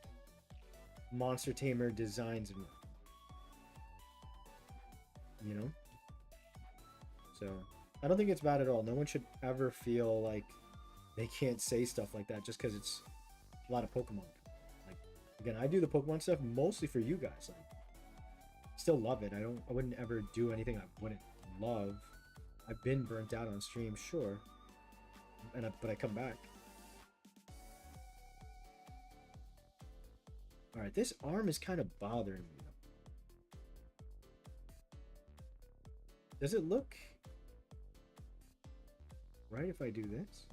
Speaker 1: Monster Tamer designs, you know? So I don't think it's bad at all. No one should ever feel like they can't say stuff like that just because it's a lot of Pokemon. Like, again, I do the Pokemon stuff mostly for you guys. Like, still love it. I wouldn't ever do anything I wouldn't love. I've been burnt out on stream, sure, but I come back. All right, this arm is kind of bothering me. Does it look right if I do this?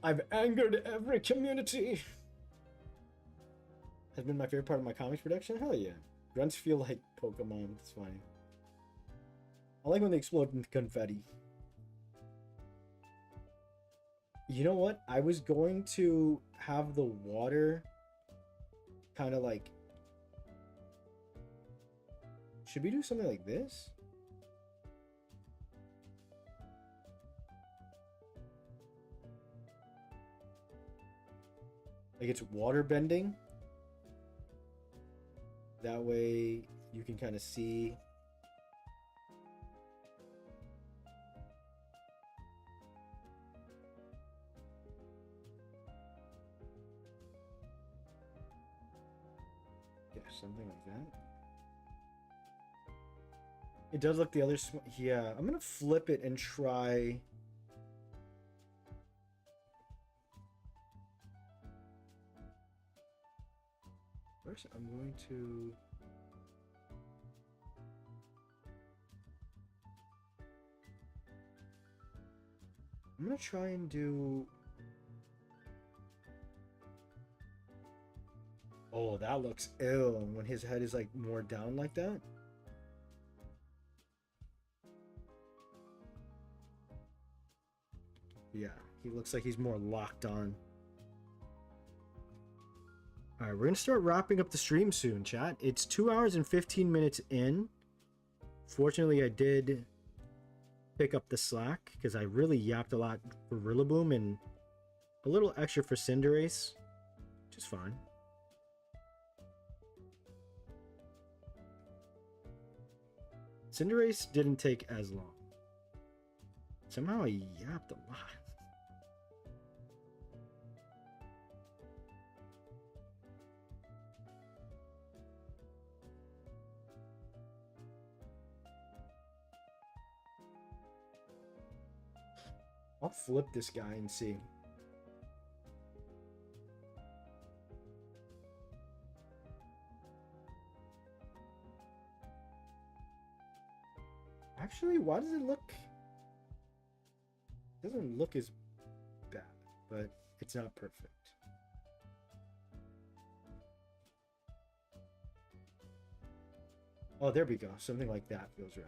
Speaker 1: I've angered every community. Has been my favorite part of my comics production. Hell yeah. Grunts feel like Pokemon. It's funny. I like when they explode in confetti. You know what? I was going to have the water kind of like... Should we do something like this? Like it's water bending. That way you can kind of see. Yeah, something like that. It does look the other... Yeah, I'm going to flip it and try... First, I'm going to... I'm going to try and do... Oh, that looks ill when his head is like more down like that. Yeah, he looks like he's more locked on. All right, we're going to start wrapping up the stream soon, chat. It's 2 hours and 15 minutes in. Fortunately, I did pick up the slack because I really yapped a lot for Rillaboom and a little extra for Cinderace, which is fine. Cinderace didn't take as long. Somehow I yapped a lot. I'll flip this guy and see. Actually, why does it look... It doesn't look as bad, but it's not perfect. Oh, there we go. Something like that feels right.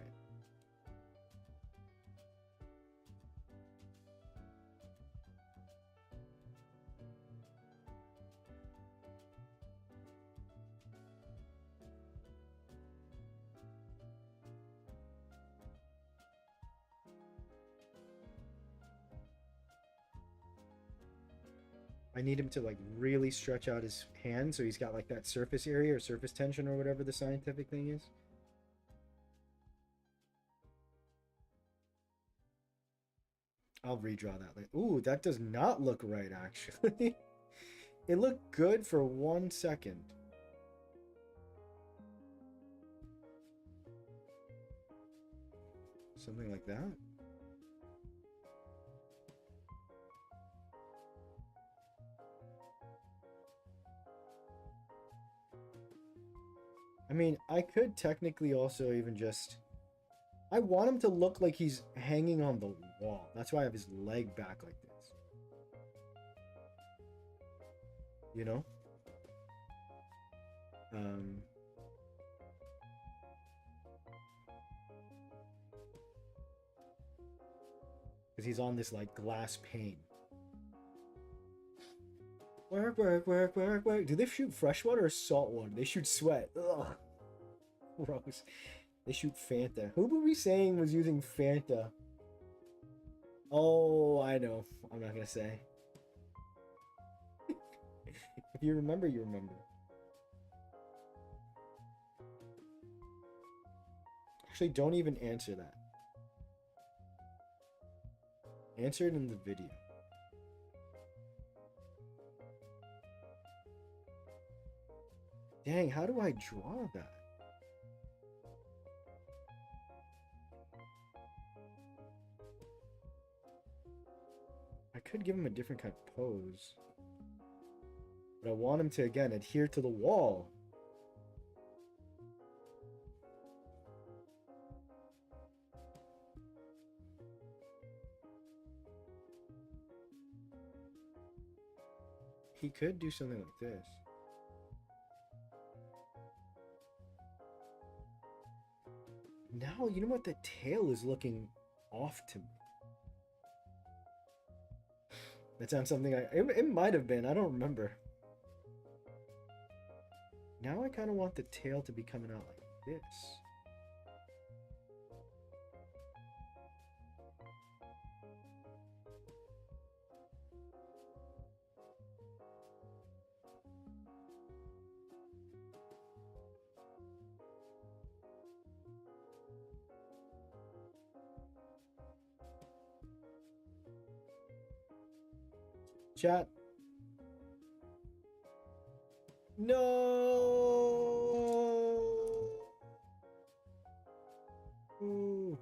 Speaker 1: I need him to like really stretch out his hand so he's got like that surface area or surface tension or whatever the scientific thing is. I'll redraw that later. Ooh, that does not look right actually. It looked good for 1 second. Something like that. mean, I could technically also even just... I want him to look like he's hanging on the wall. That's why I have his leg back like this. You know? Because he's on this, like, glass pane. Work, work, work, work, work. Do they shoot freshwater or saltwater? They shoot sweat. Ugh. Gross. They shoot Fanta. Who were we saying was using Fanta? Oh, I know. I'm not gonna say. If you remember, you remember. Actually, don't even answer that. Answer it in the video. Dang, how do I draw that? I could give him a different kind of pose. But I want him to, again, adhere to the wall. He could do something like this. Now, you know what? The tail is looking off to me. That sounds something it might have been. I don't remember. Now I kind of want the tail to be coming out like this. Chat. No. Ooh.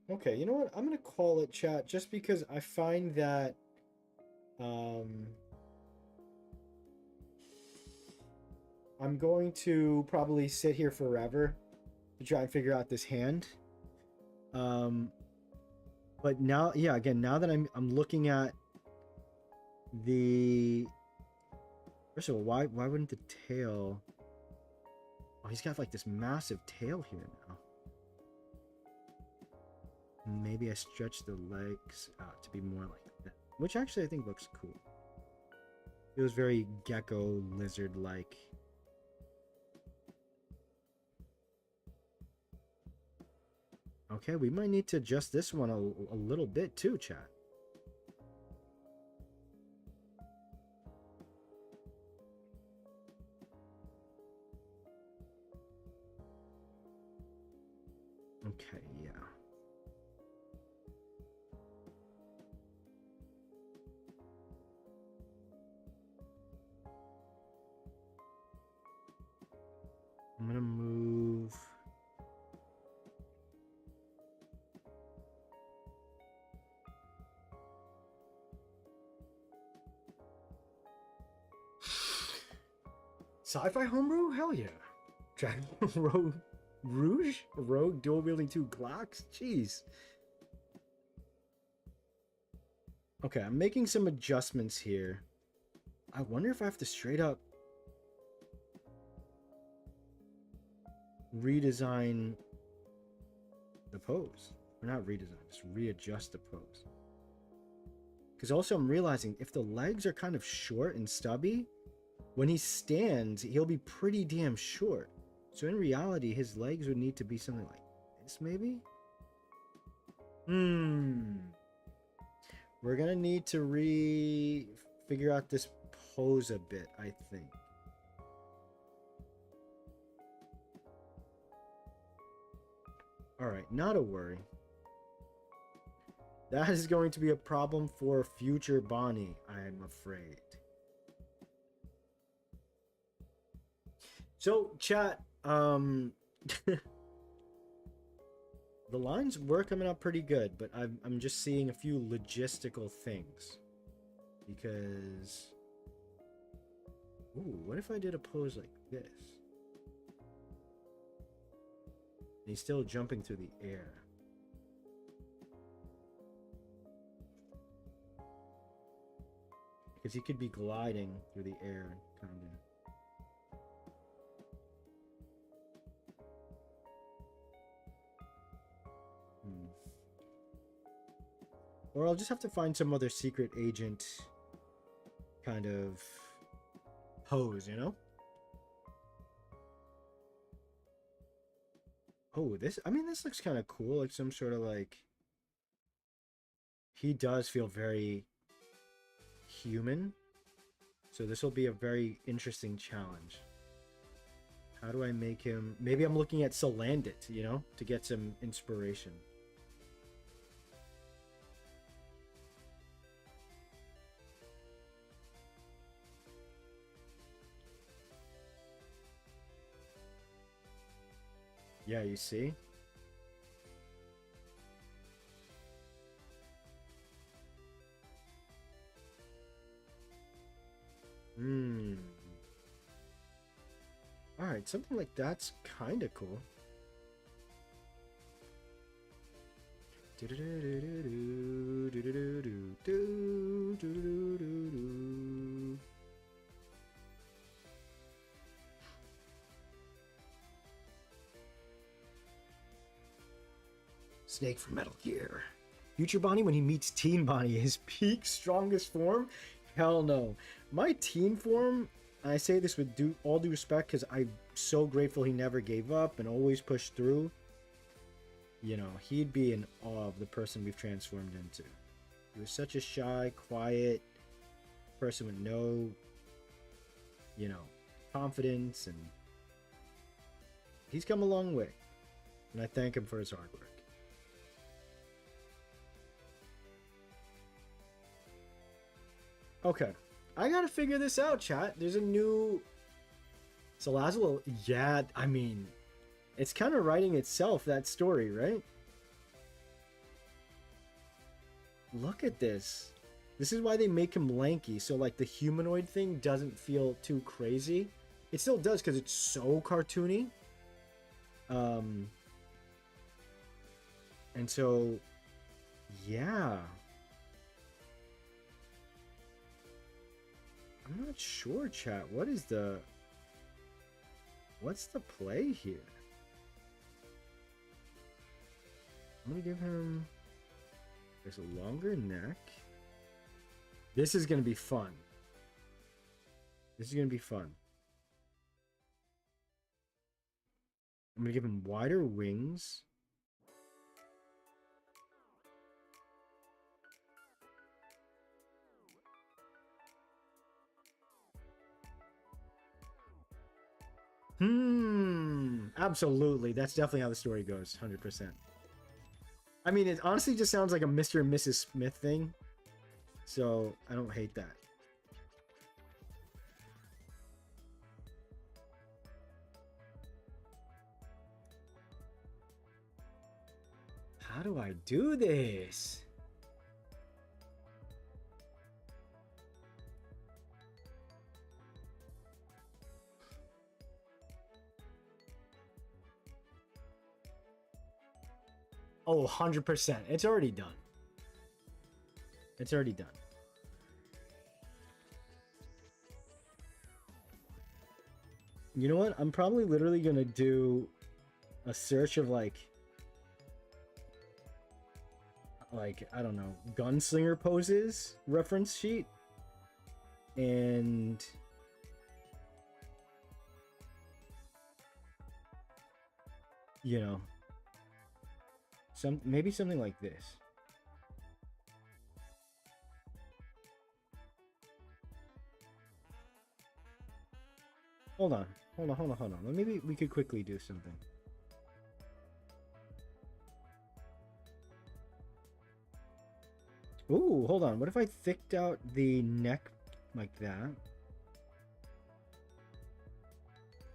Speaker 1: Okay, you know what? I'm gonna call it, chat, just because I find that I'm going to probably sit here forever to try and figure out this hand. But now, yeah, again, now that I'm looking at the... First of all, why wouldn't the tail... Oh, he's got like this massive tail here now. Maybe I stretch the legs out to be more like that, which actually I think looks cool. It was very gecko lizard-like. Okay, we might need to adjust this one a little bit too, chat. Okay, yeah. I'm gonna move... Sci-fi homebrew? Hell yeah. Dragon Rogue Rouge? Rogue dual wielding 2 Glocks? Jeez. Okay, I'm making some adjustments here. I wonder if I have to straight up redesign the pose. Or not redesign, just readjust the pose. Because also I'm realizing if the legs are kind of short and stubby, when he stands, he'll be pretty damn short. So in reality, his legs would need to be something like this, maybe? We're gonna need to figure out this pose a bit, I think. Alright, not a worry. That is going to be a problem for future Bonnie, I'm afraid. So, chat, the lines were coming up pretty good, but I'm just seeing a few logistical things. Because... Ooh, what if I did a pose like this? And he's still jumping through the air. Because he could be gliding through the air, kind of. Or I'll just have to find some other secret agent kind of pose, you know? Oh, this looks kind of cool. Like some sort of like... He does feel very human. So this will be a very interesting challenge. How do I make him... Maybe I'm looking at Salandit, you know? To get some inspiration. Yeah, you see? Alright, something like that's kind of cool. Snake from Metal Gear. Future Bonnie when he meets Teen Bonnie, his peak strongest form? Hell no. My teen form, I say this with all due respect because I'm so grateful he never gave up and always pushed through. You know, he'd be in awe of the person we've transformed into. He was such a shy, quiet person with no, you know, confidence, and he's come a long way. And I thank him for his hard work. Okay, I gotta figure this out, chat. There's a new... So Lazlo, yeah, I mean, it's kind of writing itself, that story, right? Look at this. This is why they make him lanky, so like the humanoid thing doesn't feel too crazy. It still does because it's so cartoony. And so, yeah. I'm not sure, chat. What's the play here? I'm gonna give him... There's a longer neck. This is gonna be fun. This is gonna be fun. I'm gonna give him wider wings. Absolutely. That's definitely how the story goes. 100%. I mean, it honestly just sounds like a Mr. and Mrs. Smith thing. So, I don't hate that. How do I do this? Oh, 100%. It's already done. It's already done. You know what? I'm probably literally going to do a search of like, I don't know, gunslinger poses reference sheet. And you know, maybe something like this. Hold on. Hold on. Maybe we could quickly do something. Ooh, hold on. What if I thicked out the neck like that?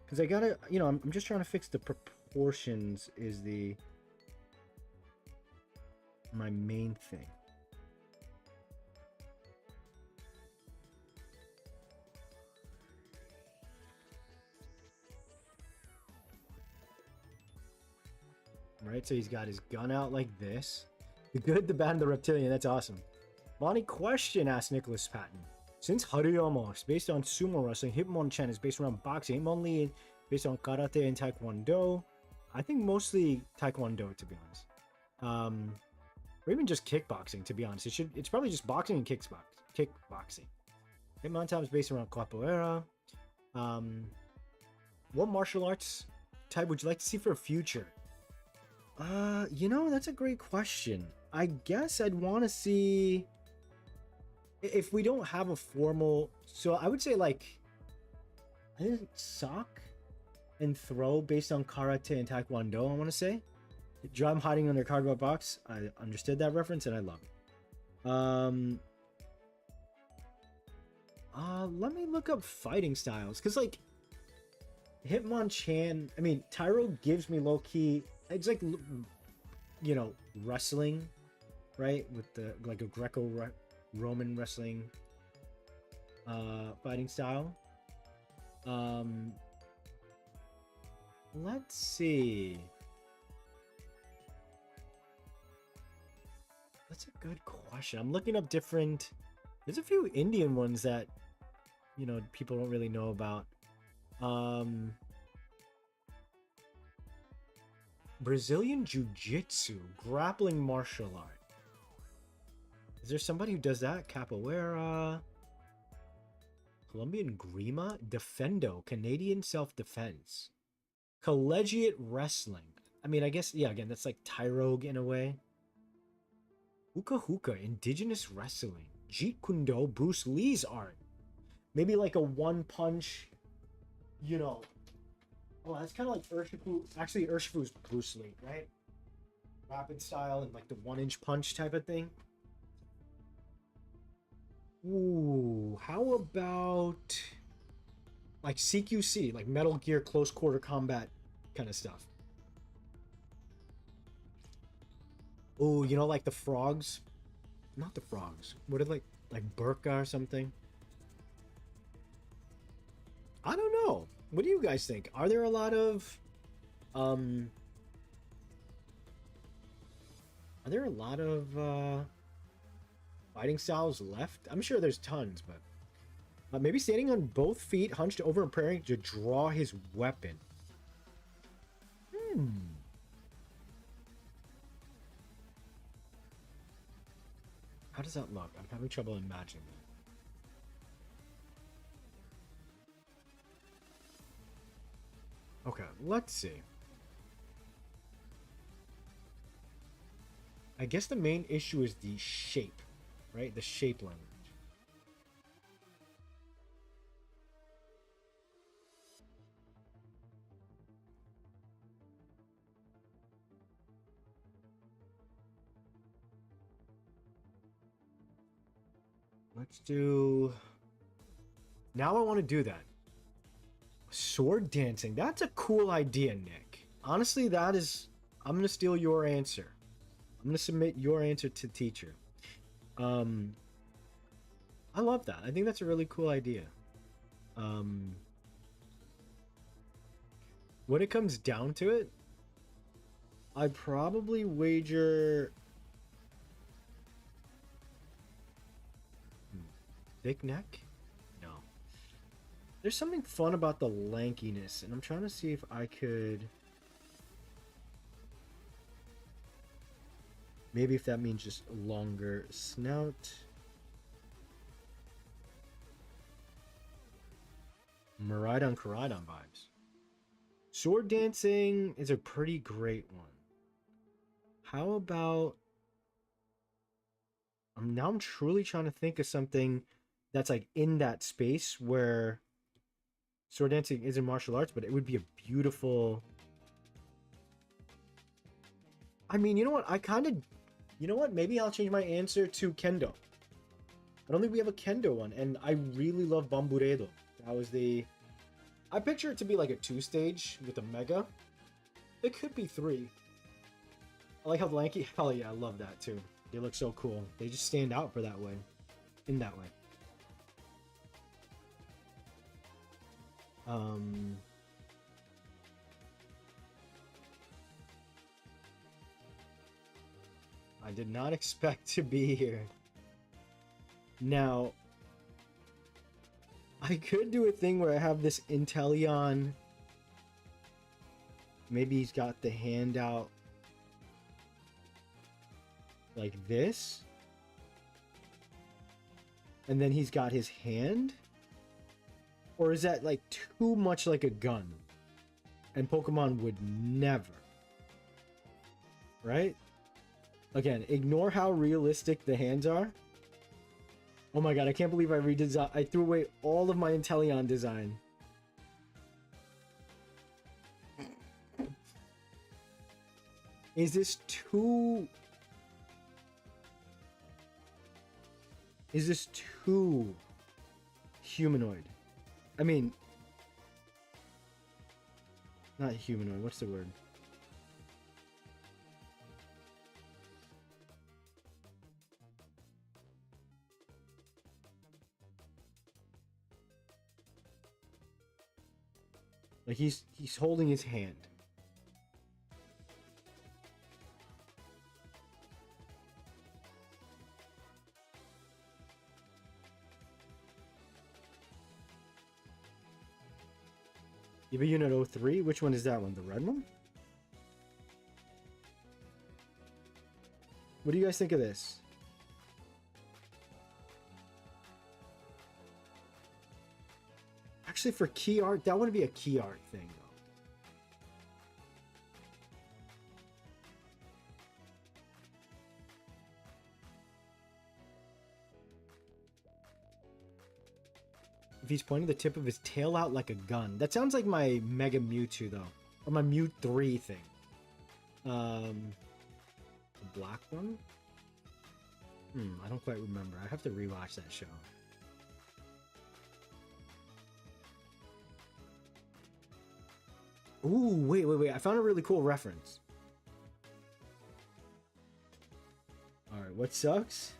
Speaker 1: Because I gotta, you know, I'm just trying to fix the proportions is my main thing. Right, so he's got his gun out like this. The good, the bad, and the reptilian. That's awesome. Bonnie question, asked Nicholas Patton. Since Haruyama is based on sumo wrestling, Hitmonchan is based around boxing, Hitmonlee is based on karate and taekwondo. I think mostly taekwondo, to be honest. Or even just kickboxing, to be honest. It's probably just boxing and kickboxing. Hitmonchan is based around capoeira. What martial arts type would you like to see for a future? You know, that's a great question. I guess I'd want to see if we don't have a formal, so I would say like I think sock and throw based on karate and taekwondo, I want to say. Drum hiding under cardboard box. I understood that reference and I love it. Let me look up fighting styles because like Hitmonchan, I mean Tyro gives me low key. It's like, you know, wrestling, right? With the like a Greco-Roman wrestling fighting style. Let's see. That's a good question. I'm looking up different. There's a few Indian ones that, you know, people don't really know about. Brazilian Jiu-Jitsu, grappling martial art. Is there somebody who does that? Capoeira. Colombian Grima. Defendo, Canadian self-defense. Collegiate wrestling. I mean, I guess, yeah, again, that's like Tyrogue in a way. Hookah Hookah, indigenous wrestling. Jeet Kune Do, Bruce Lee's art. Maybe like a one-punch, you know. Oh, that's kind of like Urshifu. Actually, Urshifu's Bruce Lee, right? Rapid style and like the 1-inch punch type of thing. Ooh, how about like CQC, like Metal Gear Close Quarter Combat kind of stuff? Oh, you know, like the frogs? Not the frogs. What are like Burka or something? I don't know. What do you guys think? Are there a lot of fighting styles left? I'm sure there's tons, but maybe standing on both feet, hunched over and preparing to draw his weapon. How does that look? I'm having trouble imagining that. Okay, let's see. I guess the main issue is the shape, right? The shape language. Let's do... Now I want to do that. Sword dancing. That's a cool idea, Nick. Honestly, that is... I'm going to steal your answer. I'm going to submit your answer to teacher. I love that. I think that's a really cool idea. When it comes down to it, I'd probably wager... Thick neck? No. There's something fun about the lankiness, and I'm trying to see if I could... Maybe if that means just longer snout. Miraidon Koraidon vibes. Sword dancing is a pretty great one. How about... I'm truly trying to think of something that's like in that space where sword dancing isn't martial arts, but it would be a beautiful... I mean, you know what? You know what? Maybe I'll change my answer to kendo. I don't think we have a kendo one, and I really love Bamburedo. That was the... I picture it to be like a 2-stage with a mega. It could be 3. I like how lanky... Hell yeah, I love that too. They look so cool. They just stand out for that way. In that way. I did not expect to be here. Now, I could do a thing where I have this Inteleon. Maybe he's got the hand out like this. And then he's got his hand. Or is that like too much like a gun? And Pokemon would never. Right? Again, ignore how realistic the hands are. Oh my god, I can't believe I threw away all of my Inteleon design. Is this too... Is this too humanoid? I mean... Not humanoid, what's the word? Like he's holding his hand. You have a Unit 03? Which one is that one? The red one? What do you guys think of this? Actually, for key art, that wouldn't be a key art thing, though. If he's pointing the tip of his tail out like a gun. That sounds like my Mega Mewtwo, though. Or my Mew 3 thing. The black one? I don't quite remember. I have to rewatch that show. Ooh, wait. I found a really cool reference. Alright, what sucks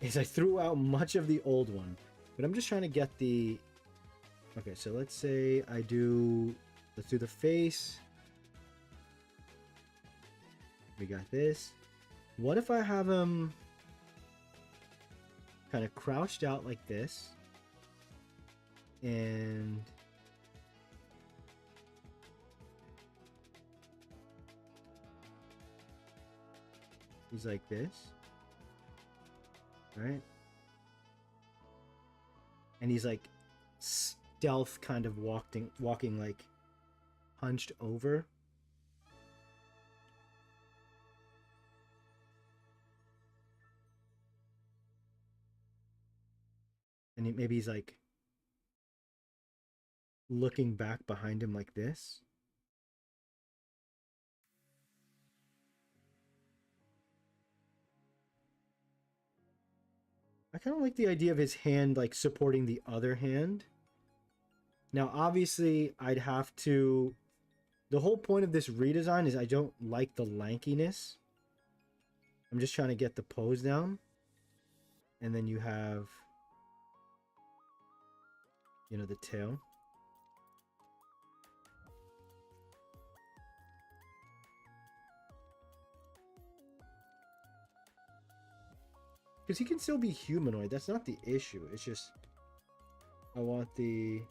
Speaker 1: is I threw out much of the old one. But I'm just trying to get the... Okay, so let's say I do... Let's do the face. We got this. What if I have him kind of crouched out like this? And... he's like this. Right? And he's like stealth kind of walking like hunched over. And maybe he's like looking back behind him like this. I kind of like the idea of his hand like supporting the other hand. Now, obviously, I'd have to... The whole point of this redesign is I don't like the lankiness. I'm just trying to get the pose down. And then you have... You know, the tail. Because he can still be humanoid. That's not the issue. It's just... I want the...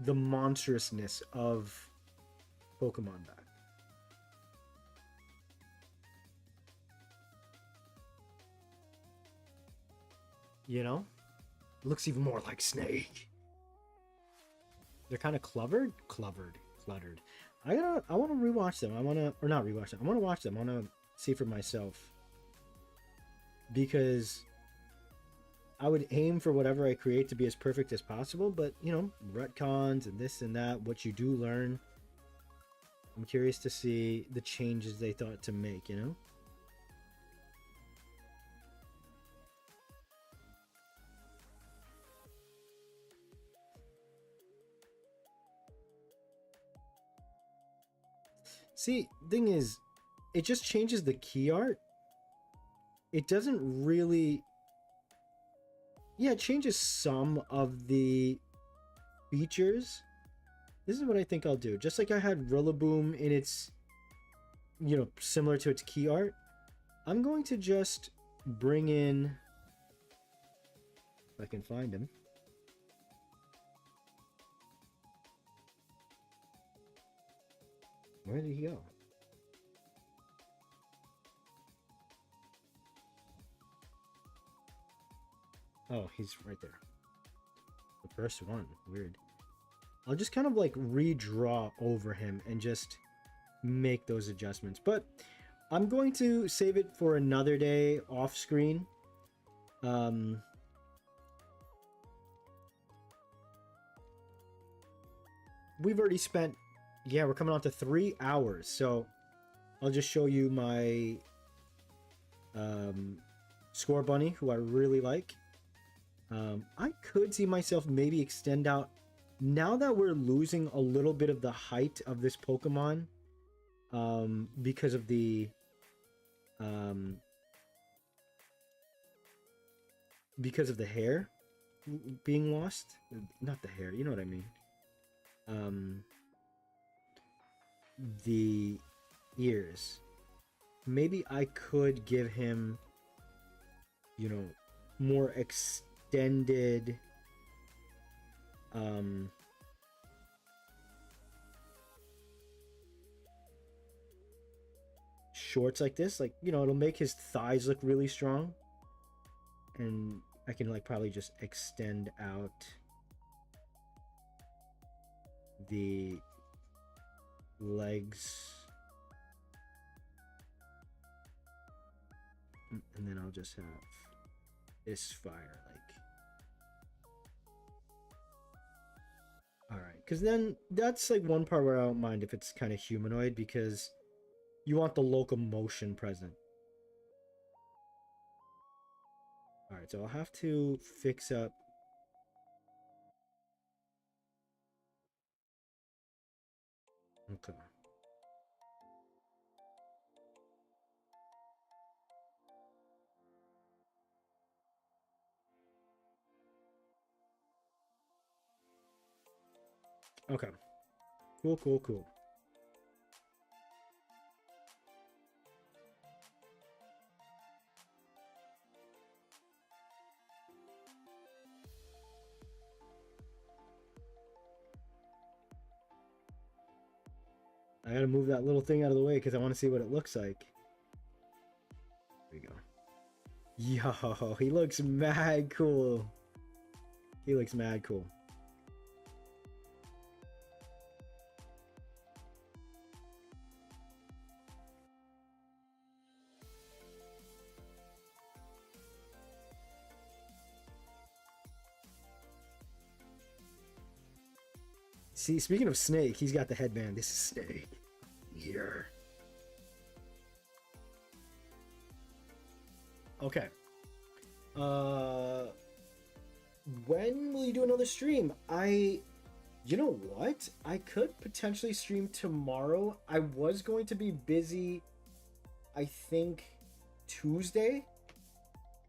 Speaker 1: the monstrousness of Pokemon back. You know? It looks even more like Snake. They're kind of cluttered. I want to rewatch them. Or not rewatch them. I want to watch them. I want to see for myself. because I would aim for whatever I create to be as perfect as possible, but you know, retcons and this and that, what you do learn. I'm curious to see the changes they thought to make, you know? See, thing is, it just changes the key art. It doesn't really... Yeah, it changes some of the features. This is what I think I'll do. Just like I had Rillaboom in its, you know, similar to its key art, I'm going to just bring in, if I can find him. Where did he go? Oh, he's right there. The first one. Weird. I'll just kind of like redraw over him and just make those adjustments. But I'm going to save it for another day off screen. We've already spent, yeah, we're coming on to 3 hours. So I'll just show you my Score Bunny, who I really like. I could see myself maybe extend out now that we're losing a little bit of the height of this Pokemon, because of the hair being lost. Not the hair, you know what I mean. The ears. Maybe I could give him, you know, more extended shorts like this, like, you know, it'll make his thighs look really strong, and I can like probably just extend out the legs, and then I'll just have this fire like, all right, because then that's like one part where I don't mind if it's kind of humanoid, because you want the locomotion present. All right, so I'll have to fix up. Okay. Okay. Cool, cool, cool. I gotta move that little thing out of the way because I want to see what it looks like. There we go. Yo, he looks mad cool. He looks mad cool. See, speaking of Snake, he's got the headband. This is Snake. Here. Okay. When will you do another stream? You know what? I could potentially stream tomorrow. I was going to be busy, I think, Tuesday.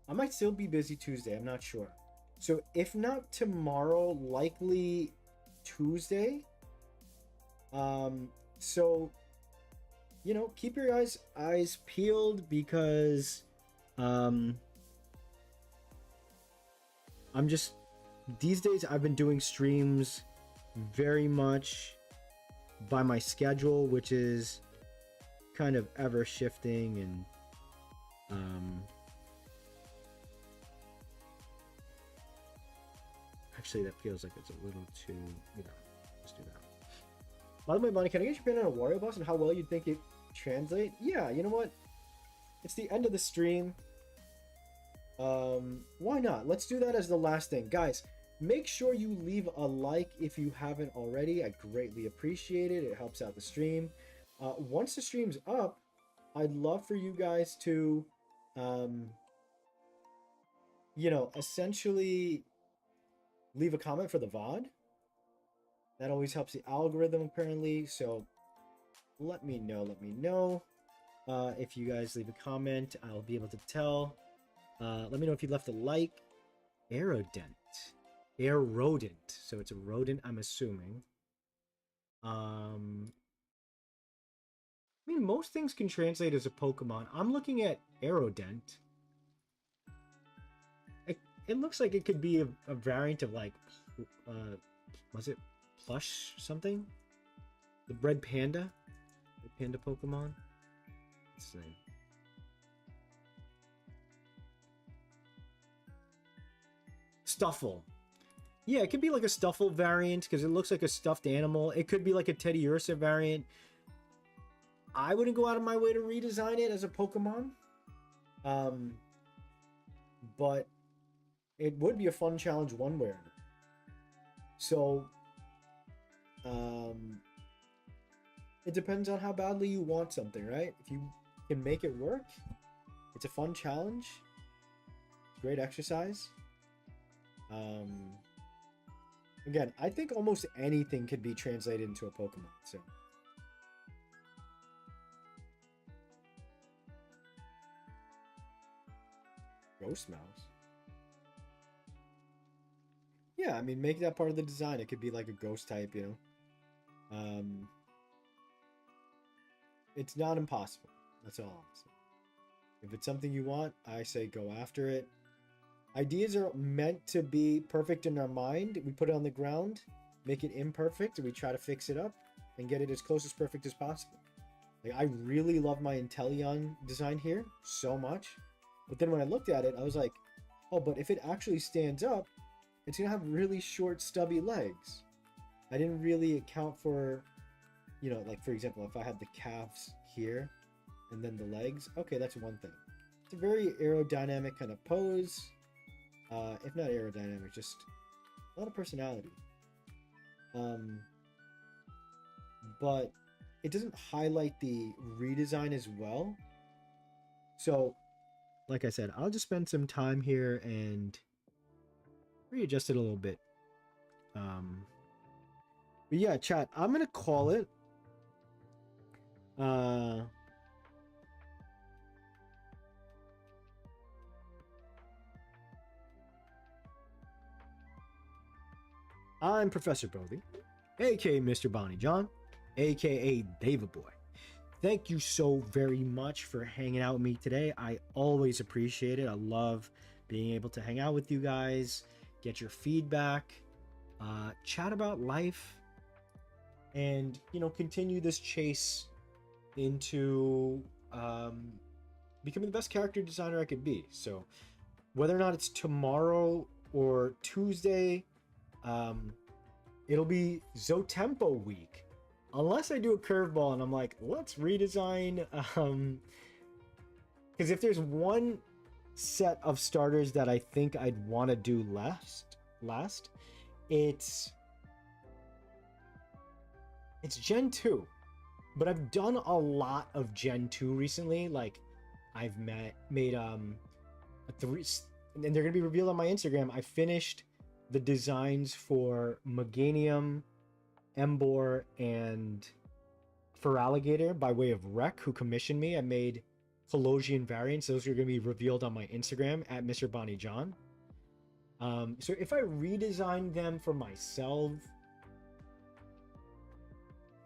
Speaker 1: I might still be busy Tuesday. I'm not sure. So if not tomorrow, likely Tuesday. So, you know, keep your eyes peeled, because I'm just, these days I've been doing streams very much by my schedule, which is kind of ever shifting, and actually that feels like it's a little too, you know, let's do that. By the way, Bonnie, can I get your opinion on a Wario boss and how well you'd think it translate? Yeah, you know what? It's the end of the stream. Why not? Let's do that as the last thing. Guys, make sure you leave a like if you haven't already. I greatly appreciate it. It helps out the stream. Once the stream's up, I'd love for you guys to, um, essentially leave a comment for the VOD. That always helps the algorithm, apparently. So let me know. If you guys leave a comment, I'll be able to tell. Let me know if you left a like. Aerodent. So it's a rodent, I'm assuming. I mean, most things can translate as a Pokemon. I'm looking at Aerodent. It looks like it could be a variant of, like, was it Plush something? The Red Panda? The Panda Pokemon? Let's see. Stuffle. Yeah, it could be like a Stuffle variant because it looks like a stuffed animal. It could be like a Teddy Ursa variant. I wouldn't go out of my way to redesign it as a Pokemon. But it would be a fun challenge one way or another. So, it depends on how badly you want something, right? If you can make it work, it's a fun challenge. Great exercise. Again, I think almost anything could be translated into a Pokemon, so. Ghost Mouse? Yeah, I mean, make that part of the design. It could be like a ghost type, you know? It's not impossible. That's all I'm saying. If it's something you want, I say go after it. Ideas are meant to be perfect in our mind. We put it on the ground, make it imperfect, and we try to fix it up and get it as close as perfect as possible. Like, I really love my Inteleon design here so much. But then when I looked at it, I was like, oh, but if it actually stands up, it's going to have really short, stubby legs. I didn't really account for, like, for example, if I had the calves here and then the legs, okay, that's one thing. It's a very aerodynamic kind of pose. If not aerodynamic, just a lot of personality. But it doesn't highlight the redesign as well. So, like I said, I'll just spend some time here and readjust it a little bit. But yeah, chat, I'm gonna call it. I'm Professor Bohdi, aka Mr. Bonny John, aka David Boy. Thank you so very much for hanging out with me today. I always appreciate it. I love being able to hang out with you guys, get your feedback, chat about life, and, continue this chase into becoming the best character designer I could be. So whether or not it's tomorrow or Tuesday, it'll be Zotempo week. Unless I do a curveball and I'm like, let's redesign, because if there's one set of starters that I think I'd want to do last, it's Gen 2. But I've done a lot of Gen 2 recently. Like, I've made three, and they're gonna be revealed on my Instagram. I finished the designs for Meganium, Embor, and Feraligatr by way of Rec, who commissioned me. I made Colosian variants. Those are going to be revealed on my Instagram at Mr. Bonny John. So if I redesign them for myself,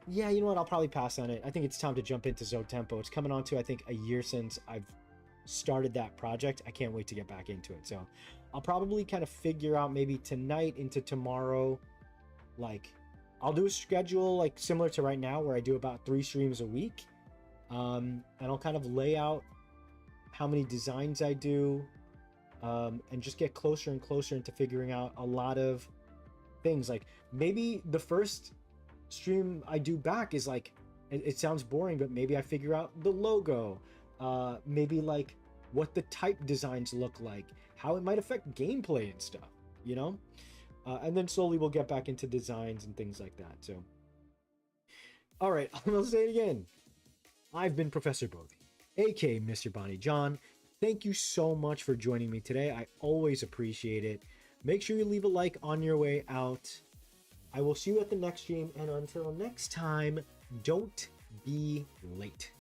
Speaker 1: yeah, you know what? I'll probably pass on it. I think it's time to jump into Zotempo. It's coming on to, I think, a year since I've started that project. I can't wait to get back into it. So I'll probably kind of figure out maybe tonight into tomorrow, like, I'll do a schedule like similar to right now where I do about 3 streams a week. And I'll kind of lay out how many designs I do, and just get closer and closer into figuring out a lot of things. Like, maybe the first stream I do back is like, it sounds boring, but maybe I figure out the logo. Maybe like what the type designs look like, how it might affect gameplay and stuff, you know? And then slowly we'll get back into designs and things like that. So, all right, I'm gonna say it again. I've been Professor Bohdi, aka Mr. Bonny John. Thank you so much for joining me today. I always appreciate it. Make sure you leave a like on your way out. I will see you at the next stream, and until next time, don't be late.